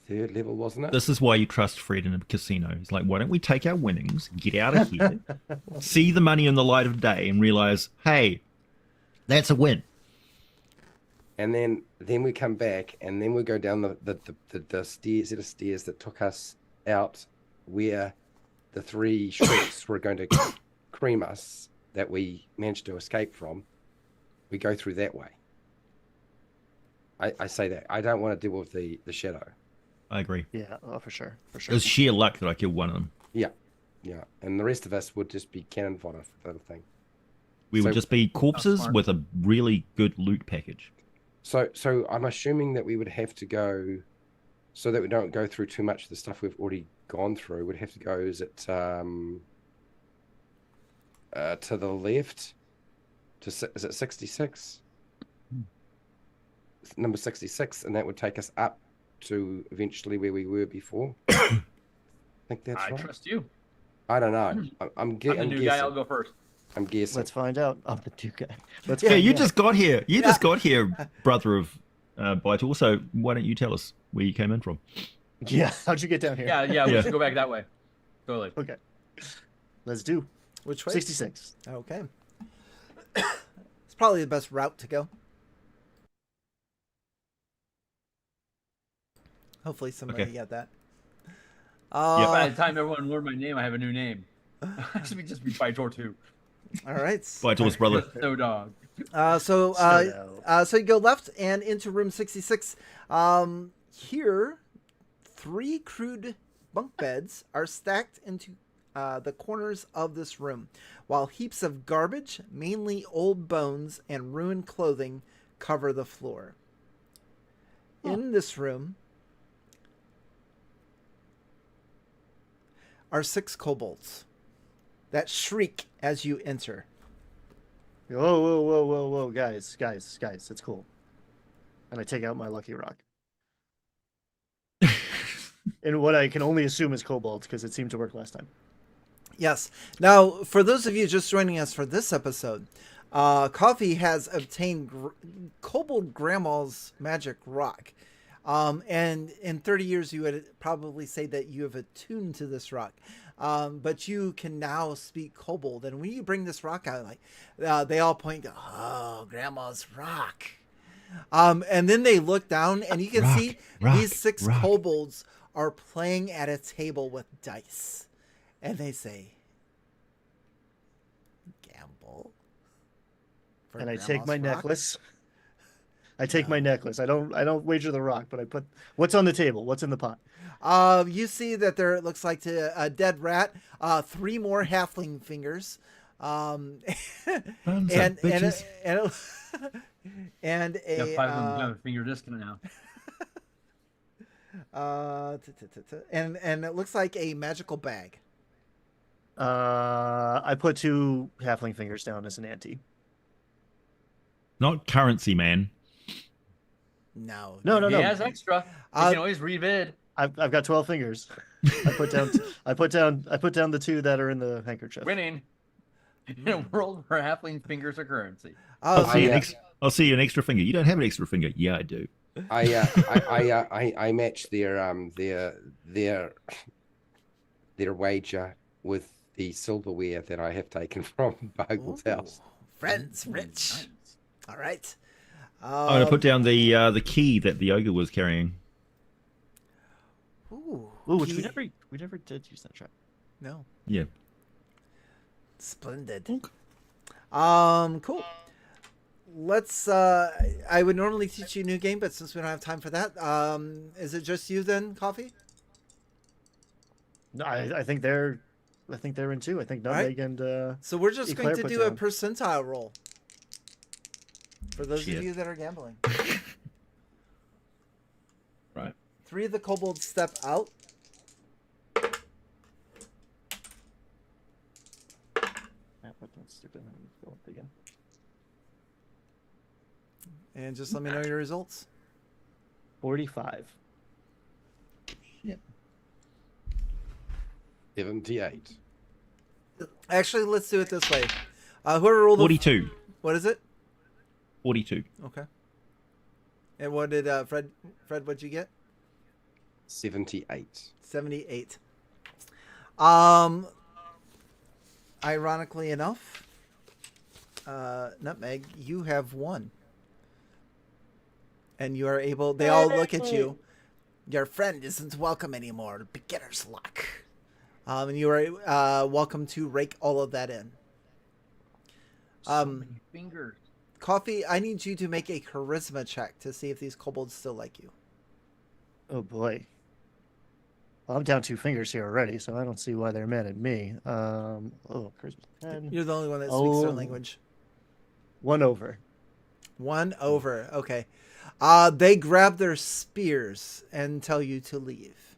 [SPEAKER 2] 3rd level, wasn't it?
[SPEAKER 3] This is why you trust Fred in a casino. He's like, why don't we take our winnings, get out of here, see the money in the light of day, and realize, hey, that's a win.
[SPEAKER 2] And then we come back, and then we go down the stairs, set of stairs that took us out where the 3 shreks were going to cream us that we managed to escape from. We go through that way. I say that. I don't want to deal with the shadow.
[SPEAKER 3] I agree.
[SPEAKER 4] Yeah, oh, for sure. For
[SPEAKER 3] It
[SPEAKER 4] sure.
[SPEAKER 3] was sheer luck that I killed one of them.
[SPEAKER 2] Yeah. And the rest of us would just be cannon fodder for the other thing.
[SPEAKER 3] We would
[SPEAKER 2] So-
[SPEAKER 3] just be corpses
[SPEAKER 7] smart.
[SPEAKER 3] with a really good loot package.
[SPEAKER 2] So I'm assuming that we would have to go, so that we don't go through too much of the stuff we've already gone through. We'd have to go, is it to the left? Is it 66? Number 66, and that would take us up to eventually where we were before. I think that's
[SPEAKER 7] I
[SPEAKER 2] right.
[SPEAKER 7] trust you.
[SPEAKER 2] I don't know. I'm
[SPEAKER 7] I'm the new
[SPEAKER 2] guessing.
[SPEAKER 7] guy. I'll go first.
[SPEAKER 2] I'm guessing.
[SPEAKER 4] Let's find out. I'm the new guy. Let's
[SPEAKER 3] Yeah,
[SPEAKER 4] find
[SPEAKER 3] you
[SPEAKER 4] out.
[SPEAKER 3] just got here. You just got here, brother of Vital. So why don't you tell us where you came in from?
[SPEAKER 4] Yeah, how'd you get down here?
[SPEAKER 7] Yeah, we
[SPEAKER 3] Yeah.
[SPEAKER 7] should go back that way. Totally.
[SPEAKER 4] Okay. Let's do
[SPEAKER 1] Which way?
[SPEAKER 4] 66.
[SPEAKER 1] Okay. It's probably the best route to go. Hopefully somebody
[SPEAKER 3] Okay.
[SPEAKER 1] got that.
[SPEAKER 7] By the time everyone learned my name, I have a new name. I should just be Vitor 2.
[SPEAKER 1] All right.
[SPEAKER 3] Vital's brother.
[SPEAKER 7] No dog.
[SPEAKER 1] So you go left and into room 66. Here, 3 crude bunk beds are stacked into the corners of this room, while heaps of garbage, mainly old bones and ruined clothing, cover the floor. In this room are 6 kobolds that shriek as you enter.
[SPEAKER 4] Whoa, guys, it's cool. And I take out my lucky rock. And what I can only assume is kobolds, because it seemed to work last time.
[SPEAKER 1] Yes. Now, for those of you just joining us for this episode, Coffee has obtained Kobold Grandma's magic rock. And in 30 years, you would probably say that you have attuned to this rock. But you can now speak Kobold. And when you bring this rock out, like they all point to, oh, Grandma's rock. And then they look down, and you can see these 6 kobolds are playing at a table with dice. And they say, gamble. for
[SPEAKER 4] And I take my
[SPEAKER 1] Grandma's rock?"
[SPEAKER 4] necklace. I take my necklace. I don't wager the rock, but I put what's on the table. What's in the pot?
[SPEAKER 1] You see that there looks like a dead rat, 3 more halfling fingers,
[SPEAKER 3] Sons
[SPEAKER 1] and
[SPEAKER 3] of bitches.
[SPEAKER 1] and
[SPEAKER 7] Yeah, 5 of them have
[SPEAKER 1] a
[SPEAKER 7] a finger discount now.
[SPEAKER 1] and it looks like a magical bag.
[SPEAKER 4] I put 2 halfling fingers down as an ante.
[SPEAKER 3] Not currency, man.
[SPEAKER 1] No,
[SPEAKER 4] No.
[SPEAKER 7] He has extra. You
[SPEAKER 1] Uh,
[SPEAKER 7] can always rebid.
[SPEAKER 4] I've got 12 fingers. I put down the 2 that are in the handkerchief.
[SPEAKER 7] Winning. In a world where halfling fingers are currency.
[SPEAKER 3] I'll see,
[SPEAKER 2] yeah.
[SPEAKER 3] I'll see you an extra finger. You don't have an extra finger. Yeah, I do.
[SPEAKER 2] I match their wager with the silverware that I have taken from Bargle's house.
[SPEAKER 1] Friends, rich.
[SPEAKER 7] Nice.
[SPEAKER 1] All right.
[SPEAKER 3] I'm gonna put down the key that the ogre was carrying.
[SPEAKER 1] Ooh,
[SPEAKER 4] Ooh, which
[SPEAKER 1] key.
[SPEAKER 4] we never did use that trap.
[SPEAKER 1] No.
[SPEAKER 3] Yeah.
[SPEAKER 1] Splendid. Cool. Let's I would normally teach you a new game, but since we don't have time for that, is it just you then, Coffee?
[SPEAKER 4] No, I think they're in 2. I think
[SPEAKER 1] All right.
[SPEAKER 4] Nutmeg and
[SPEAKER 1] So we're just
[SPEAKER 4] Eclair
[SPEAKER 1] going to
[SPEAKER 4] put
[SPEAKER 1] do a
[SPEAKER 4] down.
[SPEAKER 1] percentile roll. For those
[SPEAKER 3] Shit.
[SPEAKER 1] of you that are gambling.
[SPEAKER 3] Right.
[SPEAKER 1] 3 of the kobolds step out.
[SPEAKER 4] That's stupid. Let me go up again.
[SPEAKER 1] And just let me know your results.
[SPEAKER 4] 45.
[SPEAKER 2] 78.
[SPEAKER 1] Actually, let's do it this way. Whoever rolled
[SPEAKER 3] 42.
[SPEAKER 1] What is it?
[SPEAKER 3] 42.
[SPEAKER 1] Okay. And what did Fred? What'd you get?
[SPEAKER 2] 78.
[SPEAKER 1] 78. Ironically enough, Nutmeg, you have won. And you are able, they all look at you. Your friend isn't welcome anymore. Beginner's luck. And you are welcome to rake all of that in.
[SPEAKER 7] So many fingers.
[SPEAKER 1] Coffee, I need you to make a charisma check to see if these kobolds still like you.
[SPEAKER 4] Oh boy. Well, I'm down 2 fingers here already, so I don't see why they're mad at me. Charisma 10.
[SPEAKER 1] You're the only one that speaks their
[SPEAKER 4] Oh.
[SPEAKER 1] language.
[SPEAKER 4] 1 over.
[SPEAKER 1] 1 over. Okay. They grab their spears and tell you to leave.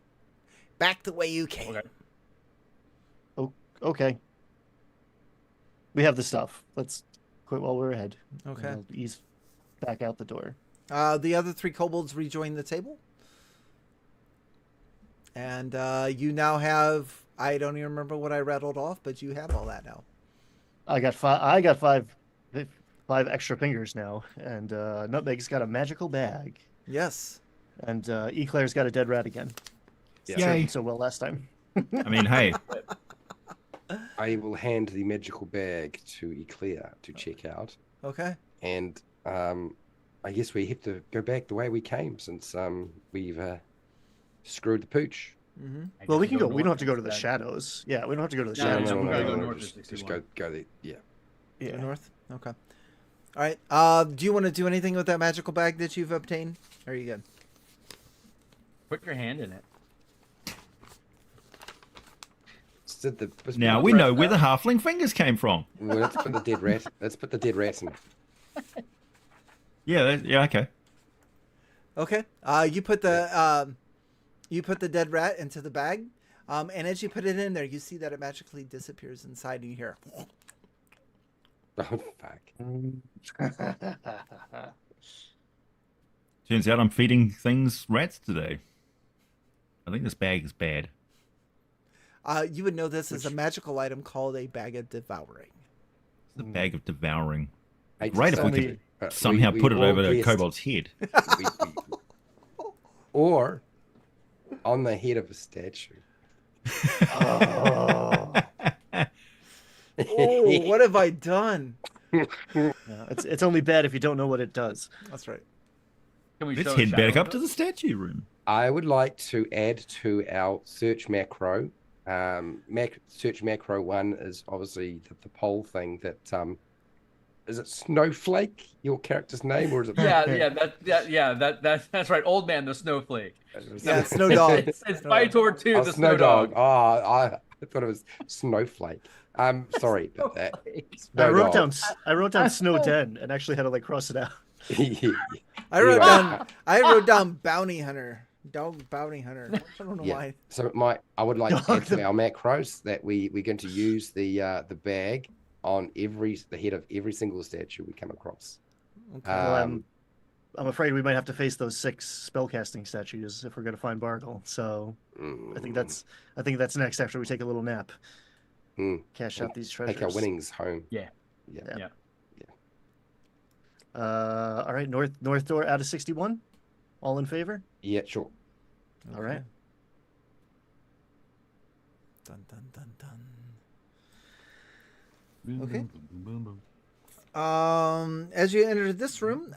[SPEAKER 1] Back the way you came.
[SPEAKER 5] Okay.
[SPEAKER 4] Okay. We have the stuff. Let's quit while we're ahead.
[SPEAKER 1] Okay.
[SPEAKER 4] I'll ease back out the door.
[SPEAKER 1] The other 3 kobolds rejoin the table. And you now have, I don't even remember what I rattled off, but you have all that now.
[SPEAKER 4] I got 5 extra fingers now, and Nutmeg's got a magical bag,
[SPEAKER 1] Yes.
[SPEAKER 4] and Eclair's got a dead rat again.
[SPEAKER 2] Yeah.
[SPEAKER 4] Served
[SPEAKER 3] Yay.
[SPEAKER 4] him so well last time.
[SPEAKER 3] I mean, hey,
[SPEAKER 2] I will hand the magical bag to Eclair to check out.
[SPEAKER 1] Okay.
[SPEAKER 2] And I guess we have to go back the way we came since we've screwed the pooch.
[SPEAKER 1] Mm-hmm.
[SPEAKER 5] I
[SPEAKER 4] Well,
[SPEAKER 5] guess
[SPEAKER 4] we can go. We don't have
[SPEAKER 5] north
[SPEAKER 4] to go to the
[SPEAKER 5] instead.
[SPEAKER 4] shadows. Yeah, we don't have to go to the
[SPEAKER 5] No,
[SPEAKER 4] shadows.
[SPEAKER 5] no,
[SPEAKER 4] We
[SPEAKER 5] we
[SPEAKER 4] can
[SPEAKER 5] gotta
[SPEAKER 4] go
[SPEAKER 5] go north to
[SPEAKER 2] just
[SPEAKER 5] 61.
[SPEAKER 2] go the, yeah.
[SPEAKER 4] Yeah.
[SPEAKER 1] North? Okay. All right. Do you want to do anything with that magical bag that you've obtained? Or are you good?
[SPEAKER 5] Put your hand in it.
[SPEAKER 3] now we know where the halfling fingers came from.
[SPEAKER 2] Well, let's put the dead rat. Let's put the dead rat in.
[SPEAKER 3] Yeah, yeah, okay.
[SPEAKER 1] Okay. You put the dead rat into the bag. And as you put it in there, you see that it magically disappears inside, and you hear.
[SPEAKER 2] Oh fuck!
[SPEAKER 3] Turns out I'm feeding things rats today. I think this bag is bad.
[SPEAKER 1] You would know this is a magical item called a bag of devouring.
[SPEAKER 3] It's a bag of devouring.
[SPEAKER 2] Hey,
[SPEAKER 3] Right, if we
[SPEAKER 4] only-
[SPEAKER 3] could somehow put it
[SPEAKER 2] all
[SPEAKER 3] over the
[SPEAKER 2] guessed-
[SPEAKER 3] kobold's head.
[SPEAKER 2] or on the head of a statue.
[SPEAKER 4] Oh.
[SPEAKER 1] Oh, what have I done?
[SPEAKER 4] Yeah, it's only bad if you don't know what it does.
[SPEAKER 1] That's right.
[SPEAKER 5] Can we
[SPEAKER 3] Let's
[SPEAKER 5] show
[SPEAKER 3] head back
[SPEAKER 5] shadow
[SPEAKER 3] up to the statue room.
[SPEAKER 2] I would like to add to our search macro. Search macro 1 is obviously the poll thing that is it Snowflake your character's name or is it
[SPEAKER 7] That's right. Old man, the snowflake.
[SPEAKER 1] Yeah, Snow Dog.
[SPEAKER 7] It's Vitor too,
[SPEAKER 2] Oh,
[SPEAKER 7] the snow dog.
[SPEAKER 2] Oh, I thought it was Snowflake. Sorry about that.
[SPEAKER 4] I wrote
[SPEAKER 2] Dog.
[SPEAKER 4] I wrote down Snow Den and actually had to like cross it out.
[SPEAKER 1] I wrote
[SPEAKER 2] Anyway.
[SPEAKER 1] down bounty hunter. Dog bounty hunter. I don't know
[SPEAKER 2] Yeah.
[SPEAKER 1] why.
[SPEAKER 2] So I would like to
[SPEAKER 4] Dog
[SPEAKER 2] add to
[SPEAKER 4] the-
[SPEAKER 2] our macros that we're going to use the bag on the head of every single statue we come across.
[SPEAKER 1] Okay.
[SPEAKER 4] Well, I'm afraid we might have to face those 6 spellcasting statues if we're going to find Bargle. So I think that's next after we take a little nap. Cash out these treasures.
[SPEAKER 2] Take our winnings home.
[SPEAKER 5] Yeah.
[SPEAKER 2] Yeah.
[SPEAKER 4] All right, north door out of 61. All in favor?
[SPEAKER 2] Yeah, sure.
[SPEAKER 4] All right.
[SPEAKER 1] Dun dun dun dun. Okay. As you enter this room,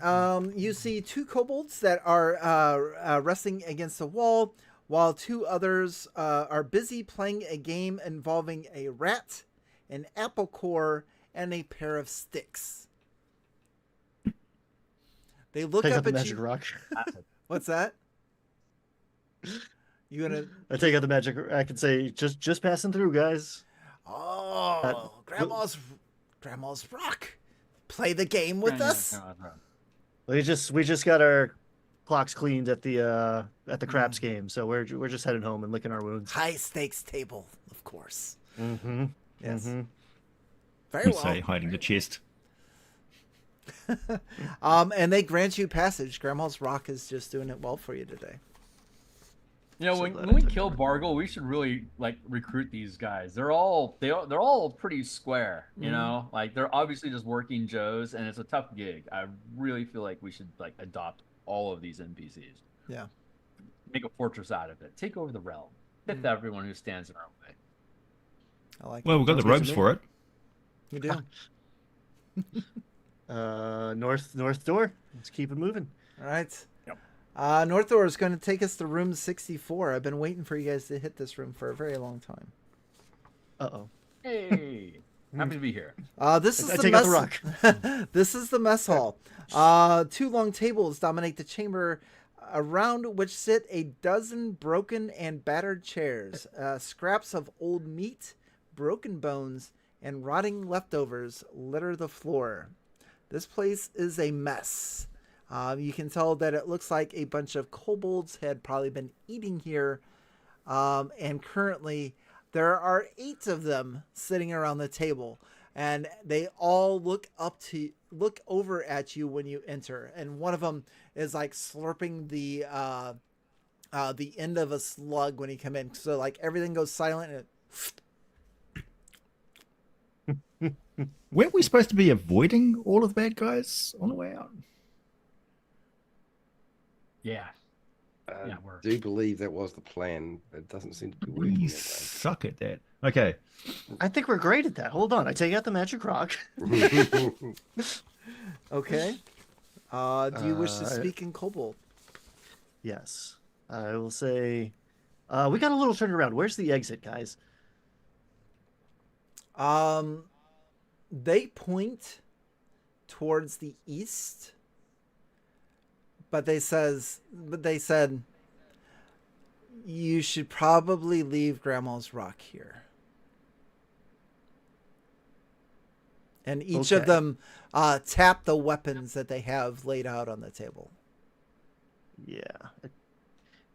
[SPEAKER 1] you see 2 kobolds that are resting against a wall, while 2 others are busy playing a game involving a rat, an apple core, and a pair of sticks. They look
[SPEAKER 4] Take out
[SPEAKER 1] up
[SPEAKER 4] the
[SPEAKER 1] at
[SPEAKER 4] magic
[SPEAKER 1] you.
[SPEAKER 4] rock.
[SPEAKER 1] What's that? You gonna?
[SPEAKER 4] I take out the magic. I can say just passing through, guys.
[SPEAKER 1] Oh, grandma's rock. Play the game with us.
[SPEAKER 4] We just got our clocks cleaned at the craps game, so we're just heading home and licking our wounds.
[SPEAKER 1] High stakes table, of course.
[SPEAKER 4] Mm-hmm.
[SPEAKER 1] Yes.
[SPEAKER 4] Mm-hmm.
[SPEAKER 1] Very
[SPEAKER 3] You
[SPEAKER 1] well.
[SPEAKER 3] say, hiding the chest.
[SPEAKER 1] And they grant you passage. Grandma's Rock is just doing it well for you today.
[SPEAKER 5] You know,
[SPEAKER 4] So
[SPEAKER 5] when,
[SPEAKER 4] glad
[SPEAKER 5] when
[SPEAKER 4] I
[SPEAKER 5] we
[SPEAKER 4] took
[SPEAKER 5] kill
[SPEAKER 4] it.
[SPEAKER 5] Bargle, we should really like recruit these guys. They're all pretty square, you know? Like they're obviously just working Joes and it's a tough gig. I really feel like we should like adopt all of these NPCs.
[SPEAKER 1] Yeah.
[SPEAKER 5] Make a fortress out of it. Take over the realm. Hit everyone who stands in our way.
[SPEAKER 1] I like
[SPEAKER 3] Well,
[SPEAKER 1] it.
[SPEAKER 3] we've got the
[SPEAKER 4] Sounds good to
[SPEAKER 3] robes
[SPEAKER 4] me.
[SPEAKER 3] for it.
[SPEAKER 1] You do.
[SPEAKER 4] North door. Let's keep it moving.
[SPEAKER 1] All right.
[SPEAKER 5] Yep.
[SPEAKER 1] North door is going to take us to room 64. I've been waiting for you guys to hit this room for a very long time.
[SPEAKER 4] Uh-oh.
[SPEAKER 5] Hey, happy to be here.
[SPEAKER 1] This is
[SPEAKER 4] I
[SPEAKER 1] the
[SPEAKER 4] take out
[SPEAKER 1] mess.
[SPEAKER 4] the rock.
[SPEAKER 1] This is the mess hall. 2 long tables dominate the chamber, around which sit a dozen broken and battered chairs. Scraps of old meat, broken bones, and rotting leftovers litter the floor. This place is a mess. You can tell that it looks like a bunch of kobolds had probably been eating here. And currently there are 8 of them sitting around the table, and they all look over at you when you enter. And one of them is like slurping the end of a slug when you come in. So like everything goes silent and
[SPEAKER 3] Weren't we supposed to be avoiding all of the bad guys on the way out?
[SPEAKER 5] Yeah.
[SPEAKER 2] I
[SPEAKER 5] Yeah, we're-
[SPEAKER 2] do believe that was the plan. It doesn't seem to be working
[SPEAKER 3] We
[SPEAKER 2] that
[SPEAKER 3] suck at that. Okay.
[SPEAKER 4] I think we're great at that. Hold on. I take out the magic rock.
[SPEAKER 2] way.
[SPEAKER 1] okay. Do you wish to
[SPEAKER 4] Uh,
[SPEAKER 1] speak in kobold?
[SPEAKER 4] Yes. I will say we got a little turned around. Where's the exit, guys?
[SPEAKER 1] They point towards the east, but they said you should probably leave Grandma's Rock here. And each of
[SPEAKER 4] Okay.
[SPEAKER 1] them tap the weapons that they have laid out on the table.
[SPEAKER 4] Yeah. It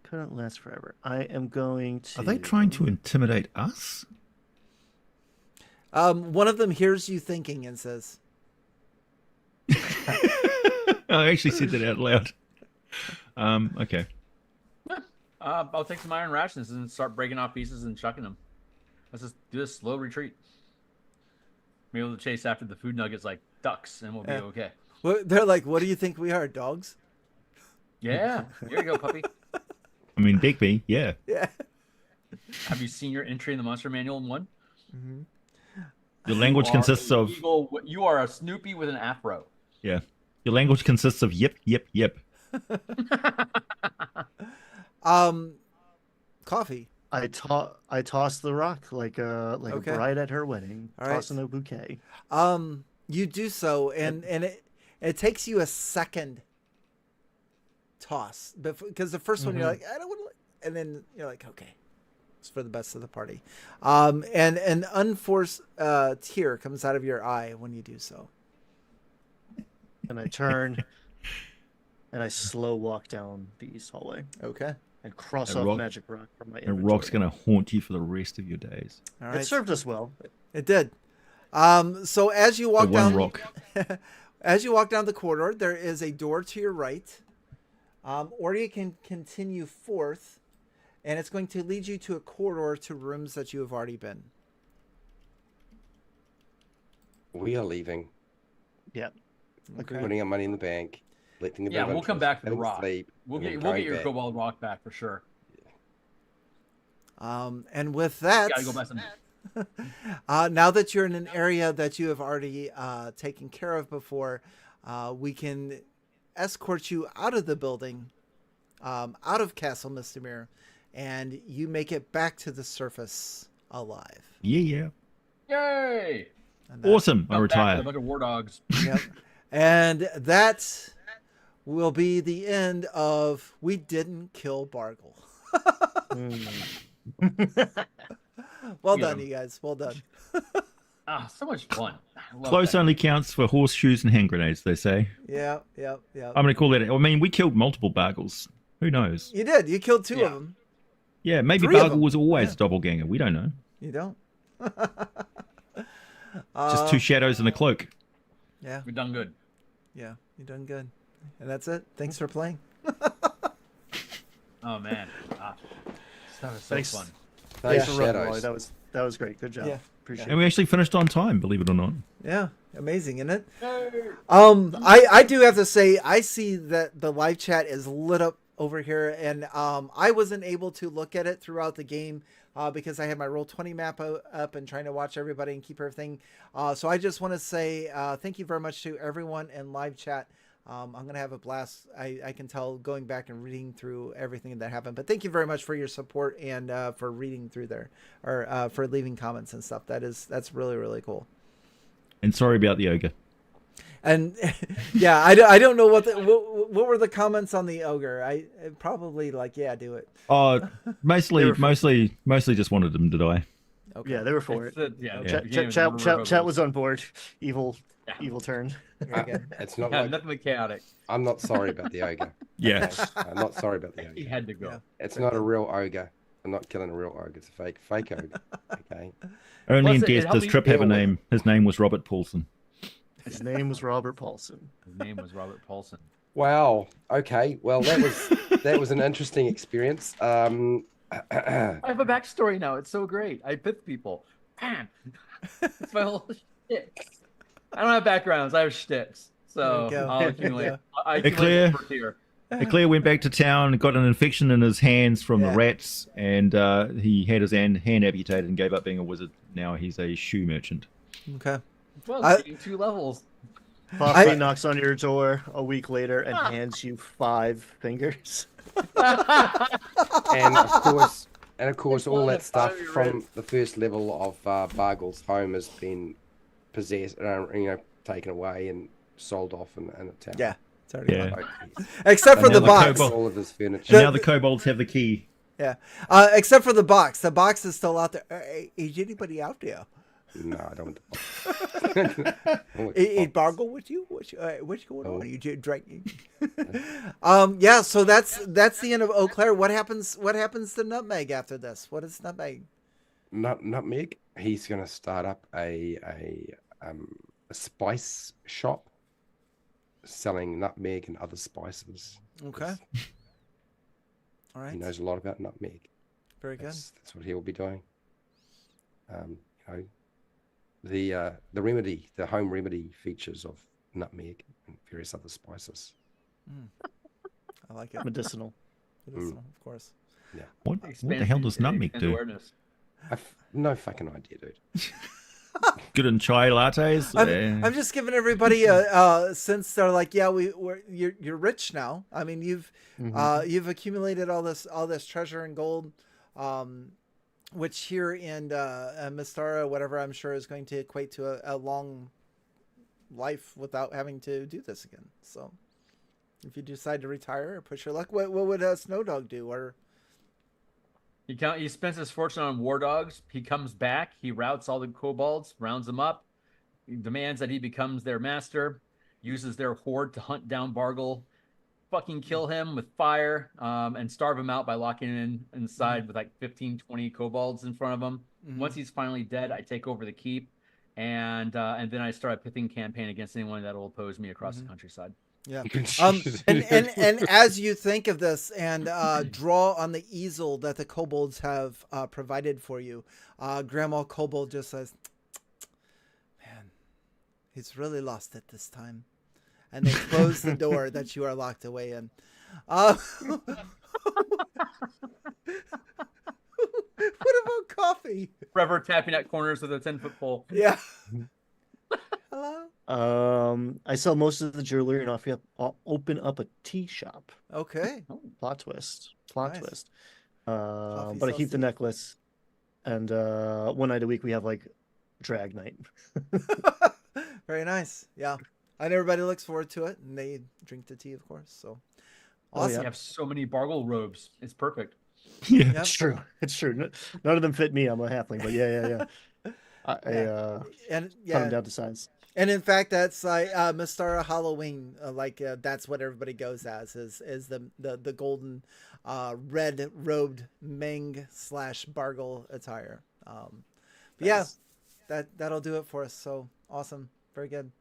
[SPEAKER 4] couldn't last forever. I am going to.
[SPEAKER 3] Are they trying to intimidate us?
[SPEAKER 1] One of them hears you thinking and says,
[SPEAKER 3] I actually said that out loud. Okay.
[SPEAKER 5] I'll take some iron rations and start breaking off pieces and chucking them. Let's just do a slow retreat. Be able to chase after the food nuggets like ducks, and we'll be
[SPEAKER 1] Yeah.
[SPEAKER 5] okay.
[SPEAKER 1] well, they're like, what do you think we are, dogs?
[SPEAKER 5] Yeah, here you go, puppy.
[SPEAKER 3] I mean, Bigby, yeah.
[SPEAKER 1] Yeah.
[SPEAKER 5] Have you seen your entry in the Monster Manual in 1?
[SPEAKER 3] Your language
[SPEAKER 5] You are
[SPEAKER 3] consists
[SPEAKER 5] a
[SPEAKER 3] of,
[SPEAKER 5] eagle- You are a Snoopy with an afro.
[SPEAKER 3] yeah. Your language consists of yip, yip, yip.
[SPEAKER 1] Coffee.
[SPEAKER 4] I toss the rock like
[SPEAKER 1] Okay.
[SPEAKER 4] a bride at her wedding,
[SPEAKER 1] All right.
[SPEAKER 4] tossing a bouquet.
[SPEAKER 1] You do so, and it takes you a second toss, because the first one you're like, I don't want to, and then you're like, okay, it's for the best of the party. And an unforced tear comes out of your eye when you do so.
[SPEAKER 4] And I turn and I slow walk down the east hallway
[SPEAKER 1] Okay.
[SPEAKER 4] and cross
[SPEAKER 3] And
[SPEAKER 4] off
[SPEAKER 3] rock-
[SPEAKER 4] magic rock from my
[SPEAKER 3] And
[SPEAKER 4] inventory.
[SPEAKER 3] rock's going to haunt you for the rest of your days.
[SPEAKER 1] All
[SPEAKER 4] It
[SPEAKER 1] right.
[SPEAKER 4] served us well.
[SPEAKER 1] It did. So as you walk
[SPEAKER 3] The one
[SPEAKER 1] down,
[SPEAKER 3] rock.
[SPEAKER 1] as you walk down the corridor, there is a door to your right, or you can continue forth, and it's going to lead you to a corridor to rooms that you have already been.
[SPEAKER 2] We are leaving,
[SPEAKER 4] Yeah.
[SPEAKER 1] Okay.
[SPEAKER 2] putting our money in the bank, collecting a bit
[SPEAKER 5] Yeah,
[SPEAKER 2] of
[SPEAKER 5] we'll come
[SPEAKER 2] interest,
[SPEAKER 5] back for the
[SPEAKER 2] having
[SPEAKER 5] rock.
[SPEAKER 2] sleep,
[SPEAKER 5] We'll
[SPEAKER 2] and then
[SPEAKER 5] get
[SPEAKER 2] going
[SPEAKER 5] your
[SPEAKER 2] back.
[SPEAKER 5] Kobold Rock back for sure.
[SPEAKER 1] And with that,
[SPEAKER 5] Gotta go buy some.
[SPEAKER 1] now that you're in an area that you have already taken care of before, we can escort you out of the building, out of Castle Mistamere, and you make it back to the surface alive.
[SPEAKER 3] Yeah, yeah.
[SPEAKER 5] Yay!
[SPEAKER 1] And that-
[SPEAKER 3] Awesome. I
[SPEAKER 5] Come back with
[SPEAKER 3] retire.
[SPEAKER 5] a bunch of war dogs.
[SPEAKER 1] Yep. And that will be the end of We Didn't Kill Bargle. Well
[SPEAKER 5] Yeah.
[SPEAKER 1] done, you guys. Well done.
[SPEAKER 5] Ah, so much fun. I love
[SPEAKER 3] Close
[SPEAKER 5] that.
[SPEAKER 3] only counts for horseshoes and hand grenades, they say.
[SPEAKER 1] Yeah.
[SPEAKER 3] I'm going to call that. I mean, we killed multiple Bargles. Who knows?
[SPEAKER 1] You did. You killed 2
[SPEAKER 5] Yeah.
[SPEAKER 1] of them.
[SPEAKER 3] Yeah, maybe
[SPEAKER 1] 3 of
[SPEAKER 3] Bargle
[SPEAKER 1] them.
[SPEAKER 3] was always
[SPEAKER 1] Yeah.
[SPEAKER 3] a doppelganger. We don't know.
[SPEAKER 1] You don't.
[SPEAKER 3] Just two shadows and a cloak.
[SPEAKER 1] Yeah,
[SPEAKER 7] We've done good.
[SPEAKER 1] yeah, you're doing good. And that's it. Thanks for playing.
[SPEAKER 7] Oh man, that was so
[SPEAKER 4] Thanks.
[SPEAKER 7] fun.
[SPEAKER 2] Thanks,
[SPEAKER 4] Thanks for running,
[SPEAKER 2] shadows.
[SPEAKER 4] Wally. That was great. Good job.
[SPEAKER 1] Yeah.
[SPEAKER 4] Appreciate
[SPEAKER 3] And we actually finished on time, believe it or not.
[SPEAKER 1] Yeah, amazing, isn't it? I do have to say, I see that the live chat is lit up over here, and I wasn't able to look at it throughout the game because I had my Roll20 map up and trying to watch everybody and keep everything. So I just want to say thank you very much to everyone in live chat. I'm going to have a blast. I can tell going back and reading through everything that happened. But thank you very much for your support and for reading through there, or for leaving comments and stuff. That's really, really cool.
[SPEAKER 3] And sorry about the ogre.
[SPEAKER 1] And yeah, I don't know what were the comments on the ogre. I probably like, yeah, do it.
[SPEAKER 3] Mostly just wanted him to die.
[SPEAKER 1] Okay.
[SPEAKER 4] Yeah, they were for it.
[SPEAKER 7] Yeah,
[SPEAKER 3] Yeah.
[SPEAKER 7] the game is
[SPEAKER 4] Chat was on board. Evil turn.
[SPEAKER 1] Very good.
[SPEAKER 2] It's not
[SPEAKER 7] yeah,
[SPEAKER 2] like
[SPEAKER 7] nothing but chaotic.
[SPEAKER 2] I'm not sorry about the ogre.
[SPEAKER 3] Yeah.
[SPEAKER 2] Okay? I'm not sorry about the
[SPEAKER 7] He
[SPEAKER 2] ogre.
[SPEAKER 7] had to go.
[SPEAKER 1] Yeah.
[SPEAKER 2] It's not a real ogre. I'm not killing a real ogre. It's a fake ogre. Okay.
[SPEAKER 3] Only
[SPEAKER 7] Plus,
[SPEAKER 3] in
[SPEAKER 7] it
[SPEAKER 3] death
[SPEAKER 7] helped
[SPEAKER 3] does
[SPEAKER 7] me
[SPEAKER 3] Trip have a
[SPEAKER 2] deal with
[SPEAKER 3] name. His name was Robert Paulson.
[SPEAKER 4] His name was Robert Paulson.
[SPEAKER 7] His name was Robert Paulson.
[SPEAKER 2] Wow. Okay. Well, that was an interesting experience.
[SPEAKER 7] I have a backstory now. It's so great. I pith people. Man, it's my whole shit. I don't have backgrounds. I have shticks. So
[SPEAKER 1] There you go.
[SPEAKER 7] I'll
[SPEAKER 1] There you
[SPEAKER 7] accumulate.
[SPEAKER 1] go.
[SPEAKER 7] I
[SPEAKER 3] Hey,
[SPEAKER 7] accumulate
[SPEAKER 3] Claire.
[SPEAKER 7] for here.
[SPEAKER 3] Eclair went back to town, got an infection in his hands from
[SPEAKER 1] Yeah.
[SPEAKER 3] the rats, and he had his hand amputated and gave up being a wizard. Now he's a shoe merchant.
[SPEAKER 1] Okay.
[SPEAKER 7] Well,
[SPEAKER 1] I-
[SPEAKER 7] getting 2 levels.
[SPEAKER 4] Poppy knocks on your door a week later and hands you 5 fingers.
[SPEAKER 2] And of course, all that stuff
[SPEAKER 7] Fiery
[SPEAKER 2] from the first level of Bargle's home has been possessed, taken away and sold off in a town.
[SPEAKER 1] Yeah. It's already
[SPEAKER 3] Yeah.
[SPEAKER 1] gone.
[SPEAKER 2] Like,
[SPEAKER 1] Except for
[SPEAKER 3] And
[SPEAKER 1] the
[SPEAKER 3] now the
[SPEAKER 1] box.
[SPEAKER 3] kobold-
[SPEAKER 2] all of his furniture.
[SPEAKER 3] And now the kobolds have the key.
[SPEAKER 1] Yeah. Except for the box. The box is still out there. Is anybody out there?
[SPEAKER 2] No, I don't. want
[SPEAKER 1] Is
[SPEAKER 2] the box.
[SPEAKER 1] Bargle with you? What's going
[SPEAKER 2] Oh.
[SPEAKER 1] on? Are you drinking? Yeah. So that's the end of Eau Claire. What happens to Nutmeg after this? What is Nutmeg?
[SPEAKER 2] Nutmeg. He's going to start up a spice shop selling nutmeg and other spices.
[SPEAKER 1] Okay. All right.
[SPEAKER 2] He knows a lot about nutmeg.
[SPEAKER 1] Very good.
[SPEAKER 2] That's what he will be doing. The remedy, the home remedy features of nutmeg and various other spices.
[SPEAKER 1] I like it.
[SPEAKER 4] Medicinal.
[SPEAKER 1] Medicinal, of course.
[SPEAKER 3] What the hell does nutmeg do?
[SPEAKER 7] Awareness.
[SPEAKER 2] I've no fucking idea, dude.
[SPEAKER 3] Good in chai lattes?
[SPEAKER 1] I'm just giving everybody since they're like, yeah, you're rich now. I mean, you've accumulated all this treasure and gold, which here in Mystara, whatever, I'm sure is going to equate to a long life without having to do this again. So, if you decide to retire or push your luck, what would a Snow Dog do? Or
[SPEAKER 7] He spends his fortune on war dogs. He comes back. He routs all the kobolds, rounds them up. He demands that he becomes their master. Uses their horde to hunt down Bargle, fucking kill him with fire, and starve him out by locking him inside with like 15, 20 kobolds in front of him. Once he's finally dead, I take over the keep, and then I start a pithing campaign against anyone that will oppose me across the countryside.
[SPEAKER 1] yeah. And as you think of this and draw on the easel that the kobolds have provided for you, Grandma Kobold just says, "Man, he's really lost it this time," and they close the door that you are locked away in. What about coffee?
[SPEAKER 7] Forever tapping at corners with a 10-foot pole.
[SPEAKER 1] Yeah. Hello.
[SPEAKER 4] I sell most of the jewelry and I'll open up a tea shop.
[SPEAKER 1] Okay.
[SPEAKER 4] Plot twist. Plot
[SPEAKER 1] Nice.
[SPEAKER 4] twist.
[SPEAKER 1] Coffee
[SPEAKER 4] But I
[SPEAKER 1] sells
[SPEAKER 4] keep the
[SPEAKER 1] tea.
[SPEAKER 4] necklace. And one night a week we have like drag night.
[SPEAKER 1] Very nice. Yeah. And everybody looks forward to it, and they drink the tea, of course. So
[SPEAKER 4] Oh,
[SPEAKER 1] awesome.
[SPEAKER 7] You have so many Bargle robes. It's perfect.
[SPEAKER 3] Yeah.
[SPEAKER 1] Yep.
[SPEAKER 4] It's true. It's true. None of them fit me. I'm a halfling, but yeah. I
[SPEAKER 1] And
[SPEAKER 4] cut
[SPEAKER 1] yeah,
[SPEAKER 4] them down to size.
[SPEAKER 1] and in fact, that's like Mystara Halloween. That's what everybody goes as is the golden, red robed Meng / Bargle attire. But yeah,
[SPEAKER 4] Nice.
[SPEAKER 1] that'll do it for us. So awesome, very good.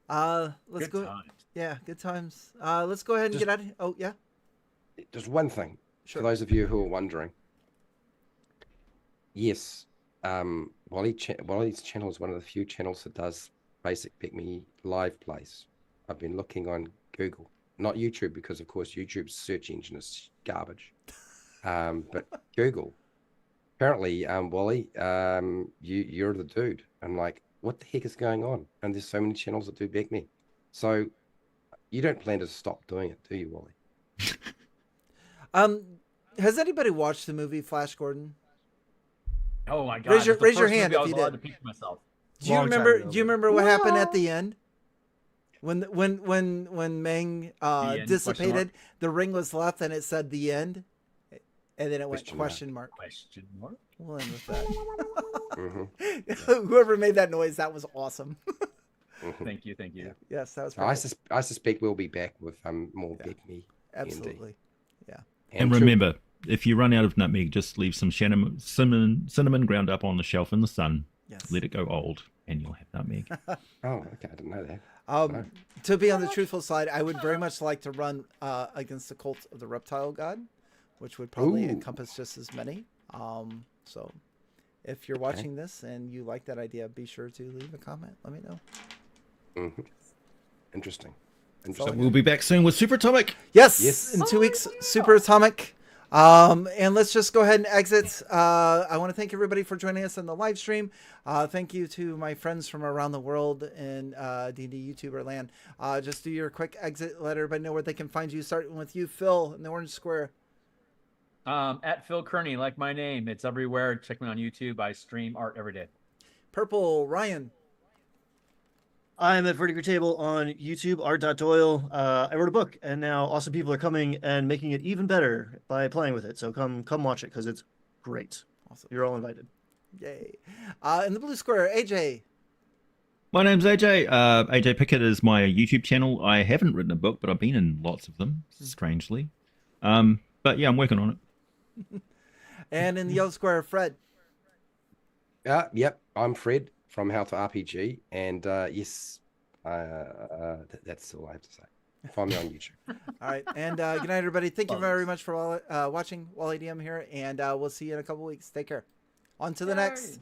[SPEAKER 1] Let's
[SPEAKER 7] Good
[SPEAKER 1] go.
[SPEAKER 7] times.
[SPEAKER 1] Yeah, good times. Let's go ahead and
[SPEAKER 2] Just-
[SPEAKER 1] get out of here. Oh yeah,
[SPEAKER 2] Just one thing
[SPEAKER 1] sure.
[SPEAKER 2] for those of you who are wondering. Yes, Wally's channel is one of the few channels that does basic BECMI live plays. I've been looking on Google, not YouTube, because of course YouTube's search engine is garbage. But Google. Apparently, Wally, you're the dude. I'm like, what the heck is going on? And there's so many channels that do BECMI. So you don't plan to stop doing it, do you, Wally?
[SPEAKER 1] Has anybody watched the movie Flash Gordon?
[SPEAKER 7] Oh my god!
[SPEAKER 1] Raise your-
[SPEAKER 7] it's the
[SPEAKER 1] raise your
[SPEAKER 7] first
[SPEAKER 1] hand
[SPEAKER 7] movie
[SPEAKER 1] if
[SPEAKER 7] I was
[SPEAKER 1] you
[SPEAKER 7] allowed
[SPEAKER 1] did.
[SPEAKER 7] to peek myself.
[SPEAKER 1] Do you
[SPEAKER 4] Long time
[SPEAKER 1] remember?
[SPEAKER 4] ago,
[SPEAKER 1] Do you
[SPEAKER 4] but-
[SPEAKER 1] remember what happened at the end? When Meng
[SPEAKER 7] end,
[SPEAKER 1] dissipated, the ring was left and it said the end, and then it went
[SPEAKER 2] Question
[SPEAKER 1] question mark.
[SPEAKER 7] Question mark?
[SPEAKER 1] We'll end with that.
[SPEAKER 2] Mm-hmm.
[SPEAKER 1] Whoever made that noise, that was awesome.
[SPEAKER 7] Thank you, thank you.
[SPEAKER 2] Yeah.
[SPEAKER 1] Yes, that was.
[SPEAKER 2] I,
[SPEAKER 1] Perfect.
[SPEAKER 2] I suspect we'll be back with more
[SPEAKER 1] Yeah.
[SPEAKER 2] BECMI.
[SPEAKER 1] Absolutely.
[SPEAKER 3] And
[SPEAKER 2] two-
[SPEAKER 3] remember, if you run out of nutmeg, just leave some cinnamon ground up on the shelf in the sun.
[SPEAKER 1] Yes.
[SPEAKER 3] Let it go old, and you'll have nutmeg.
[SPEAKER 2] Oh, okay, I didn't know that.
[SPEAKER 1] Um, to be on the truthful side, I would very much like to run against the cult of the reptile god, which would probably
[SPEAKER 2] Ooh.
[SPEAKER 1] encompass just as many. So if you're watching this and you like that idea, be sure to leave a comment. Let me know.
[SPEAKER 2] Mm-hmm. Interesting.
[SPEAKER 1] So
[SPEAKER 2] Interesting.
[SPEAKER 3] We'll be back soon with Super Atomic.
[SPEAKER 1] Yes,
[SPEAKER 2] Yes.
[SPEAKER 1] in 2 weeks, Super Atomic. And let's just go ahead and exit. I want to thank everybody for joining us on the live stream. Thank you to my friends from around the world in D&D YouTuber land. Just do your quick exit, let everybody know where they can find you, starting with you, Phil, in the Orange Square.
[SPEAKER 7] At Phil Kearney, like my name. It's everywhere. Check me on YouTube. I stream art every day.
[SPEAKER 1] Purple, Ryan.
[SPEAKER 4] I'm at Vertical Table on YouTube, art.doyle. I wrote a book, and now awesome people are coming and making it even better by playing with it. So come watch it, because it's great.
[SPEAKER 1] Awesome.
[SPEAKER 4] You're all invited.
[SPEAKER 1] Yay. In the blue square, AJ.
[SPEAKER 3] My name's AJ. AJ Pickett is my YouTube channel. I haven't written a book, but I've been in lots of them, strangely. But yeah, I'm working on it.
[SPEAKER 1] And in the yellow square, Fred.
[SPEAKER 2] Yep, I'm Fred from How to RPG, and yes, that's all I have to say. Find me on YouTube.
[SPEAKER 1] All right. And good night, everybody. Thank you
[SPEAKER 7] Love
[SPEAKER 1] very
[SPEAKER 7] it.
[SPEAKER 1] much for watching. Wally DM here, and we'll see you in a couple weeks. Take care. On to the
[SPEAKER 7] Yay.
[SPEAKER 1] next.